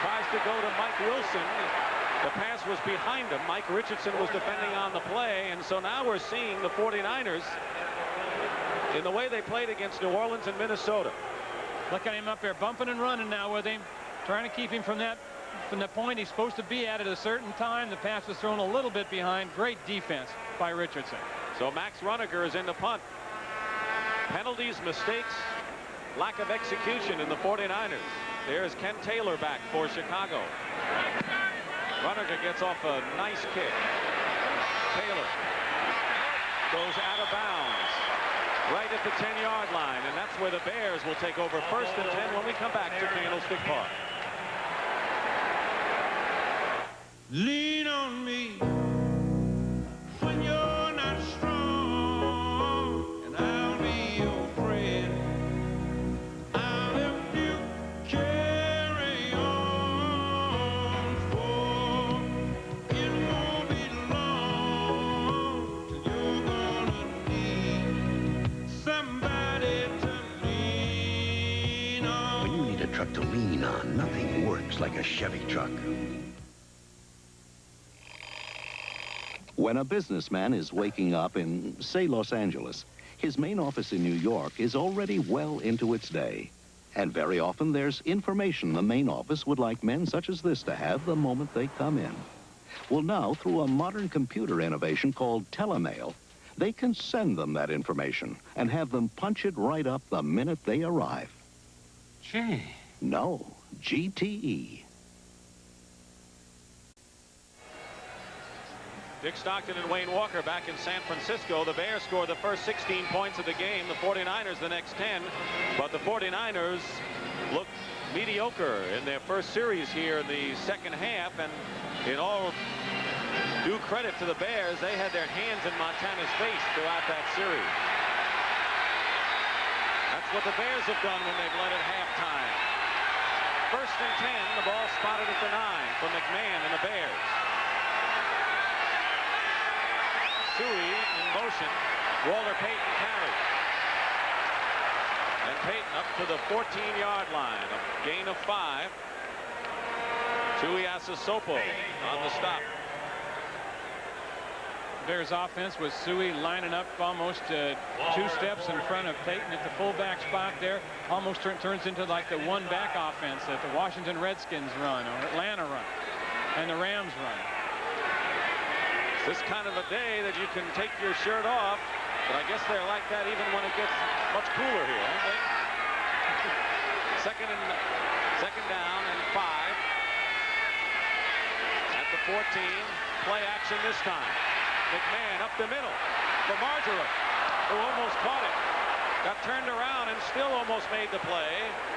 tries to go to Mike Wilson. The pass was behind him. Mike Richardson was defending on the play, and so now we're seeing the 49ers in the way they played against New Orleans and Minnesota. Look at him up there, bumping and running now with him, trying to keep him from the point he's supposed to be at a certain time. The pass was thrown a little bit behind. Great defense by Richardson. So Max Runager is in the punt. Penalties, mistakes, lack of execution in the 49ers. There's Ken Taylor back for Chicago. Runager gets off a nice kick. Taylor goes out of bounds right at the 10-yard line, and that's where the Bears will take over 1st and 10 when we come back to Candlestick Park. Lean on me when you're not strong, and I'll be your friend. I'll help you carry on, for it won't be long till you're gonna need somebody truck to lean on. Nothing works like a Chevy truck. When a businessman is waking up in, say, Los Angeles, his main office in New York is already well into its day. And very often there's information the main office would like men such as this to have the moment they come in. Well, now, through a modern computer innovation called telemail, they can send them that information and have them punch it right up the minute they arrive. Gee. No, GTE. Dick Stockton and Wayne Walker back in San Francisco. The Bears scored the first 16 points of the game. The 49ers the next 10. But the 49ers looked mediocre in their first series here in the second half. And in all due credit to the Bears, they had their hands in Montana's face throughout that series. That's what the Bears have done when they've led at halftime. First and 10, the ball spotted at the 9 for McMahon and the Bears. Suey in motion. Walter Payton carries. And Payton up to the 14-yard line. A gain of 5. Tuiasosopo on the stop. Bears offense with Suey lining up almost 2 steps in front of Payton at the fullback spot there. Almost turns into like the one-back offense that the Washington Redskins run or Atlanta run and the Rams run. This kind of a day that you can take your shirt off, but I guess they're like that even when it gets much cooler here, aren't they? Second down and 5 at the 14. Play action this time. McMahon up the middle for Marjoram, who almost caught it. Got turned around and still almost made the play.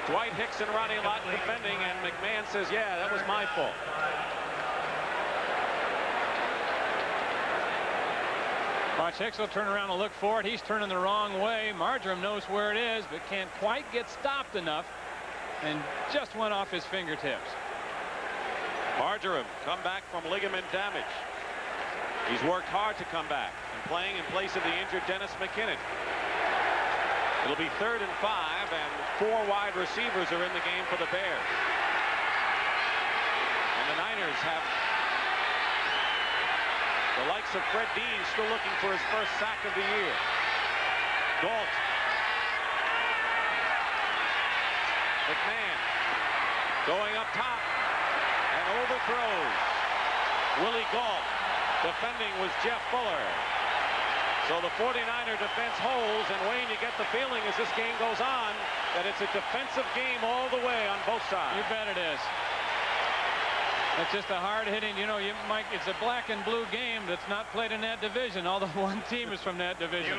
Dwight Hicks and Ronnie Lott defending, and McMahon says, yeah, that was my fault. Watch Hicks will turn around and look for it. He's turning the wrong way. Marjoram knows where it is, but can't quite get stopped enough and just went off his fingertips. Marjoram come back from ligament damage. He's worked hard to come back and playing in place of the injured Dennis McKinnon. It'll be 3rd and 5, and 4 wide receivers are in the game for the Bears. And the Niners have the likes of Fred Dean still looking for his first sack of the year. Galt. McMahon going up top and overthrows Willie Galt. Defending was Jeff Fuller. So the 49er defense holds, and Wayne, you get the feeling as this game goes on that it's a defensive game all the way on both sides. You bet it is. It's just a hard-hitting, you know, it's a black and blue game that's not played in that division, although one team is from that division.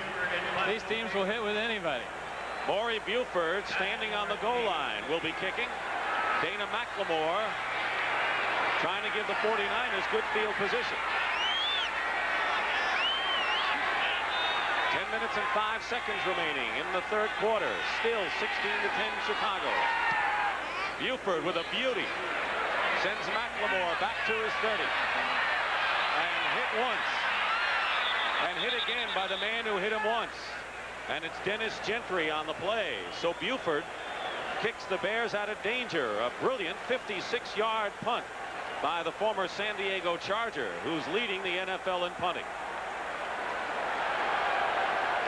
These teams will hit with anybody. Maury Buford standing on the goal line will be kicking. Dana McLemore trying to give the 49ers good field position. 10 minutes and 5 seconds remaining in the 3rd quarter. Still 16-10 Chicago. Buford with a beauty. Sends McLemore back to his 30. And hit once. And hit again by the man who hit him once. And it's Dennis Gentry on the play. So Buford kicks the Bears out of danger. A brilliant 56-yard punt by the former San Diego Charger, who's leading the NFL in punting.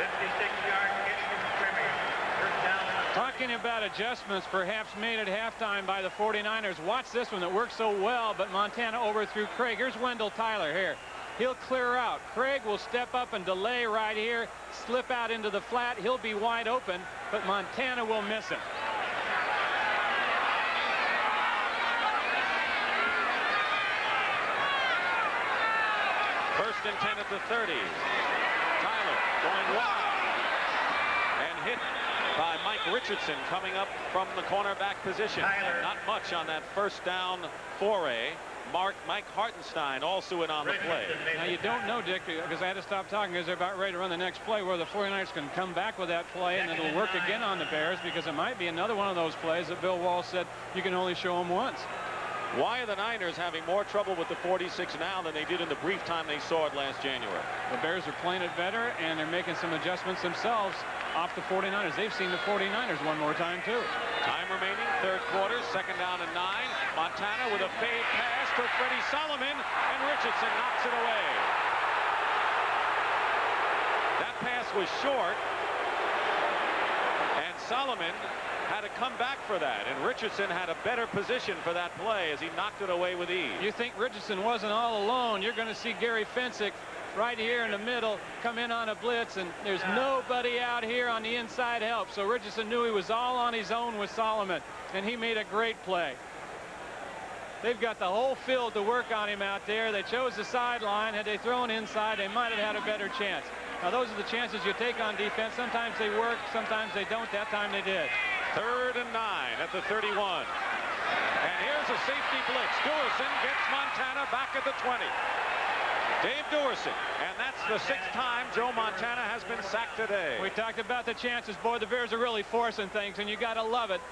56-yard kick from scrimmage. First down. Talking about adjustments perhaps made at halftime by the 49ers. Watch this one that worked so well, but Montana overthrew Craig. Here's Wendell Tyler here. He'll clear out. Craig will step up and delay right here, slip out into the flat. He'll be wide open, but Montana will miss him. First and 10 at the 30. Tyler going wide and hit by Mike Richardson coming up from the cornerback position. And not much on that first down foray. Mike Hartenstein also in on the play. Now you don't know, Dick, because I had to stop talking because they're about ready to run the next play where the 49ers can come back with that play and it'll work again on the Bears, because it might be another one of those plays that Bill Walsh said you can only show them once. Why are the Niners having more trouble with the 46 now than they did in the brief time they saw it last January? The Bears are playing it better, and they're making some adjustments themselves off the 49ers. They've seen the 49ers one more time, too. Time remaining, third quarter, second down and 9. Montana with a fade pass for Freddie Solomon, and Richardson knocks it away. That pass was short, and Solomon had to come back for that, and Richardson had a better position for that play as he knocked it away with ease. You think Richardson wasn't all alone. You're going to see Gary Fensick right here in the middle come in on a blitz, and there's nobody out here on the inside help. So Richardson knew he was all on his own with Solomon, and he made a great play. They've got the whole field to work on him out there. They chose the sideline. Had they thrown inside, they might have had a better chance. Now, those are the chances you take on defense. Sometimes they work, sometimes they don't. That time they did. Third and 9 at the 31. And here's a safety blitz. Duerson gets Montana back at the 20. Dave Duerson, and that's the 6th time Joe Montana has been sacked today. We talked about the chances. Boy, the Bears are really forcing things, and you got to love it.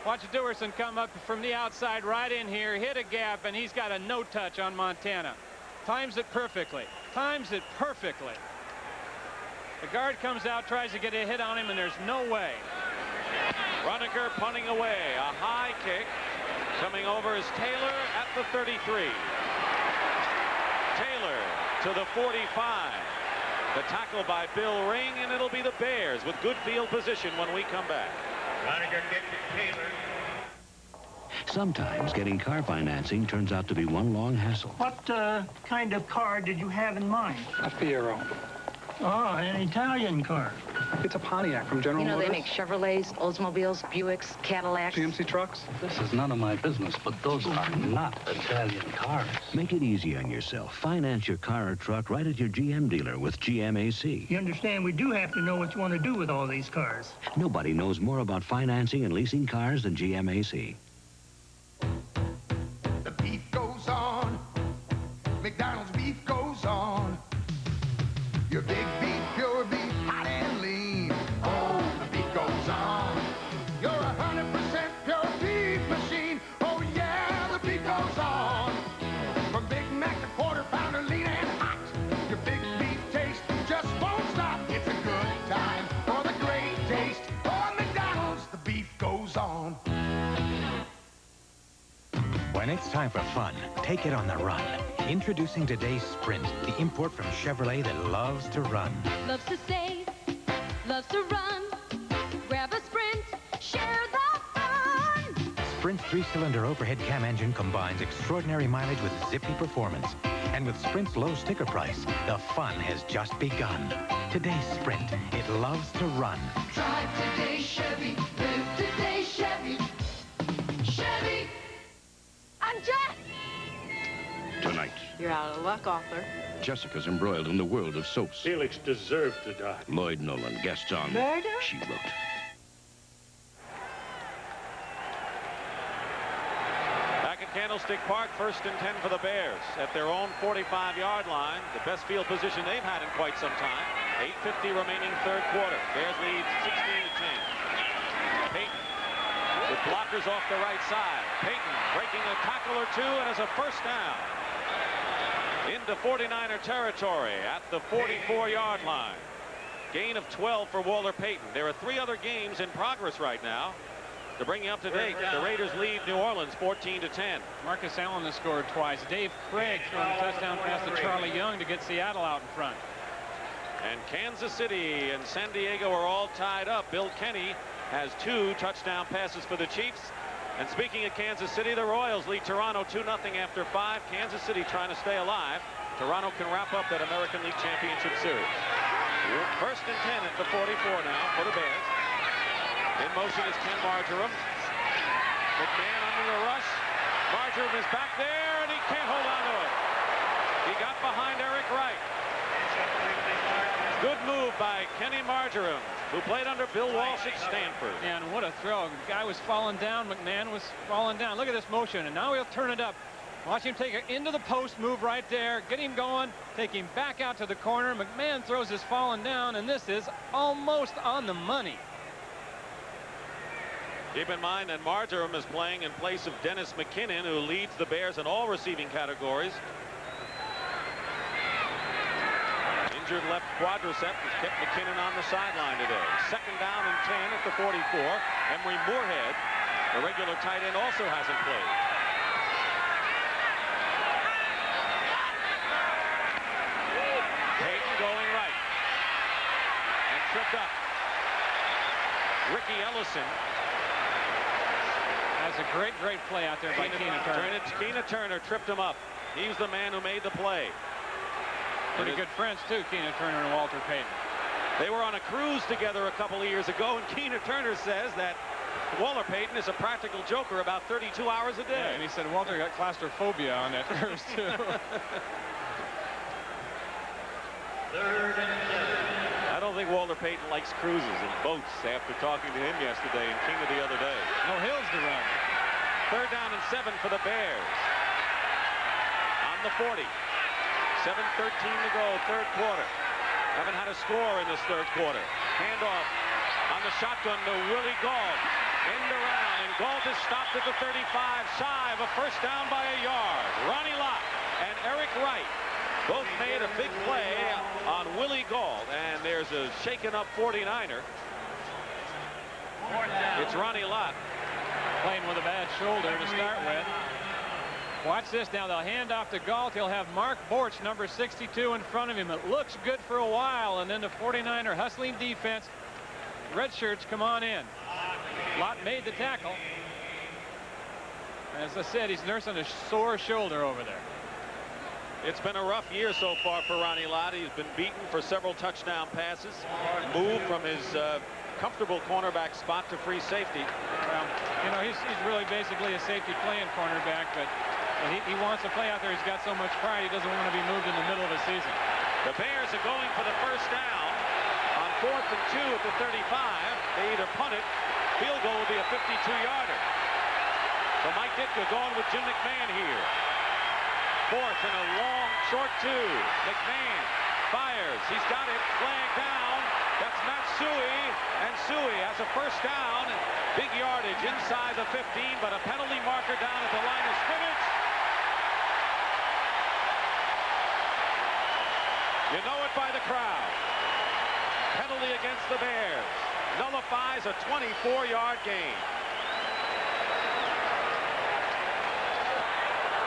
Watch Duerson come up from the outside right in here, hit a gap, and he's got a no-touch on Montana. Times it perfectly. Times it perfectly. The guard comes out, tries to get a hit on him, and there's no way. Roniker punting away. A high kick. Coming over is Taylor at the 33. Taylor to the 45. The tackle by Bill Ring, and it'll be the Bears with good field position when we come back. Roniker gets it, Taylor. Sometimes getting car financing turns out to be one long hassle. What kind of car did you have in mind? A Fiero. Oh, an Italian car. It's a Pontiac from General Motors. They make Chevrolets, Oldsmobiles, Buicks, Cadillacs. GMC trucks. This is none of my business, but those are not Italian cars. Make it easy on yourself. Finance your car or truck right at your GM dealer with GMAC. You understand, we do have to know what you want to do with all these cars. Nobody knows more about financing and leasing cars than GMAC. The beef goes on. McDonald's beef goes on. Your big beef, pure beef, hot and lean. Oh, the beef goes on. You're 100% pure beef machine. Oh, yeah, the beef goes on. From Big Mac to quarter pounder, lean and hot. Your big beef taste just won't stop. It's a good time for the great taste. For McDonald's, the beef goes on. When it's time for fun, take it on the run. Introducing today's Sprint, the import from Chevrolet that loves to run. Loves to save, loves to run. Grab a Sprint, share the fun. Sprint's 3-cylinder overhead cam engine combines extraordinary mileage with zippy performance. And with Sprint's low sticker price, the fun has just begun. Today's Sprint, it loves to run. Drive today, Chevy. Live today, Chevy. Chevy. I'm Jess. Tonight, You're out of luck, Arthur. Jessica's embroiled in the world of soaps. Felix deserved to die. Lloyd Nolan guests on Murder? She Wrote. Back at Candlestick Park, 1st and 10 for the Bears at their own 45-yard line. The best field position they've had in quite some time. 8:50 remaining third quarter. Bears lead 16-10. Peyton with blockers off the right side. Peyton breaking a tackle or two and has a first down. Into 49er territory at the 44-yard line. Gain of 12 for Walter Payton. There are 3 other games in progress right now. To bring you up to date, the Raiders lead New Orleans 14-10. Marcus Allen has scored twice. Dave Craig throwing a touchdown pass to Charlie Young to get Seattle out in front. And Kansas City and San Diego are all tied up. Bill Kenny has 2 touchdown passes for the Chiefs. And speaking of Kansas City, the Royals lead Toronto 2-0 after 5. Kansas City trying to stay alive. Toronto can wrap up that American League Championship Series. 1st and 10 at the 44 now for the Bears. In motion is Ken Marjoram. McMahon under the rush. Marjoram is back there, and he can't hold on to it. He got behind Eric Wright. Good move by Kenny Marjoram, who played under Bill Walsh at Stanford. And what a throw. The guy was falling down. McMahon was falling down. Look at this motion, and now he'll turn it up. Watch him take it into the post, move right there, get him going, take him back out to the corner. McMahon throws his falling down, and this is almost on the money. Keep in mind that Marjoram is playing in place of Dennis McKinnon, who leads the Bears in all receiving categories. Injured left quadriceps has kept McKinnon on the sideline today. 2nd down and 10 at the 44. Emory Moorhead The regular tight end also hasn't played. Payton going right. And tripped up. Ricky Ellison. That's a great play out there by Keena Turner. Keena Turner tripped him up. He's the man who made the play. Pretty good friends, too, Keena Turner and Walter Payton. They were on a cruise together a couple of years ago, and Keena Turner says that Walter Payton is a practical joker about 32 hours a day. Yeah, and he said Walter got claustrophobia on that cruise, too. I don't think Walter Payton likes cruises and boats after talking to him yesterday and Keena the other day. No hills to run. 3rd down and 7 for the Bears. On the 40. 7:13 to go, 3rd quarter. Haven't had a score in this 3rd quarter. Handoff on the shotgun to Willie Gault. End around, and Gault is stopped at the 35, shy of a first down by a yard. Ronnie Lott and Eric Wright both made a big play on Willie Gault, and there's a shaken up 49er. It's Ronnie Lott. Playing with a bad shoulder to start with. Watch this now. They'll hand off to Gault. He'll have Mark Borch, number 62, in front of him. It looks good for a while, and then the 49er hustling defense. Red shirts come on in. Lott made the tackle. As I said, he's nursing a sore shoulder over there. It's been a rough year so far for Ronnie Lott. He's been beaten for several touchdown passes. Moved from his comfortable cornerback spot to free safety. Well, you know, he's really basically a safety playing cornerback, but he wants to play out there. He's got so much pride, he doesn't want to be moved in the middle of the season. The Bears are going for the first down on 4th and 2 at the 35. They either punt it. Field goal will be a 52-yarder. So Mike Ditka going with Jim McMahon here. 4th and a long short 2. McMahon fires. He's got it. Flag down. That's Matt Suhey. And Suhey has a first down. Big yardage inside the 15, but a penalty marker down at the line of scrimmage. You know it by the crowd. Penalty against the Bears. Nullifies a 24-yard gain.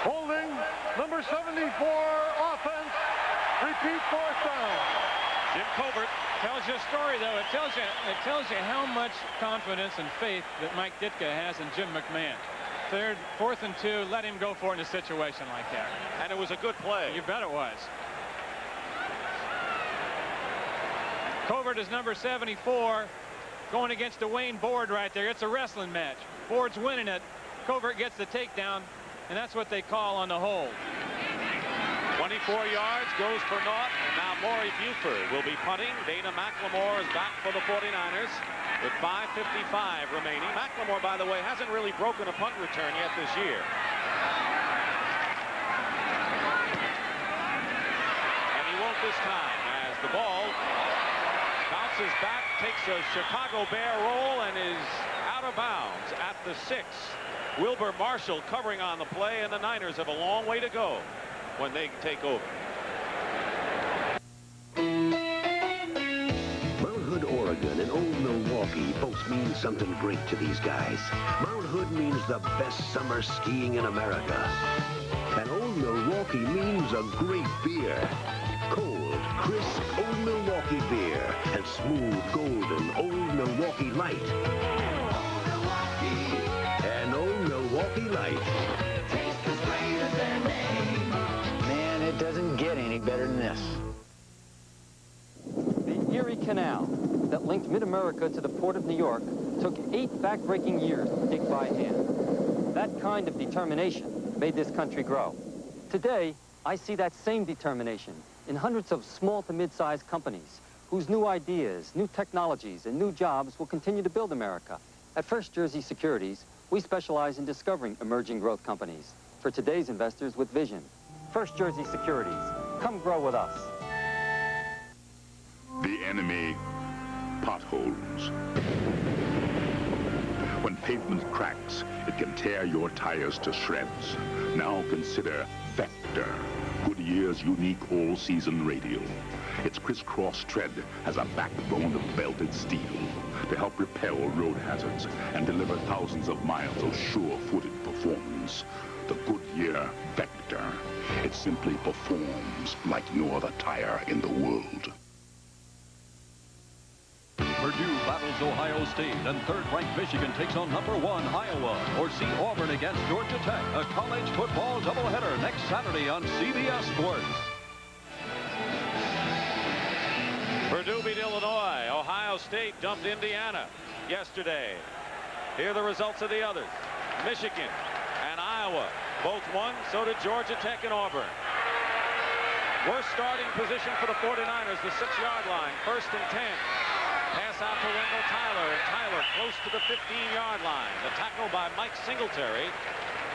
Holding, number 74, offense. Repeat 4th down. Jim Covert tells you a story, though. It tells you how much confidence and faith that Mike Ditka has in Jim McMahon. 4th and 2, let him go for it in a situation like that. And it was a good play. You bet it was. Covert is number 74, going against Dwayne Board right there. It's a wrestling match. Board's winning it. Covert gets the takedown, and that's what they call on the hold. 24 yards, goes for naught, and now Maury Buford will be punting. Dana McLemore is back for the 49ers with 5:55 remaining. McLemore, by the way, hasn't really broken a punt return yet this year. And he won't this time, as the ball bounces back, takes a Chicago Bear roll, and is out of bounds at the 6. Wilbur Marshall covering on the play, and the Niners have a long way to go when they take over. Mount Hood, Oregon and Old Milwaukee both mean something great to these guys. Mount Hood means the best summer skiing in America. And Old Milwaukee means a great beer. Cold, crisp Old Milwaukee beer and smooth, golden Old Milwaukee Light. Old Milwaukee. And Old Milwaukee Light. Taste is greater than name. Man, it doesn't get any better than this. The Erie Canal that linked mid-America to the Port of New York took 8 back-breaking years to dig by hand. That kind of determination made this country grow. Today, I see that same determination in hundreds of small to mid-sized companies whose new ideas, new technologies, and new jobs will continue to build America. At First Jersey Securities, we specialize in discovering emerging growth companies for today's investors with vision. First Jersey Securities. Come grow with us. The enemy, potholes. When pavement cracks, it can tear your tires to shreds. Now consider Vector. Goodyear Goodyear's unique all-season radial. Its crisscross tread has a backbone of belted steel to help repel road hazards and deliver thousands of miles of sure-footed performance. The Goodyear Vector. It simply performs like no other tire in the world. Purdue battles Ohio State, and third-ranked Michigan takes on #1 Iowa. Or see Auburn against Georgia Tech, a college football doubleheader next Saturday on CBS Sports. Purdue beat Illinois. Ohio State dumped Indiana yesterday. Here are the results of the others. Michigan and Iowa both won. So did Georgia Tech and Auburn. Worst starting position for the 49ers, the 6-yard line. 1st and 10. Pass out to Wendell Tyler, and Tyler close to the 15-yard line. The tackle by Mike Singletary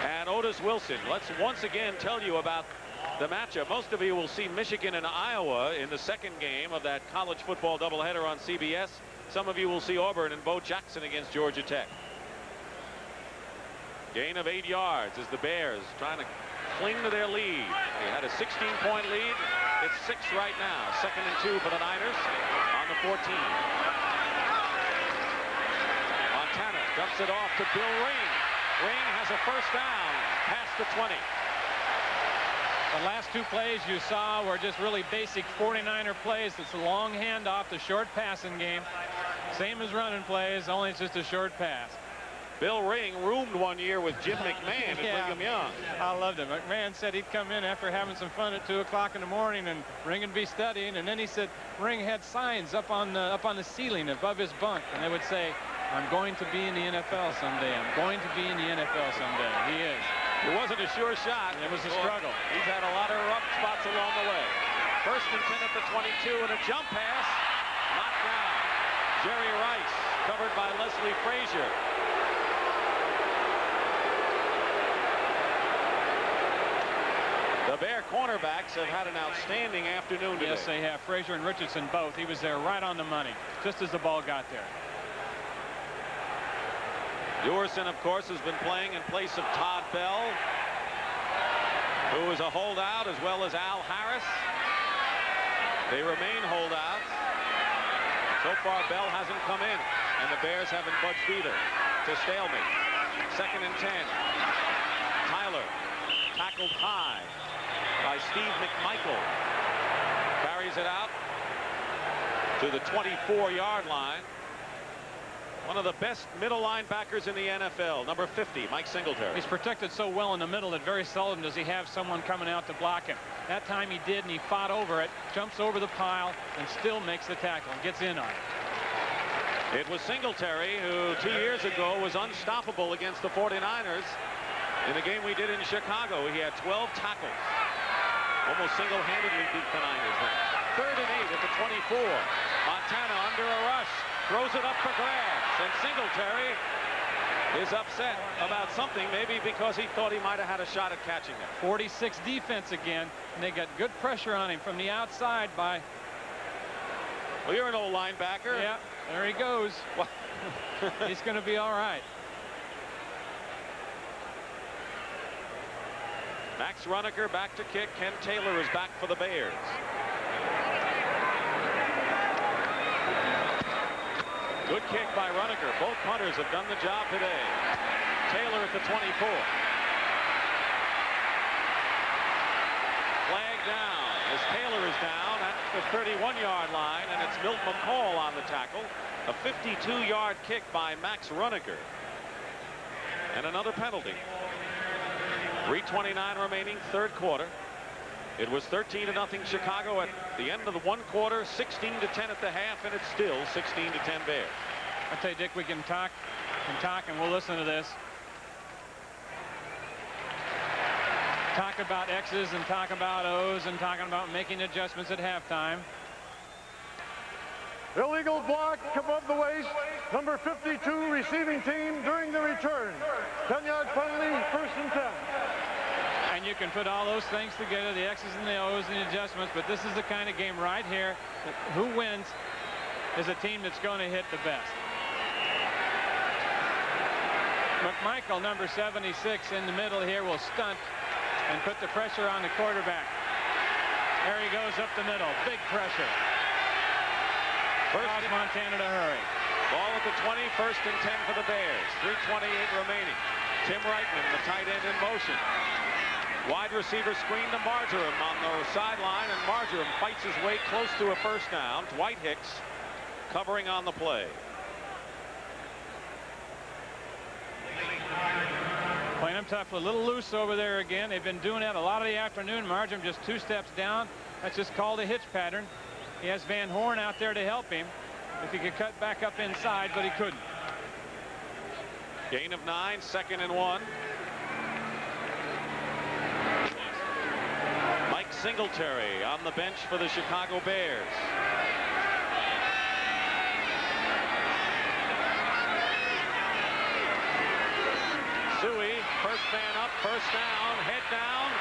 and Otis Wilson. Let's once again tell you about the matchup. Most of you will see Michigan and Iowa in the second game of that college football doubleheader on CBS. Some of you will see Auburn and Bo Jackson against Georgia Tech. Gain of 8 yards as the Bears trying to cling to their lead. They had a 16-point lead. It's 6 right now. 2nd and 2 for the Niners on the 14. Montana dumps it off to Bill Ring. Ring has a first down past the 20. The last 2 plays you saw were just really basic 49er plays. It's a long handoff, the short passing game. Same as running plays, only it's just a short pass. Bill Ring roomed one year with Jim McMahon at Brigham Young. I loved it. McMahon said he'd come in after having some fun at 2 o'clock in the morning, and Ring would be studying. And then he said Ring had signs up on the ceiling above his bunk, and they would say, "I'm going to be in the NFL someday. I'm going to be in the NFL someday." He is. It wasn't a sure shot. It was a struggle. He's had a lot of rough spots along the way. 1st and 10 at the 22, and a jump pass knocked down. Jerry Rice covered by Leslie Frazier. The Bear cornerbacks have had an outstanding afternoon today. Yes, they have. Frazier and Richardson both. He was there right on the money, just as the ball got there. Ewerson, of course, has been playing in place of Todd Bell, who is a holdout, as well as Al Harris. They remain holdouts. So far, Bell hasn't come in, and the Bears haven't budged either. It's a stalemate. 2nd and 10. Tyler tackled high by Steve McMichael. Carries it out to the 24-yard line. One of the best middle linebackers in the NFL, number 50, Mike Singletary. He's protected so well in the middle that very seldom does he have someone coming out to block him. That time he did, and he fought over it, jumps over the pile, and still makes the tackle and gets in on it. It was Singletary who 2 years ago was unstoppable against the 49ers. In the game we did in Chicago, he had 12 tackles. Almost single-handedly beat the Niners then. 3rd and 8 at the 24. Montana under a rush. Throws it up for grabs. And Singletary is upset about something, maybe because he thought he might have had a shot at catching it. 46 defense again, and they got good pressure on him from the outside by... Well, you're an old linebacker. Yeah, there he goes. He's going to be all right. Max Runeker back to kick. Ken Taylor is back for the Bears. Good kick by Runeker. Both punters have done the job today. Taylor at the 24. Flag down as Taylor is down at the 31-yard line, and it's Milt McCall on the tackle. A 52-yard kick by Max Runeker. And another penalty. 3:29 remaining, 3rd quarter. It was 13-0 Chicago at the end of the 1 quarter, 16-10 at the half, and it's still 16-10 Bears. I tell you, Dick, we can talk, and we'll listen to this. Talk about X's and talk about O's and talking about making adjustments at halftime. Illegal block above the waist. Number 52 receiving team during the return. 10-yard penalty, 1st and 10. And you can put all those things together, the X's and the O's and the adjustments, but this is the kind of game right here that who wins is a team that's going to hit the best. McMichael, number 76, in the middle here, will stunt and put the pressure on the quarterback. There he goes up the middle. Big pressure. Cause Montana to hurry. Ball at the 20, 1st and 10 for the Bears. 3:28 remaining. Tim Reitman, the tight end, in motion. Wide receiver screen to Marjoram on the sideline, and Marjoram fights his way close to a first down. Dwight Hicks covering on the play. Playing him tough, a little loose over there again. They've been doing that a lot of the afternoon. Marjoram just 2 steps down. That's just called a hitch pattern. He has Van Horn out there to help him if he could cut back up inside, but he couldn't. Gain of 9, 2nd and 1. Mike Singletary on the bench for the Chicago Bears. Suey, first man up, first down, head down.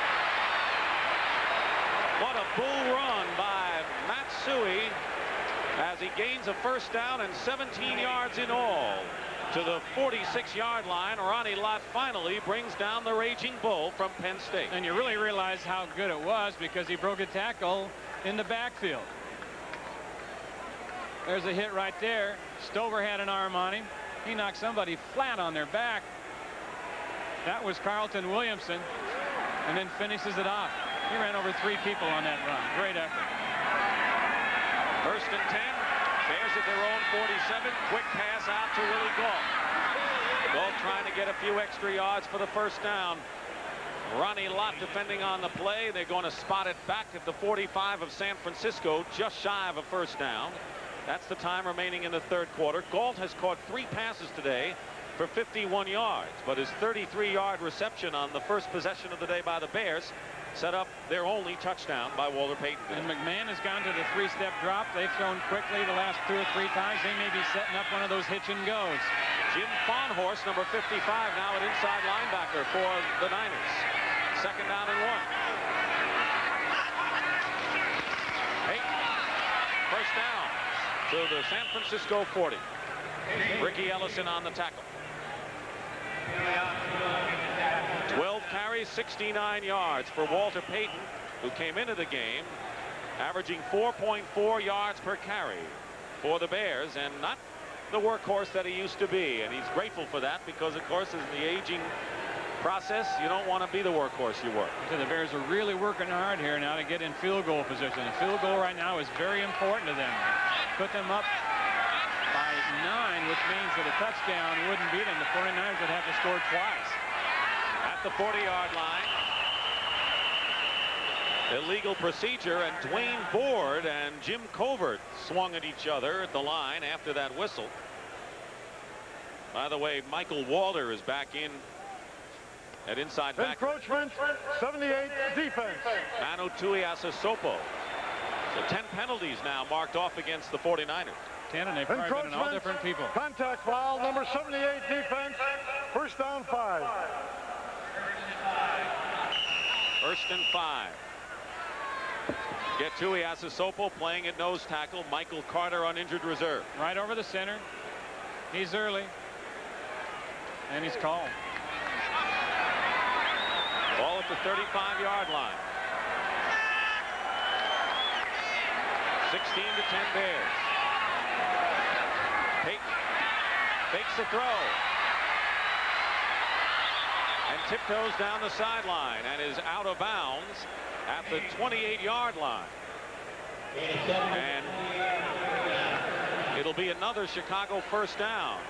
What a bull run by Matt Suey as he gains a first down and 17 yards in all to the 46-yard line. Ronnie Lott finally brings down the Raging Bull from Penn State. And you really realize how good it was because he broke a tackle in the backfield. There's a hit right there. Stover had an arm on him. He knocked somebody flat on their back. That was Carlton Williamson, and then finishes it off. He ran over 3 people on that run. Great effort. 1st and 10. Bears at their own 47. Quick pass out to Willie Gault. Gault trying to get a few extra yards for the first down. Ronnie Lott defending on the play. They're going to spot it back at the 45 of San Francisco, just shy of a first down. That's the time remaining in the 3rd quarter. Gault has caught 3 passes today for 51 yards, but his 33-yard reception on the first possession of the day by the Bears set up their only touchdown by Walter Payton. And McMahon has gone to the 3-step drop. They've thrown quickly the last 2 or 3 times. They may be setting up one of those hitch and goes. Jim Farnhorst, number 55, now an inside linebacker for the Niners. 2nd down and 1. Payton, first down to the San Francisco 40. Ricky Ellison on the tackle. 12 carries, 69 yards for Walter Payton, who came into the game averaging 4.4 yards per carry for the Bears, and not the workhorse that he used to be. And he's grateful for that because, of course, in the aging process, you don't want to be the workhorse you were. So the Bears are really working hard here now to get in field goal position. The field goal right now is very important to them. Put them up by 9, which means that a touchdown wouldn't beat them. The 49ers would have to score twice. At the 40-yard line, illegal procedure, and Dwayne Board and Jim Covert swung at each other at the line after that whistle. By the way, Michael Walter is back in at inside back. Encroachment, 78 defense. Manu Tuiasosopo. So 10 penalties now marked off against the 49ers. 10, and they've probably been all different people. Contact foul, number 78 defense. First down 5. 1st and 5. Get Tuiasosopo playing at nose tackle. Michael Carter on injured reserve. Right over the center. He's early. And he's called. Ball at the 35-yard line. 16 to 10 Bears. Payton fakes the throw. And tiptoes down the sideline and is out of bounds at the 28-yard line. And it'll be another Chicago first down.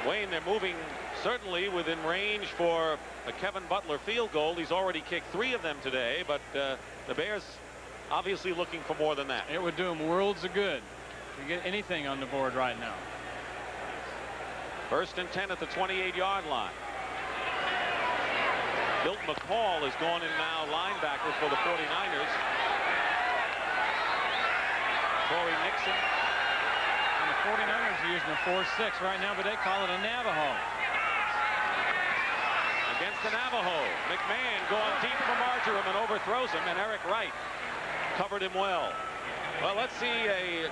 Wayne, they're moving certainly within range for a Kevin Butler field goal. He's already kicked 3 of them today, but the Bears obviously looking for more than that. It would do them worlds of good to get anything on the board right now. 1st and 10 at the 28-yard line. Milt McCall is going in now, linebacker for the 49ers. Corey Nixon. And the 49ers are using a 4-6 right now, but they call it a Navajo. Against the Navajo. McMahon going deep for Marjoram and overthrows him, and Eric Wright covered him well. Well, let's see a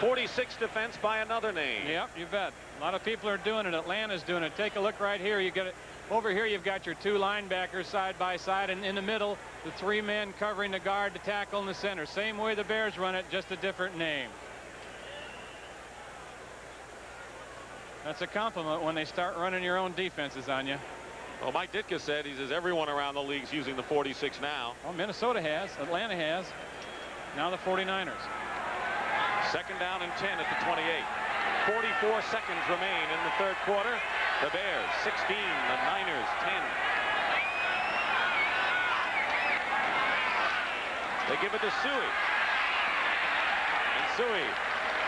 46 defense by another name. Yep, you bet. A lot of people are doing it. Atlanta's doing it. Take a look right here. You get Over here, you've got your two linebackers side by side, and in the middle, the three men covering the guard to tackle in the center. Same way the Bears run it, just a different name. That's a compliment when they start running your own defenses on you. Well, Mike Ditka said, he says everyone around the league's using the 46 now. Well, Minnesota has, Atlanta has, now the 49ers. Second down and 10 at the 28. 44 seconds remain in the third quarter. The Bears 16, the Niners 10. They give it to Suey. And Suey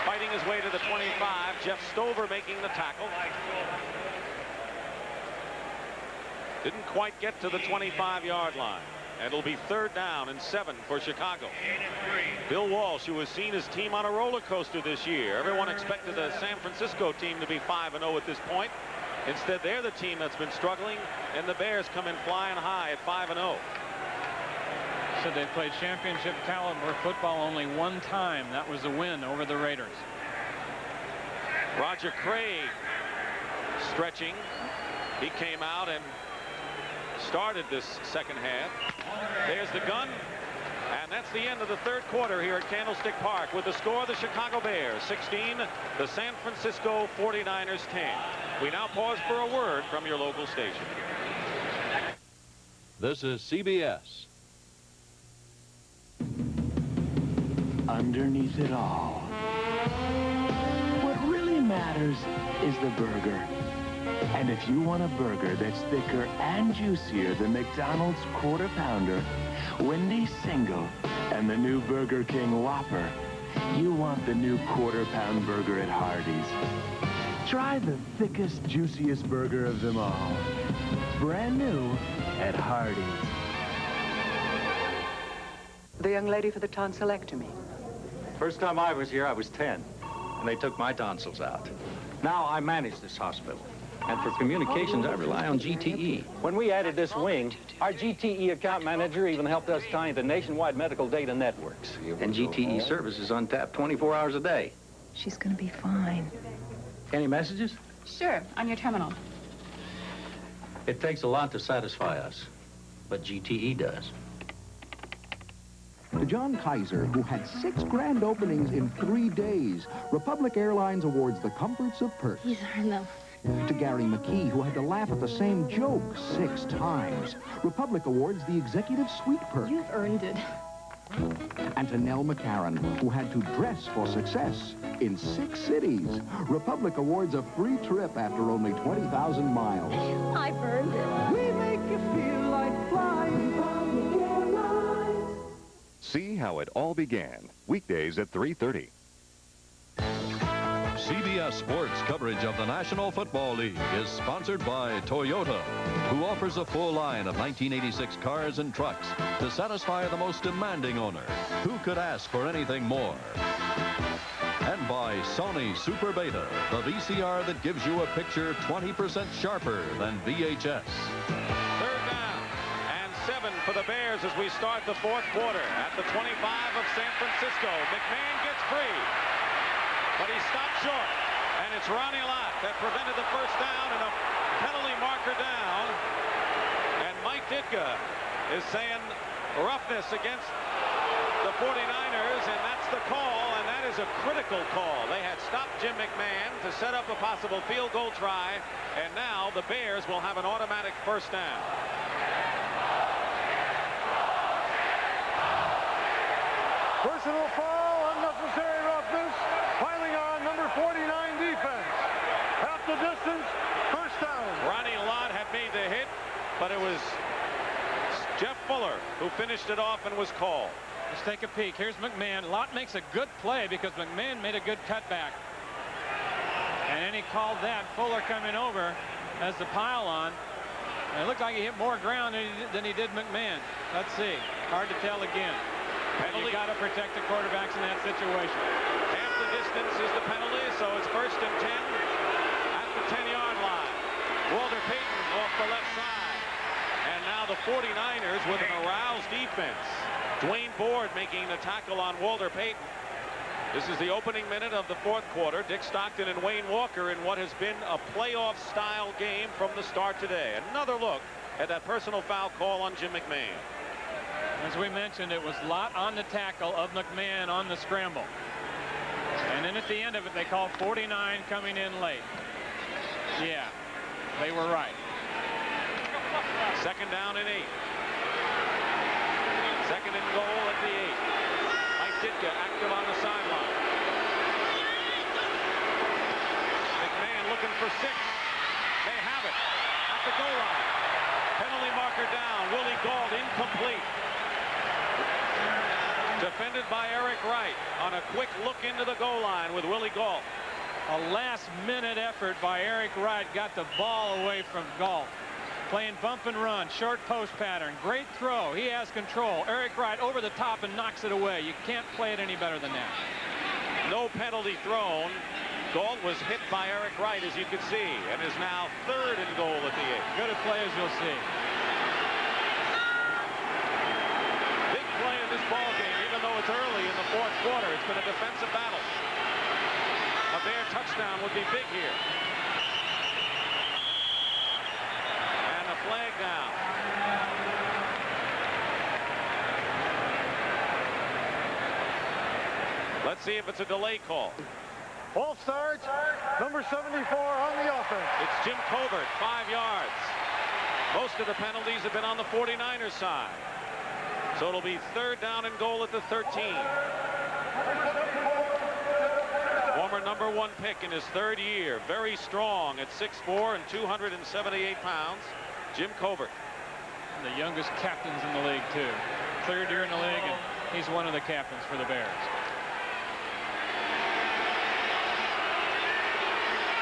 fighting his way to the 25. Jeff Stover making the tackle. Didn't quite get to the 25-yard line. And it'll be third down and 7 for Chicago. Bill Walsh, who has seen his team on a roller coaster this year. Everyone expected the San Francisco team to be 5-0 at this point. Instead, they're the team that's been struggling, and the Bears come in flying high at 5-0. So they played championship caliber football only one time. That was a win over the Raiders. Roger Craig stretching. He came out and started this second half. There's the gun, and that's the end of the third quarter here at Candlestick Park with the score: the Chicago Bears 16, the San Francisco 49ers 10. We now pause for a word from your local station. This is CBS. Underneath it all, what really matters is the burger. And if you want a burger that's thicker and juicier than McDonald's Quarter Pounder, Wendy's Single, and the new Burger King Whopper, you want the new Quarter Pound burger at Hardee's. Try the thickest, juiciest burger of them all. Brand new at Hardee's. The young lady for the tonsillectomy. First time I was here, I was 10, and they took my tonsils out. Now I manage this hospital. And for communications, I rely on GTE. When we added this wing, our GTE account manager even helped us tie into nationwide medical data networks. And GTE service is untapped 24 hours a day. She's gonna be fine. Any messages? Sure, on your terminal. It takes a lot to satisfy us, but GTE does. To John Kaiser, who had 6 grand openings in 3 days, Republic Airlines awards the comforts of perks. He's earned them. To Gary McKee, who had to laugh at the same joke 6 times, Republic awards the Executive Suite perk. You've earned it. And to Nell McCarran, who had to dress for success in 6 cities, Republic awards a free trip after only 20,000 miles. I've earned it. We make you feel like flying. Republic Airlines. See how it all began. Weekdays at 3:30. CBS Sports coverage of the National Football League is sponsored by Toyota, who offers a full line of 1986 cars and trucks to satisfy the most demanding owner. Who could ask for anything more? And by Sony Super Beta, the VCR that gives you a picture 20% sharper than VHS. Third down and 7 for the Bears as we start the fourth quarter at the 25 of San Francisco. McMahon gets free, but he stopped short, and it's Ronnie Lott that prevented the first down and a penalty marker down. And Mike Ditka is saying roughness against the 49ers, and that's the call, and that is a critical call. They had stopped Jim McMahon to set up a possible field goal try, and now the Bears will have an automatic first down. Personal foul, unnecessary roughness, piling on number 49 defense. Half the distance, first down. Ronnie Lott had made the hit, but it was Jeff Fuller who finished it off and was called. Let's take a peek. Here's McMahon. Lott makes a good play because McMahon made a good cutback. And then he called that. Fuller coming over as the pile on. And it looked like he hit more ground than he did McMahon. Let's see. Hard to tell again. You got to protect the quarterbacks in that situation. Half the distance is the penalty, so it's first and 10 at the 10-yard line. Walter Payton off the left side. And now the 49ers with an aroused defense. Dwayne Board making the tackle on Walter Payton. This is the opening minute of the fourth quarter. Dick Stockton and Wayne Walker in what has been a playoff-style game from the start today. Another look at that personal foul call on Jim McMahon. As we mentioned, it was Lott on the tackle of McMahon on the scramble. And then at the end of it, they called 49 coming in late. Yeah, they were right. Second down and 8. Second and goal at the 8. Mike Ditka active on the sideline. McMahon looking for 6. They have it at the goal line. Penalty marker down. Willie Gault incomplete. Defended by Eric Wright on a quick look into the goal line with Willie Gault. A last-minute effort by Eric Wright got the ball away from Gault. Playing bump and run, short post pattern. Great throw. He has control. Eric Wright over the top and knocks it away. You can't play it any better than that. No penalty thrown. Gault was hit by Eric Wright, as you could see, and is now third and goal at the 8. Good a play as you'll see. Big play in this ball game, even though it's early in the fourth quarter. It's been a defensive battle. A Bear touchdown would be big here. And a flag down. Let's see if it's a delay call. False start, number 74 on the offense. It's Jim Covert, 5 yards. Most of the penalties have been on the 49ers side. So it'll be third down and goal at the 13. Former number 1 pick in his third year. Very strong at 6'4" and 278 pounds. Jim Covert. And the youngest captains in the league, too. Third year in the league, and he's one of the captains for the Bears.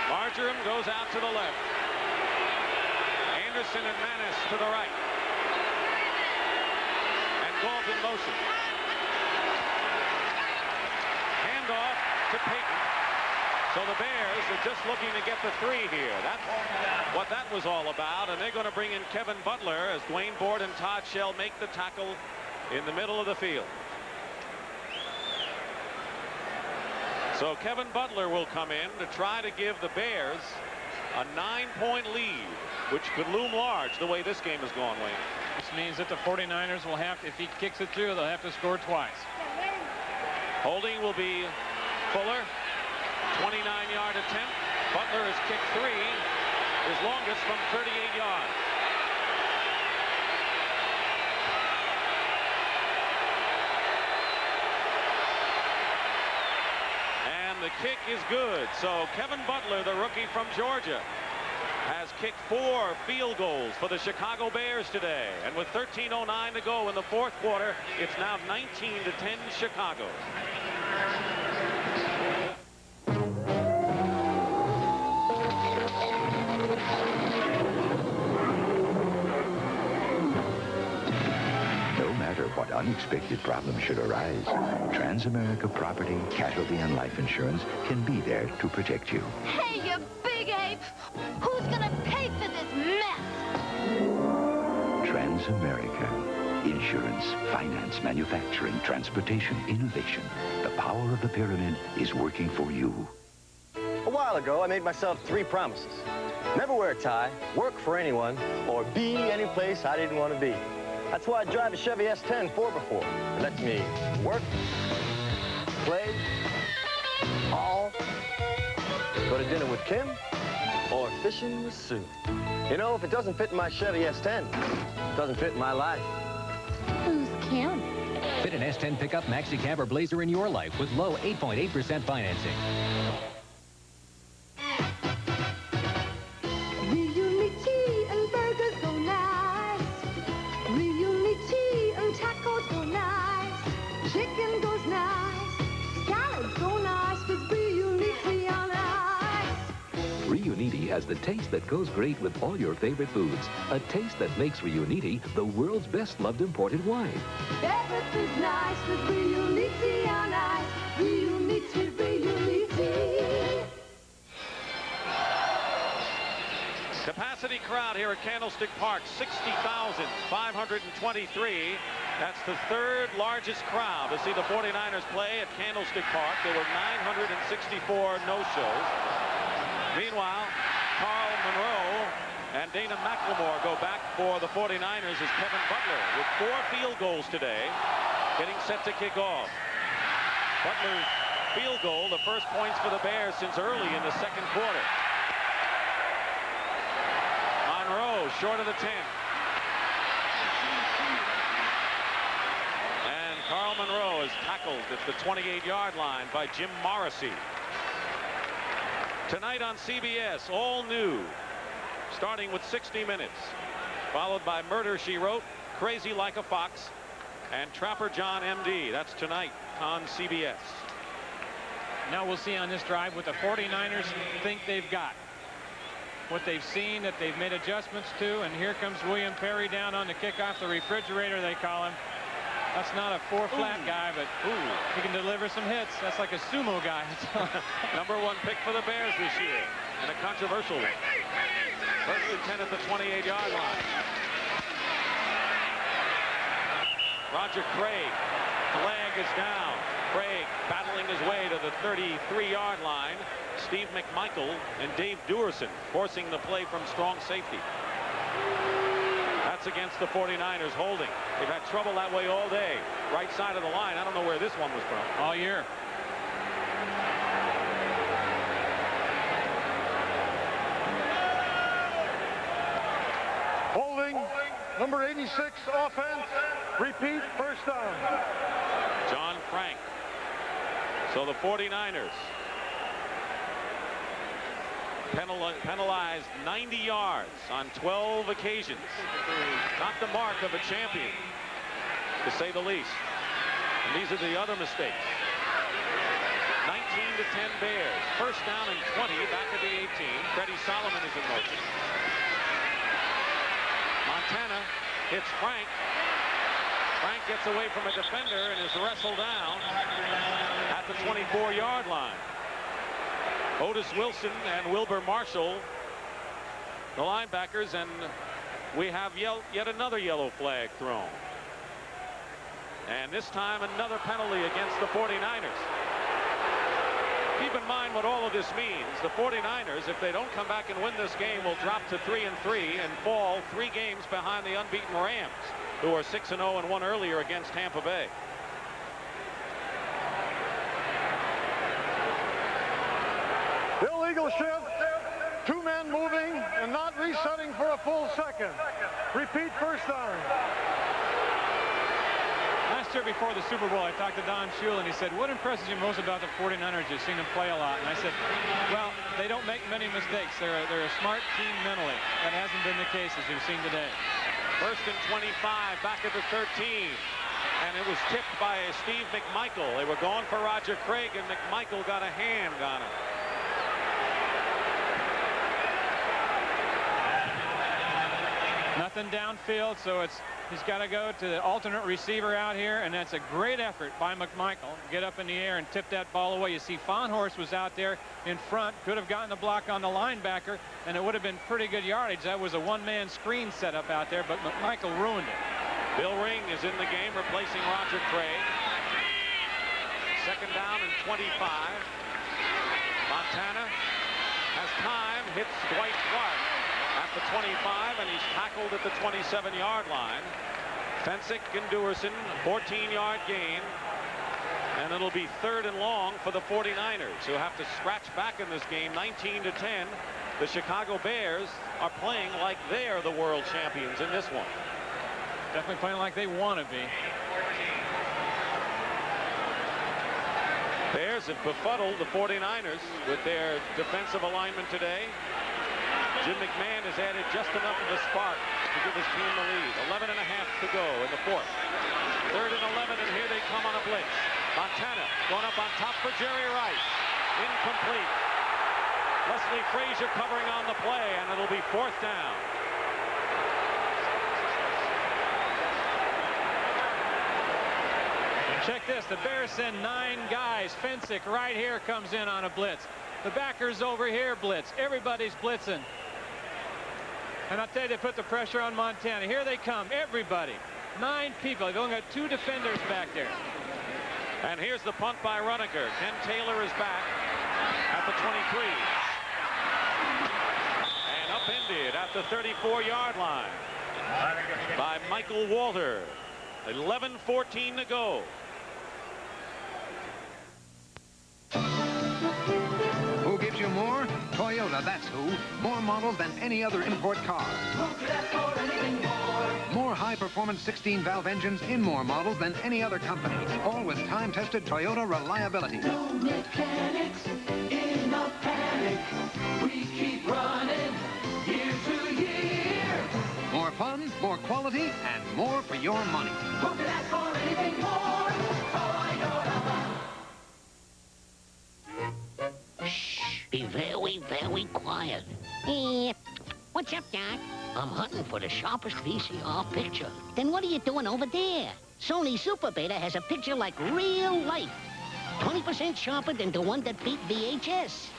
Marjoram goes out to the left. Anderson and Manis to the right. And Gault in motion. Handoff to Payton. So the Bears are just looking to get the 3 here. That's what that was all about. And they're going to bring in Kevin Butler as Dwayne Board and Todd Shell make the tackle in the middle of the field. So Kevin Butler will come in to try to give the Bears a 9-point lead, which could loom large the way this game has gone, Wayne. This means that the 49ers will have to, if he kicks it through, they'll have to score twice. Holding will be Fuller. 29-yard attempt. Butler has kicked 3, his longest from 38 yards. And the kick is good. So Kevin Butler, the rookie from Georgia, has kicked 4 field goals for the Chicago Bears today. And with 13:09 to go in the fourth quarter, it's now 19-10 Chicago. No matter what unexpected problems should arise, Transamerica Property, Casualty, and Life Insurance can be there to protect you. Hey, you big ape! Who's gonna pay for this mess? Transamerica. Insurance, finance, manufacturing, transportation, innovation. The power of the pyramid is working for you. A while ago, I made myself 3 promises. Never wear a tie, work for anyone, or be any place I didn't want to be. That's why I drive a Chevy S10 4x4. It lets me work, play, haul, go to dinner with Kim, or fishing with Sue. You know, if it doesn't fit in my Chevy S10, it doesn't fit in my life. Who's Kim? Fit an S10 pickup, maxi cab, or Blazer in your life with low 8.8% financing. Reunity and burgers go nice. Reunity and tacos go nice. Chicken goes nice. Salads go nice with Reunity on ice. Reuniti has the taste that goes great with all your favorite foods. A taste that makes Reuniti the world's best loved imported wine. Everything's nice with Reunity on ice. Reunity, Reunity. Capacity crowd here at Candlestick Park, 60,523. That's the third largest crowd to see the 49ers play at Candlestick Park. There were 964 no-shows. Meanwhile, Carl Monroe and Dana McLemore go back for the 49ers as Kevin Butler with 4 field goals today, getting set to kick off. Butler's field goal, the first points for the Bears since early in the second quarter. Monroe short of the 10. And Carl Monroe is tackled at the 28-yard line by Jim Morrissey. Tonight on CBS, all new, starting with 60 Minutes, followed by Murder, She Wrote, Crazy Like a Fox, and Trapper John M.D. That's tonight on CBS. Now we'll see on this drive what the 49ers think they've got. What they've seen that they've made adjustments to, and here comes William Perry down on the kickoff, the refrigerator they call him. That's not a 4-flat guy, but he can deliver some hits. That's like a sumo guy. Number 1 pick for the Bears this year, and a controversial one. First and 10 at the 28-yard line. Roger Craig, flag is down. Craig battling his way to the 33-yard line. Steve McMichael and Dave Duerson forcing the play from strong safety. That's against the 49ers holding. They've had trouble that way all day. Right side of the line. I don't know where this one was from. All year. Holding, number 86, offense. Repeat, first down. John Frank. So the 49ers penalized 90 yards on 12 occasions. Not the mark of a champion, to say the least. And these are the other mistakes. 19-10 Bears. First down and 20 back at the 18. Freddie Solomon is in motion. Montana hits Frank. Frank gets away from a defender and is wrestled down at the 24-yard line. Otis Wilson and Wilbur Marshall, the linebackers, and we have yet another yellow flag thrown. And this time another penalty against the 49ers. Keep in mind what all of this means. The 49ers, if they don't come back and win this game, will drop to 3-3 and fall 3 games behind the unbeaten Rams, who are 6-0 and won earlier against Tampa Bay. Illegal shift, 2 men moving and not resetting for a full second. Repeat, first down. Last year before the Super Bowl, I talked to Don Shula, and he said, what impresses you most about the 49ers? You've seen them play a lot. And I said, well, they don't make many mistakes. They're a smart team mentally. That hasn't been the case, as you've seen today. First and 25 back at the 13. And it was tipped by Steve McMichael. They were going for Roger Craig, and McMichael got a hand on him. Nothing downfield, so he's got to go to the alternate receiver out here, and that's a great effort by McMichael. Get up in the air and tip that ball away. You see Fonhorst was out there in front, could have gotten the block on the linebacker, and it would have been pretty good yardage. That was a one-man screen setup out there, but McMichael ruined it. Bill Ring is in the game, replacing Roger Craig. Second down and 25. Montana has time, hits Dwight Clark at the 25, and he's tackled at the 27-yard line. Fensick and Duerson, 14-yard gain, and it'll be 3rd and long for the 49ers, who have to scratch back in this game. 19-10. The Chicago Bears are playing like they're the world champions in this one. Definitely playing like they want to be. Bears have befuddled the 49ers with their defensive alignment today. Jim McMahon has added just enough of a spark to give his team the lead. 11 and a half to go in the 4th. 3rd and 11, and here they come on a blitz. Montana going up on top for Jerry Rice. Incomplete. Leslie Frazier covering on the play, and it'll be 4th down. Check this. The Bears send 9 guys. Fensick right here comes in on a blitz. The backers over here blitz. Everybody's blitzing. And I'll tell you, they put the pressure on Montana. Here they come, everybody. 9 people. They've only got 2 defenders back there. And here's the punt by Runeker. Ken Taylor is back at the 23. And upended at the 34-yard line by Michael Walter. 11:14 to go. Who gives you more? Toyota, that's who. More models than any other import car. More high-performance 16-valve engines in more models than any other company. All with time-tested Toyota reliability. No mechanics in a panic. We keep running year to year. More fun, more quality, and more for your money. Who could ask for anything more? Toyota. Shh, be very, very quiet. What's up, Doc? I'm hunting for the sharpest VCR picture. Then what are you doing over there? Sony Super Beta has a picture like real life. 20% sharper than the one that beat VHS.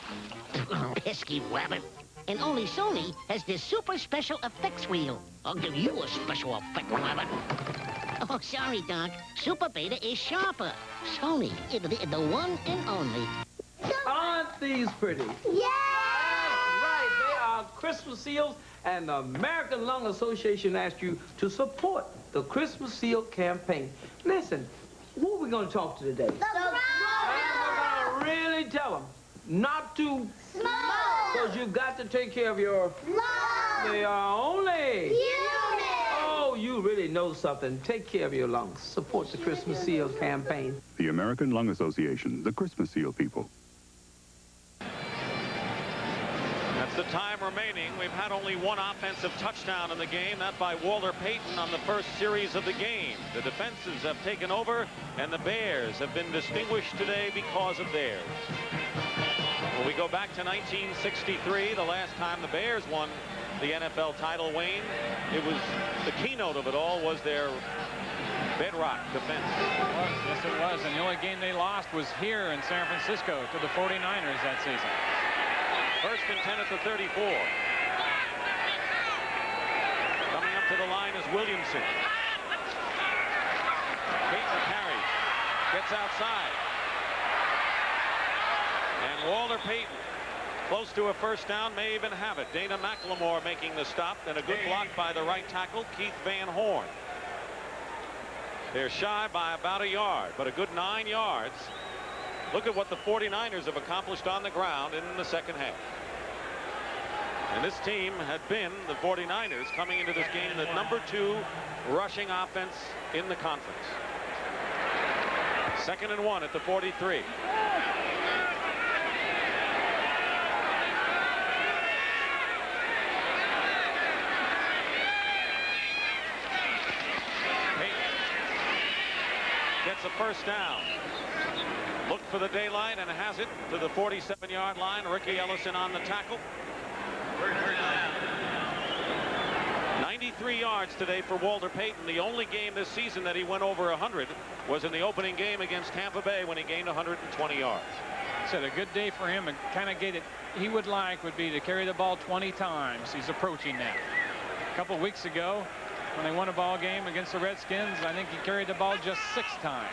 Pesky rabbit. And only Sony has this super special effects wheel. I'll give you a special effect, rabbit. Oh, sorry, Doc. Super Beta is sharper. Sony, the one and only. Aren't these pretty? Yeah! That's right. They are Christmas seals, and the American Lung Association asked you to support the Christmas Seal campaign. Listen, who are we going to talk to today? The Brothers! And we're going to really tell them not to smoke! Because you've got to take care of your lungs! They are only human! Oh, you really know something. Take care of your lungs. Support the Christmas Seal campaign. The American Lung Association, the Christmas Seal people. That's the time remaining. We've had only one offensive touchdown in the game, that by Walter Payton on the first series of the game. The defenses have taken over, and the Bears have been distinguished today because of theirs. When we go back to 1963, the last time the Bears won the NFL title, Wayne, it was the keynote of it all was their bedrock defense. Yes, it was. And the only game they lost was here in San Francisco to the 49ers that season. 1st and 10 at the 34. Coming up to the line is Williamson. Payton carries. Gets outside. And Walter Payton, close to a first down, may even have it. Dana McLemore making the stop, and a good block by the right tackle, Keith Van Horn. They're shy by about a yard, but a good 9 yards. Look at what the 49ers have accomplished on the ground in the second half. And this team had been, the 49ers, coming into this game, the #2 rushing offense in the conference. 2nd and 1 at the 43. Gets a first down. Looked for the daylight and has it to the 47-yard line. Ricky Ellison on the tackle. 93 yards today for Walter Payton. The only game this season that he went over 100 was in the opening game against Tampa Bay when he gained 120 yards. Said a good day for him, and kind of get it he would like would be to carry the ball 20 times. He's approaching that. A couple of weeks ago, when they won a ball game against the Redskins, I think he carried the ball just 6 times.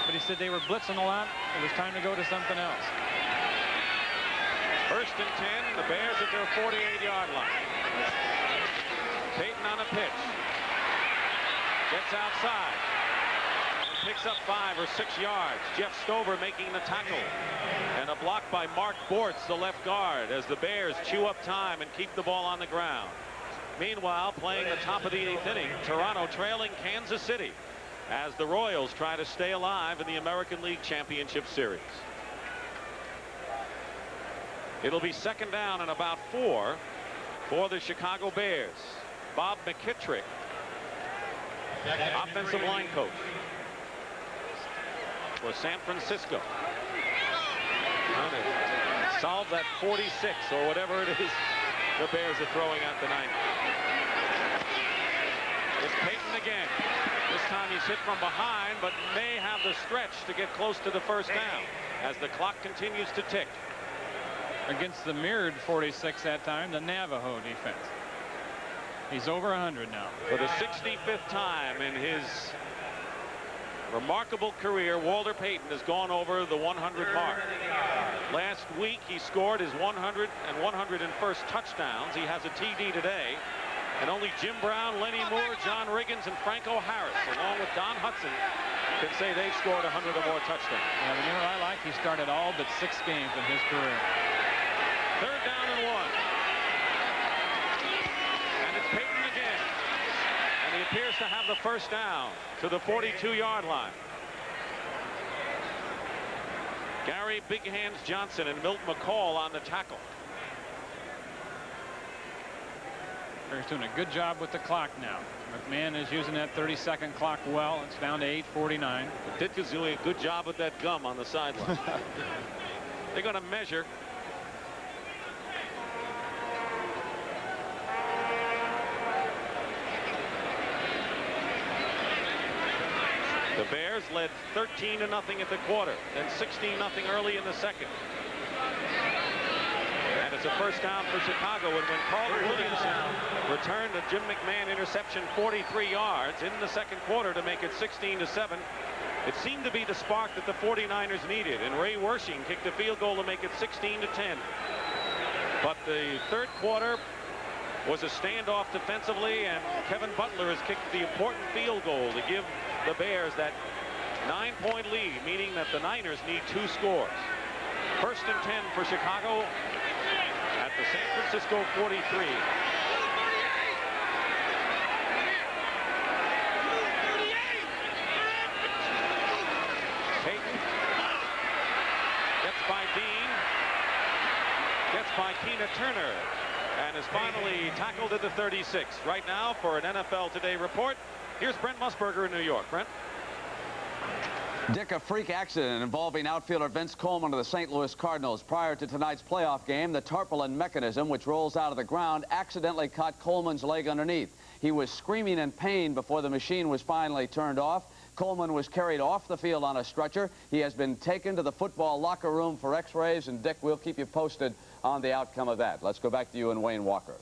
But he said they were blitzing a lot. It was time to go to something else. 1st and 10, the Bears at their 48-yard line. Payton on a pitch. Gets outside. And picks up 5 or 6 yards. Jeff Stover making the tackle. And a block by Mark Bortz, the left guard, as the Bears chew up time and keep the ball on the ground. Meanwhile, playing the top of the 8th inning, Toronto trailing Kansas City as the Royals try to stay alive in the American League Championship Series. It'll be 2nd down and about 4 for the Chicago Bears. Bob McKittrick, offensive line coach for San Francisco. Trying to solve that 46 or whatever it is the Bears are throwing at the 90. It's Payton again. This time he's hit from behind, but may have the stretch to get close to the first down as the clock continues to tick. Against the mirrored 46 that time, the Navajo defense. He's over 100 now. For the 65th time in his remarkable career, Walter Payton has gone over the 100 mark. Last week, he scored his 100 and 101st touchdowns. He has a TD today. And only Jim Brown, Lenny Moore, John Riggins, and Franco Harris, along with Don Hudson, can say they've scored 100 or more touchdowns. Yeah, but you know what I like? He started all but 6 games in his career. 3rd down and 1. And it's Payton again. And he appears to have the first down to the 42-yard line. Gary Big Hands Johnson and Milt McCall on the tackle. He's doing a good job with the clock now. McMahon is using that 30-second clock well. It's down to 8:49. Ditka's doing a good job with that gum on the sideline. They're going to measure. The Bears led 13-0 at the quarter, then 16-0 early in the second. And it's a first down for Chicago. And when Carlton Williamson returned a Jim McMahon interception 43 yards in the second quarter to make it 16-7, it seemed to be the spark that the 49ers needed. And Ray Wersching kicked a field goal to make it 16-10. But the third quarter was a standoff defensively, and Kevin Butler has kicked the important field goal to give the Bears that 9-point lead, meaning that the Niners need 2 scores. 1st and 10 for Chicago at the San Francisco 43. Payton gets by Dean, gets by Keena Turner, and is finally tackled at the 36. Right now, for an NFL Today report, here's Brent Musburger in New York. Brent? Dick, a freak accident involving outfielder Vince Coleman of the St. Louis Cardinals. Prior to tonight's playoff game, the tarpaulin mechanism, which rolls out of the ground, accidentally caught Coleman's leg underneath. He was screaming in pain before the machine was finally turned off. Coleman was carried off the field on a stretcher. He has been taken to the football locker room for x-rays, and Dick, we'll keep you posted on the outcome of that. Let's go back to you and Wayne Walker.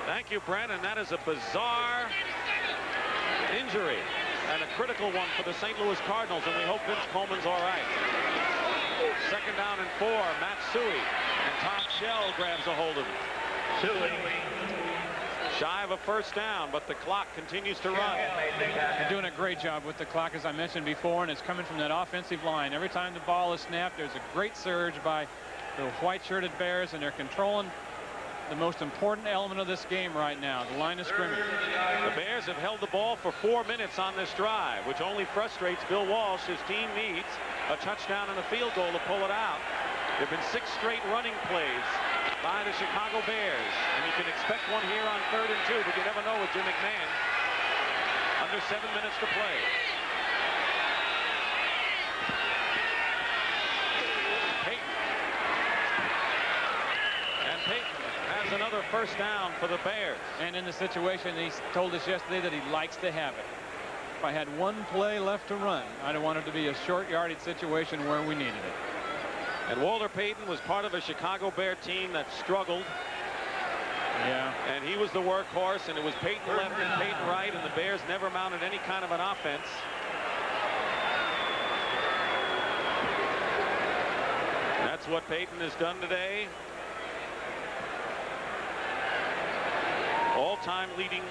Thank you, Brent, and that is a bizarre injury and a critical one for the St. Louis Cardinals, and we hope Vince Coleman's all right. 2nd down and 4, Matt Suhey, and Tom Shell grabs a hold of him. Suhey. Shy of a first down, but the clock continues to run. They're doing a great job with the clock, as I mentioned before, and it's coming from that offensive line. Every time the ball is snapped, there's a great surge by the white-shirted Bears, and they're controlling the most important element of this game right now, the line of scrimmage. The Bears have held the ball for 4 minutes on this drive, which only frustrates Bill Walsh. His team needs a touchdown and a field goal to pull it out. There have been 6 straight running plays by the Chicago Bears, and you can expect one here on 3rd and 2, but you never know with Jim McMahon. Under 7 minutes to play. Payton. And Payton has another first down for the Bears. And in the situation, he told us yesterday that he likes to have it. If I had 1 play left to run, I'd want it to be a short yardage situation where we needed it. And Walter Payton was part of a Chicago Bear team that struggled. Yeah. And he was the workhorse, and it was Payton left and Payton right, and the Bears never mounted any kind of an offense. That's what Payton has done today. All-time leading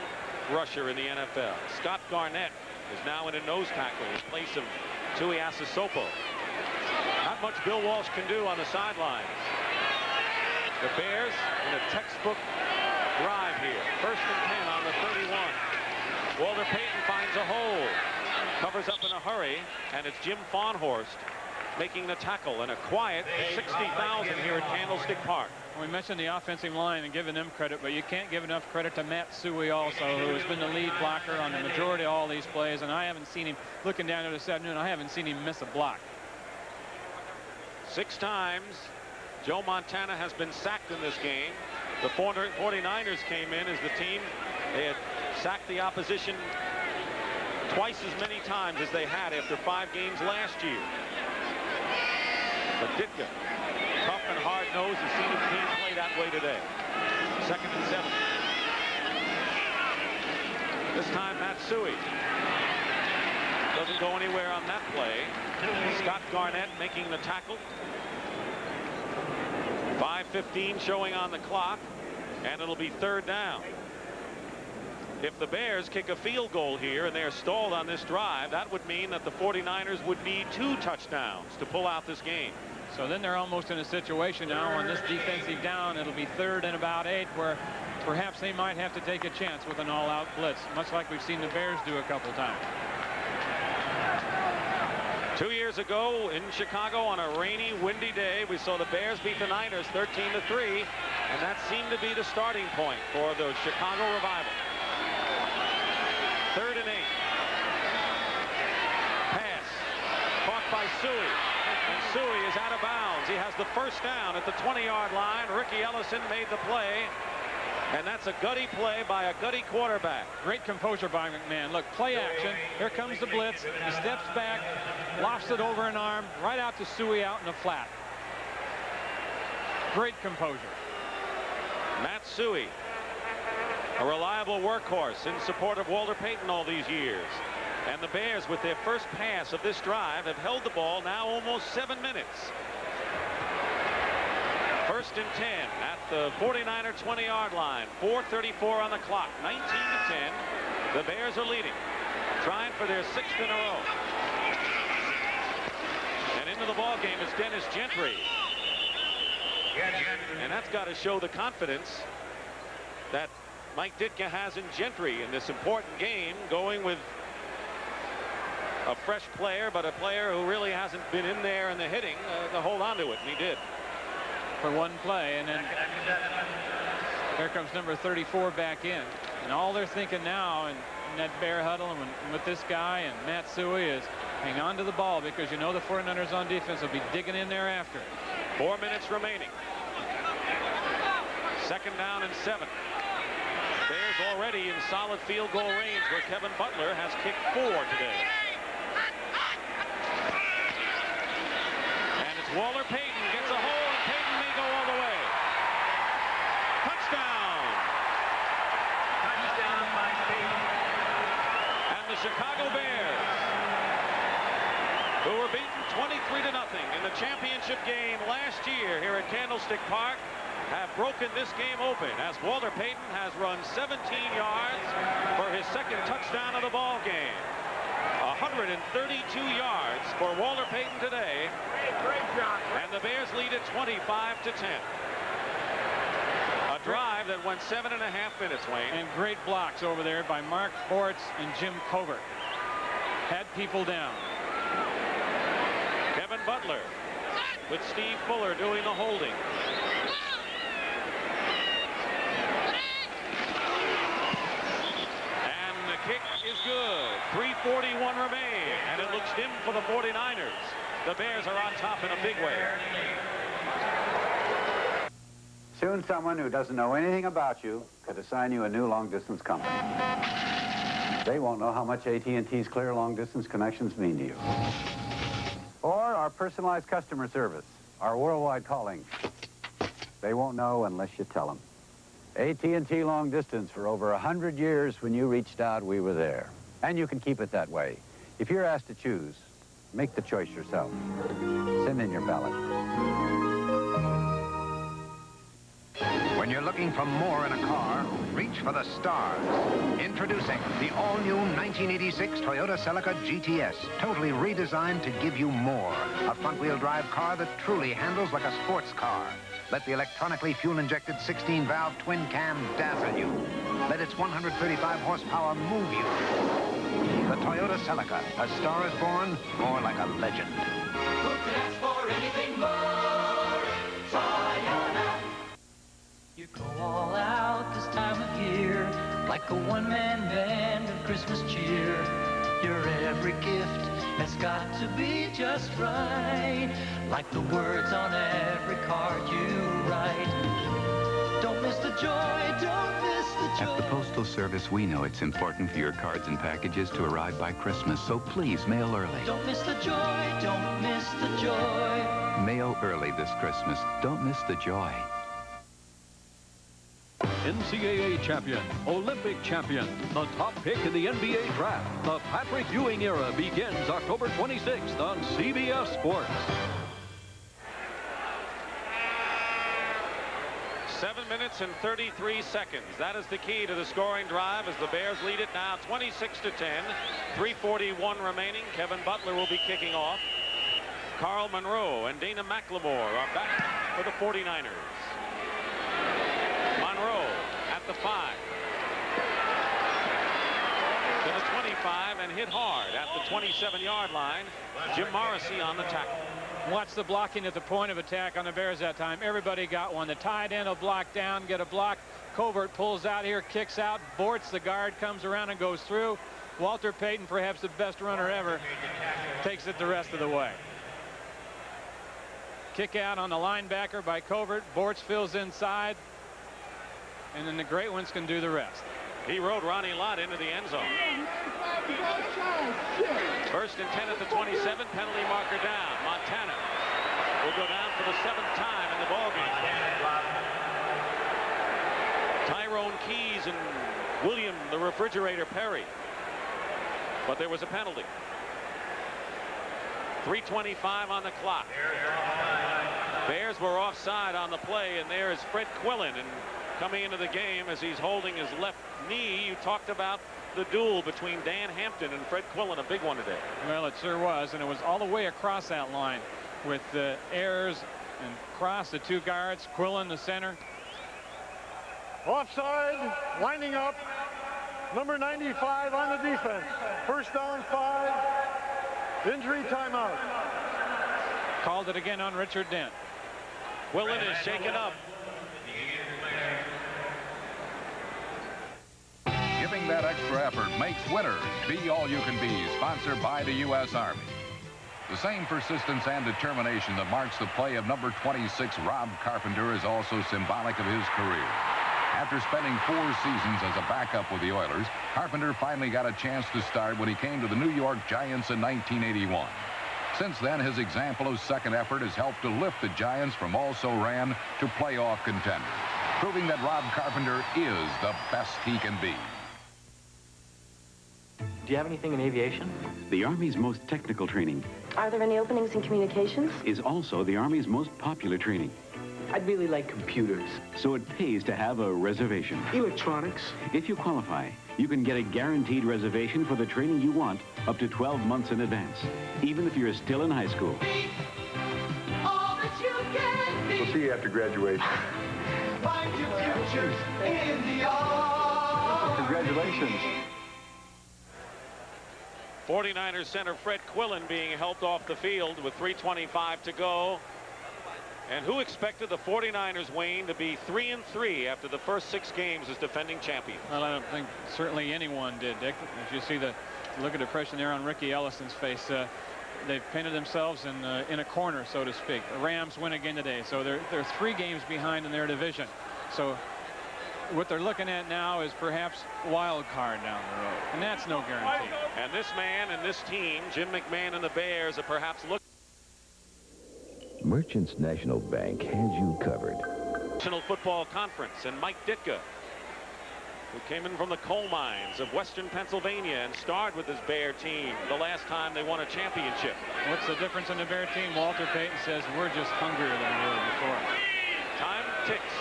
rusher in the NFL. Scott Garnett is now in a nose tackle in place of Tui Asasopo. Not much Bill Walsh can do on the sidelines. The Bears in a textbook drive here. 1st and 10 on the 31. Walter Payton finds a hole. Covers up in a hurry, and it's Jim Farnhorst making the tackle, and a quiet 60,000 here at Candlestick Park. We mentioned the offensive line and giving them credit, but you can't give enough credit to Matt Suhey also, who has been the lead blocker on the majority of all these plays, and I haven't seen him, looking down there this afternoon, I haven't seen him miss a block. 6 times Joe Montana has been sacked in this game. The 49ers came in as the team. They had sacked the opposition twice as many times as they had after 5 games last year. But Ditka, tough and hard-nosed, has seen his team play that way today. 2nd and 7. This time Matsui doesn't go anywhere on that play. Scott Garnett making the tackle. 5:15 showing on the clock, and it'll be 3rd down. If the Bears kick a field goal here and they're stalled on this drive, that would mean that the 49ers would need 2 touchdowns to pull out this game. So then they're almost in a situation now on this defensive down. It'll be 3rd and about 8, where perhaps they might have to take a chance with an all-out blitz, much like we've seen the Bears do a couple times. 2 years ago in Chicago on a rainy, windy day, we saw the Bears beat the Niners 13-3, and that seemed to be the starting point for the Chicago Revival. 3rd and 8. Pass caught by Suey, and Suey is out of bounds. He has the 1st down at the 20-yard line. Ricky Ellison made the play, and that's a gutty play by a gutty quarterback. Great composure by McMahon. Look, play action. Here comes the blitz. He steps back, lofts it over an arm, right out to Suey out in the flat. Great composure. Matt Suey, a reliable workhorse in support of Walter Payton all these years. And the Bears, with their first pass of this drive, have held the ball now almost 7 minutes. 1st and 10 at the 49er 20-yard line. 4:34 on the clock. 19-10. The Bears are leading, trying for their 6th in a row. And into the ball game is Dennis Gentry. And that's got to show the confidence that Mike Ditka has in Gentry in this important game, going with a fresh player, but a player who really hasn't been in there in the hitting to hold on to it, and he did. For one play, and then here comes number 34 back in. And all they're thinking now in that Bear huddle and with this guy and Matt Suey is hang on to the ball, because you know the 49ers on defense will be digging in there after it. 4 minutes remaining. 2nd down and 7. Bears already in solid field goal range, where Kevin Butler has kicked 4 today. And it's Walter Payton gets a hole, and Payton may go all the way. Touchdown! Touchdown by Payton. And the Chicago Bears, who were beaten 23-0 in the championship game last year here at Candlestick Park, have broken this game open as Walter Payton has run 17 yards for his 2nd touchdown of the ball game. 132 yards for Walter Payton today. And the Bears lead it 25-10. A drive that went 7.5 minutes, Wayne. And great blocks over there by Mark Bortz and Jim Covert. Had people down. Kevin Butler with Steve Fuller doing the holding. Kick is good. 3:41 remain, and it looks dim for the 49ers. The Bears are on top in a big way. Soon someone who doesn't know anything about you could assign you a new long-distance company. They won't know how much AT&T's clear long-distance connections mean to you. Or our personalized customer service, our worldwide calling. They won't know unless you tell them. AT&T long distance for over 100 years. When you reached out, we were there. And you can keep it that way. If you're asked to choose, make the choice yourself. Send in your ballot. When you're looking for more in a car, reach for the stars. Introducing the all-new 1986 Toyota Celica GTS, totally redesigned to give you more. A front-wheel drive car that truly handles like a sports car. Let the electronically fuel-injected 16-valve twin-cam dazzle you. Let its 135 horsepower move you. The Toyota Celica, a star is born, more like a legend. Who could ask for anything more? Toyota. You go all out this time of year, like a one-man band of Christmas cheer. Your every gift has got to be just right, like the words on every card you write. Don't miss the joy, don't miss the joy. At the Postal Service, we know it's important for your cards and packages to arrive by Christmas, so please mail early. Don't miss the joy, don't miss the joy. Mail early this Christmas. Don't miss the joy. NCAA champion, Olympic champion, the top pick in the NBA draft. The Patrick Ewing era begins October 26th on CBS Sports. 7 minutes and 33 seconds. That is the key to the scoring drive as the Bears lead it now 26-10. 3:41 remaining. Kevin Butler will be kicking off. Carl Monroe and Dana McLemore are back for the 49ers. Monroe at the 5. To the 25 and hit hard at the 27-yard line. Jim Morrissey on the tackle. Watch the blocking at the point of attack on the Bears that time. Everybody got one. The tight end will block down, get a block. Covert pulls out here, kicks out. Bortz, the guard, comes around and goes through. Walter Payton, perhaps the best runner ever, takes it the rest of the way. Kick out on the linebacker by Covert. Bortz fills inside. And then the great ones can do the rest. He rode Ronnie Lott into the end zone. First and 10 at the 27. Penalty marker down. Montana will go down for the 7th time in the ballgame. Tyrone Keys and William the Refrigerator Perry. But there was a penalty. 3:25 on the clock. Bears were offside on the play, and there is Fred Quillen. And coming into the game as he's holding his left knee, you talked about the duel between Dan Hampton and Fred Quillen, a big one today. Well, it sure was, and it was all the way across that line with Ayers and Cross, the two guards, Quillen, the center. Offside, lining up, number 95 on the defense. First down, 5. Injury timeout. Called it again on Richard Dent. Quillen is shaken up. Giving that extra effort makes winners. Be All You Can Be, sponsored by the U.S. Army. The same persistence and determination that marks the play of number 26, Rob Carpenter, is also symbolic of his career. After spending 4 seasons as a backup with the Oilers, Carpenter finally got a chance to start when he came to the New York Giants in 1981. Since then, his example of second effort has helped to lift the Giants from also-ran to playoff contenders, proving that Rob Carpenter is the best he can be. Do you have anything in aviation? The Army's most technical training Are there any openings in communications? is also the Army's most popular training. I'd really like computers. So it pays to have a reservation. Electronics. If you qualify, you can get a guaranteed reservation for the training you want up to 12 months in advance, even if you're still in high school. All that you can be. We'll see you after graduation. Find your futures in the arms. Congratulations. 49ers center Fred Quillen being helped off the field with 3:25 to go. And who expected the 49ers, Wayne, to be 3-3 after the first 6 games as defending champions? Well, I don't think certainly anyone did, Dick. As you see the look of depression there on Ricky Ellison's face, they've painted themselves in a corner, so to speak. The Rams win again today, so they're 3 games behind in their division. So what they're looking at now is perhaps wild card down the road, and that's no guarantee. And this man and this team, Jim McMahon and the Bears, are perhaps looking. Merchants National Bank has you covered. National Football Conference, and Mike Ditka, who came in from the coal mines of Western Pennsylvania and starred with his Bear team the last time they won a championship. What's the difference in the Bear team? Walter Payton says we're just hungrier than we were before. Time ticks.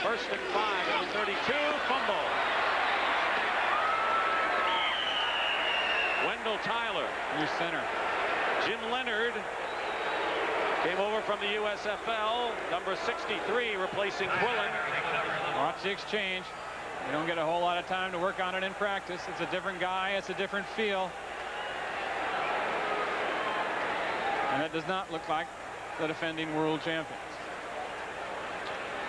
First and 5 at the 32. Fumble. Wendell Tyler. New center. Jim Leonard came over from the USFL. Number 63 replacing Quillen. Watch the exchange. You don't get a whole lot of time to work on it in practice. It's a different guy. It's a different feel. And that does not look like the defending world champions.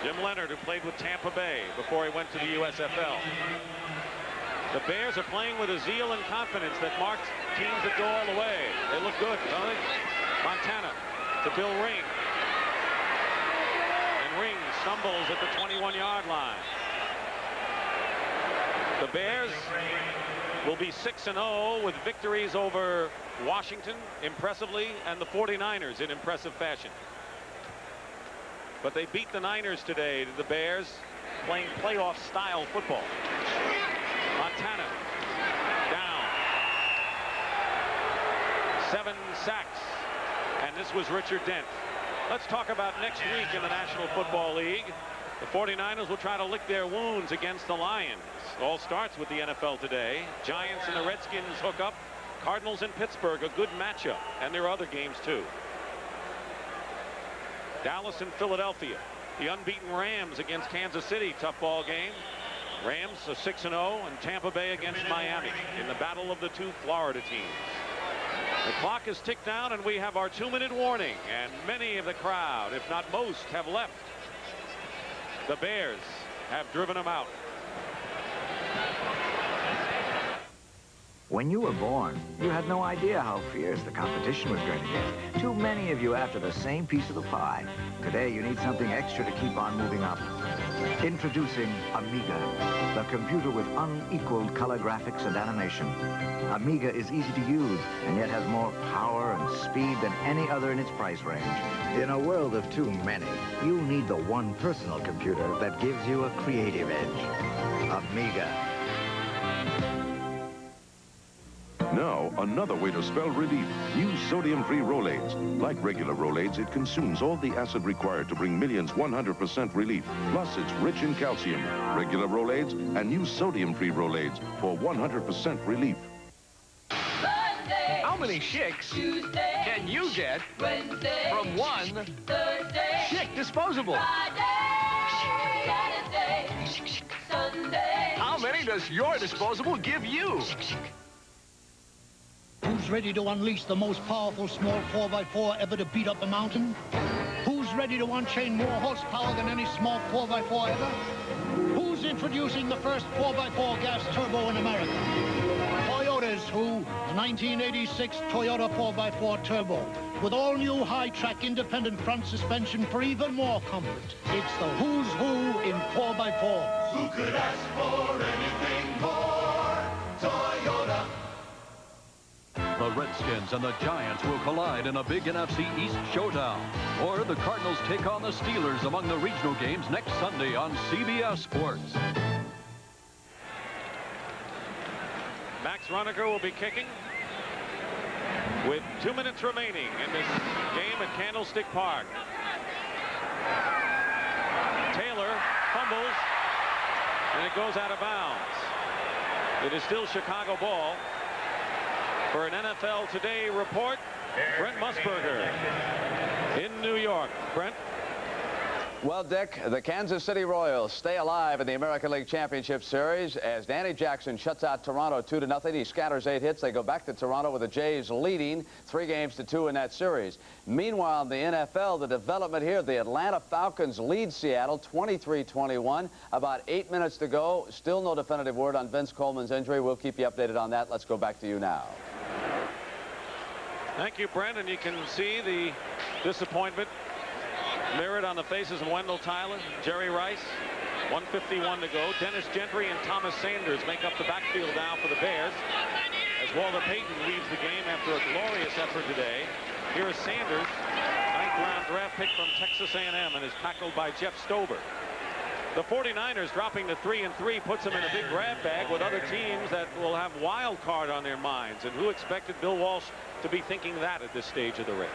Jim Leonard, who played with Tampa Bay before he went to the USFL. The Bears are playing with a zeal and confidence that marks teams that go all the way. They look good, don't they? Montana to Bill Ring. And Ring stumbles at the 21-yard line. The Bears will be 6-0 with victories over Washington impressively and the 49ers in impressive fashion. But they beat the Niners today, the Bears, playing playoff-style football. Montana down. 7 sacks. And this was Richard Dent. Let's talk about next week in the National Football League. The 49ers will try to lick their wounds against the Lions. All starts with the NFL today. Giants and the Redskins hook up. Cardinals and Pittsburgh, a good matchup. And there are other games, too. Dallas and Philadelphia. The unbeaten Rams against Kansas City. Tough ball game. Rams are 6-0, and Tampa Bay against Miami in the battle of the 2 Florida teams. The clock is ticked down, and we have our 2-minute warning. And many of the crowd, if not most, have left. The Bears have driven them out. When you were born, you had no idea how fierce the competition was going to get. Too many of you after the same piece of the pie. Today, you need something extra to keep on moving up. Introducing Amiga, the computer with unequaled color graphics and animation. Amiga is easy to use and yet has more power and speed than any other in its price range. In a world of too many, you need the one personal computer that gives you a creative edge. Amiga. Now, another way to spell relief. Use sodium-free Rolaids. Like regular Rolaids, it consumes all the acid required to bring millions 100% relief. Plus, it's rich in calcium. Regular Rolaids and use sodium-free Rolaids for 100% relief. How many shicks can you get from one Schick disposable? How many does your disposable give you? Who's ready to unleash the most powerful small 4x4 ever to beat up a mountain? Who's ready to unchain more horsepower than any small 4x4 ever? Who's introducing the first 4x4 gas turbo in America? Toyota's who? The 1986 Toyota 4x4 Turbo. With all-new high-track independent front suspension for even more comfort. It's the who's who in 4x4. Who could ask for anything more? Toyota. The Redskins and the Giants will collide in a big NFC East showdown. Or the Cardinals take on the Steelers among the regional games next Sunday on CBS Sports. Max Runager will be kicking with 2 minutes remaining in this game at Candlestick Park. Taylor fumbles, and it goes out of bounds. It is still Chicago ball. For an NFL Today report, Brent Musburger in New York. Brent? Well, Dick, the Kansas City Royals stay alive in the American League Championship Series as Danny Jackson shuts out Toronto 2-0. He scatters 8 hits. They go back to Toronto with the Jays leading 3-2 in that series. Meanwhile, in the NFL, the development here, the Atlanta Falcons lead Seattle 23-21. About 8 minutes to go. Still no definitive word on Vince Coleman's injury. We'll keep you updated on that. Let's go back to you now. Thank you, Brent, and you can see the disappointment mirrored on the faces of Wendell Tyler, Jerry Rice. 1:51 to go. Dennis Gentry and Thomas Sanders make up the backfield now for the Bears as Walter Payton leaves the game after a glorious effort today. Here is Sanders, 9th-round draft pick from Texas A&M, and is tackled by Jeff Stover. The 49ers dropping to 3-3 puts them in a big grab bag with other teams that will have wild card on their minds. And who expected Bill Walsh to be thinking that at this stage of the race?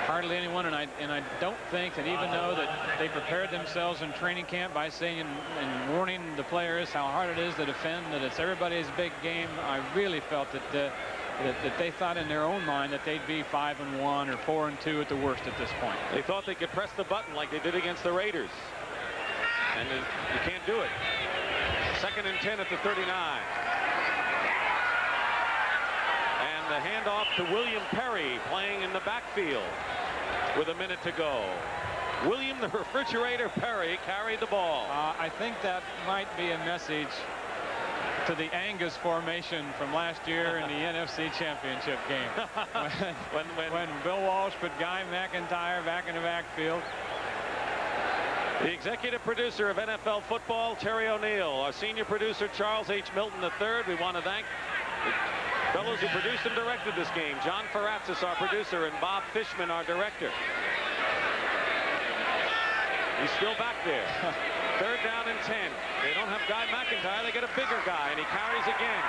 Hardly anyone, and I don't think that even though that they prepared themselves in training camp by saying and warning the players how hard it is to defend, that it's everybody's big game, I really felt that that they thought in their own mind that they'd be 5-1 or 4-2 at the worst at this point. They thought they could press the button like they did against the Raiders. And you can't do it. 2nd and 10 at the 39. And the handoff to William Perry playing in the backfield with a minute to go. William the Refrigerator Perry carried the ball. I think that might be a message to the Angus formation from last year in the NFC Championship game. when Bill Walsh put Guy McIntyre back in the backfield. The executive producer of NFL football, Terry O'Neill. Our senior producer, Charles H. Milton III. We want to thank the fellows who produced and directed this game. John Faratzis, our producer, and Bob Fishman, our director. He's still back there. 3rd 10. They don't have Guy McIntyre. They get a bigger guy, and he carries again.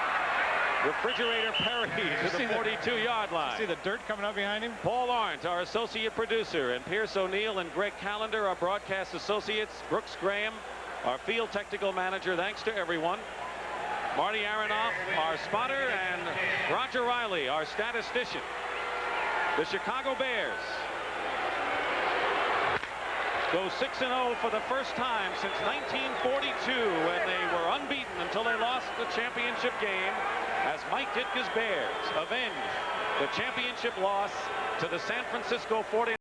Refrigerator Perry to the 42-yard line. See the dirt coming up behind him? Paul Lawrence, our associate producer, and Pierce O'Neill and Greg Callender, our broadcast associates. Brooks Graham, our field technical manager. Thanks to everyone. Marty Aronoff, our spotter, and Roger Riley, our statistician. The Chicago Bears go 6-0 for the first time since 1942, when they were unbeaten until they lost the championship game, as Mike Ditka's Bears avenge the championship loss to the San Francisco 49ers.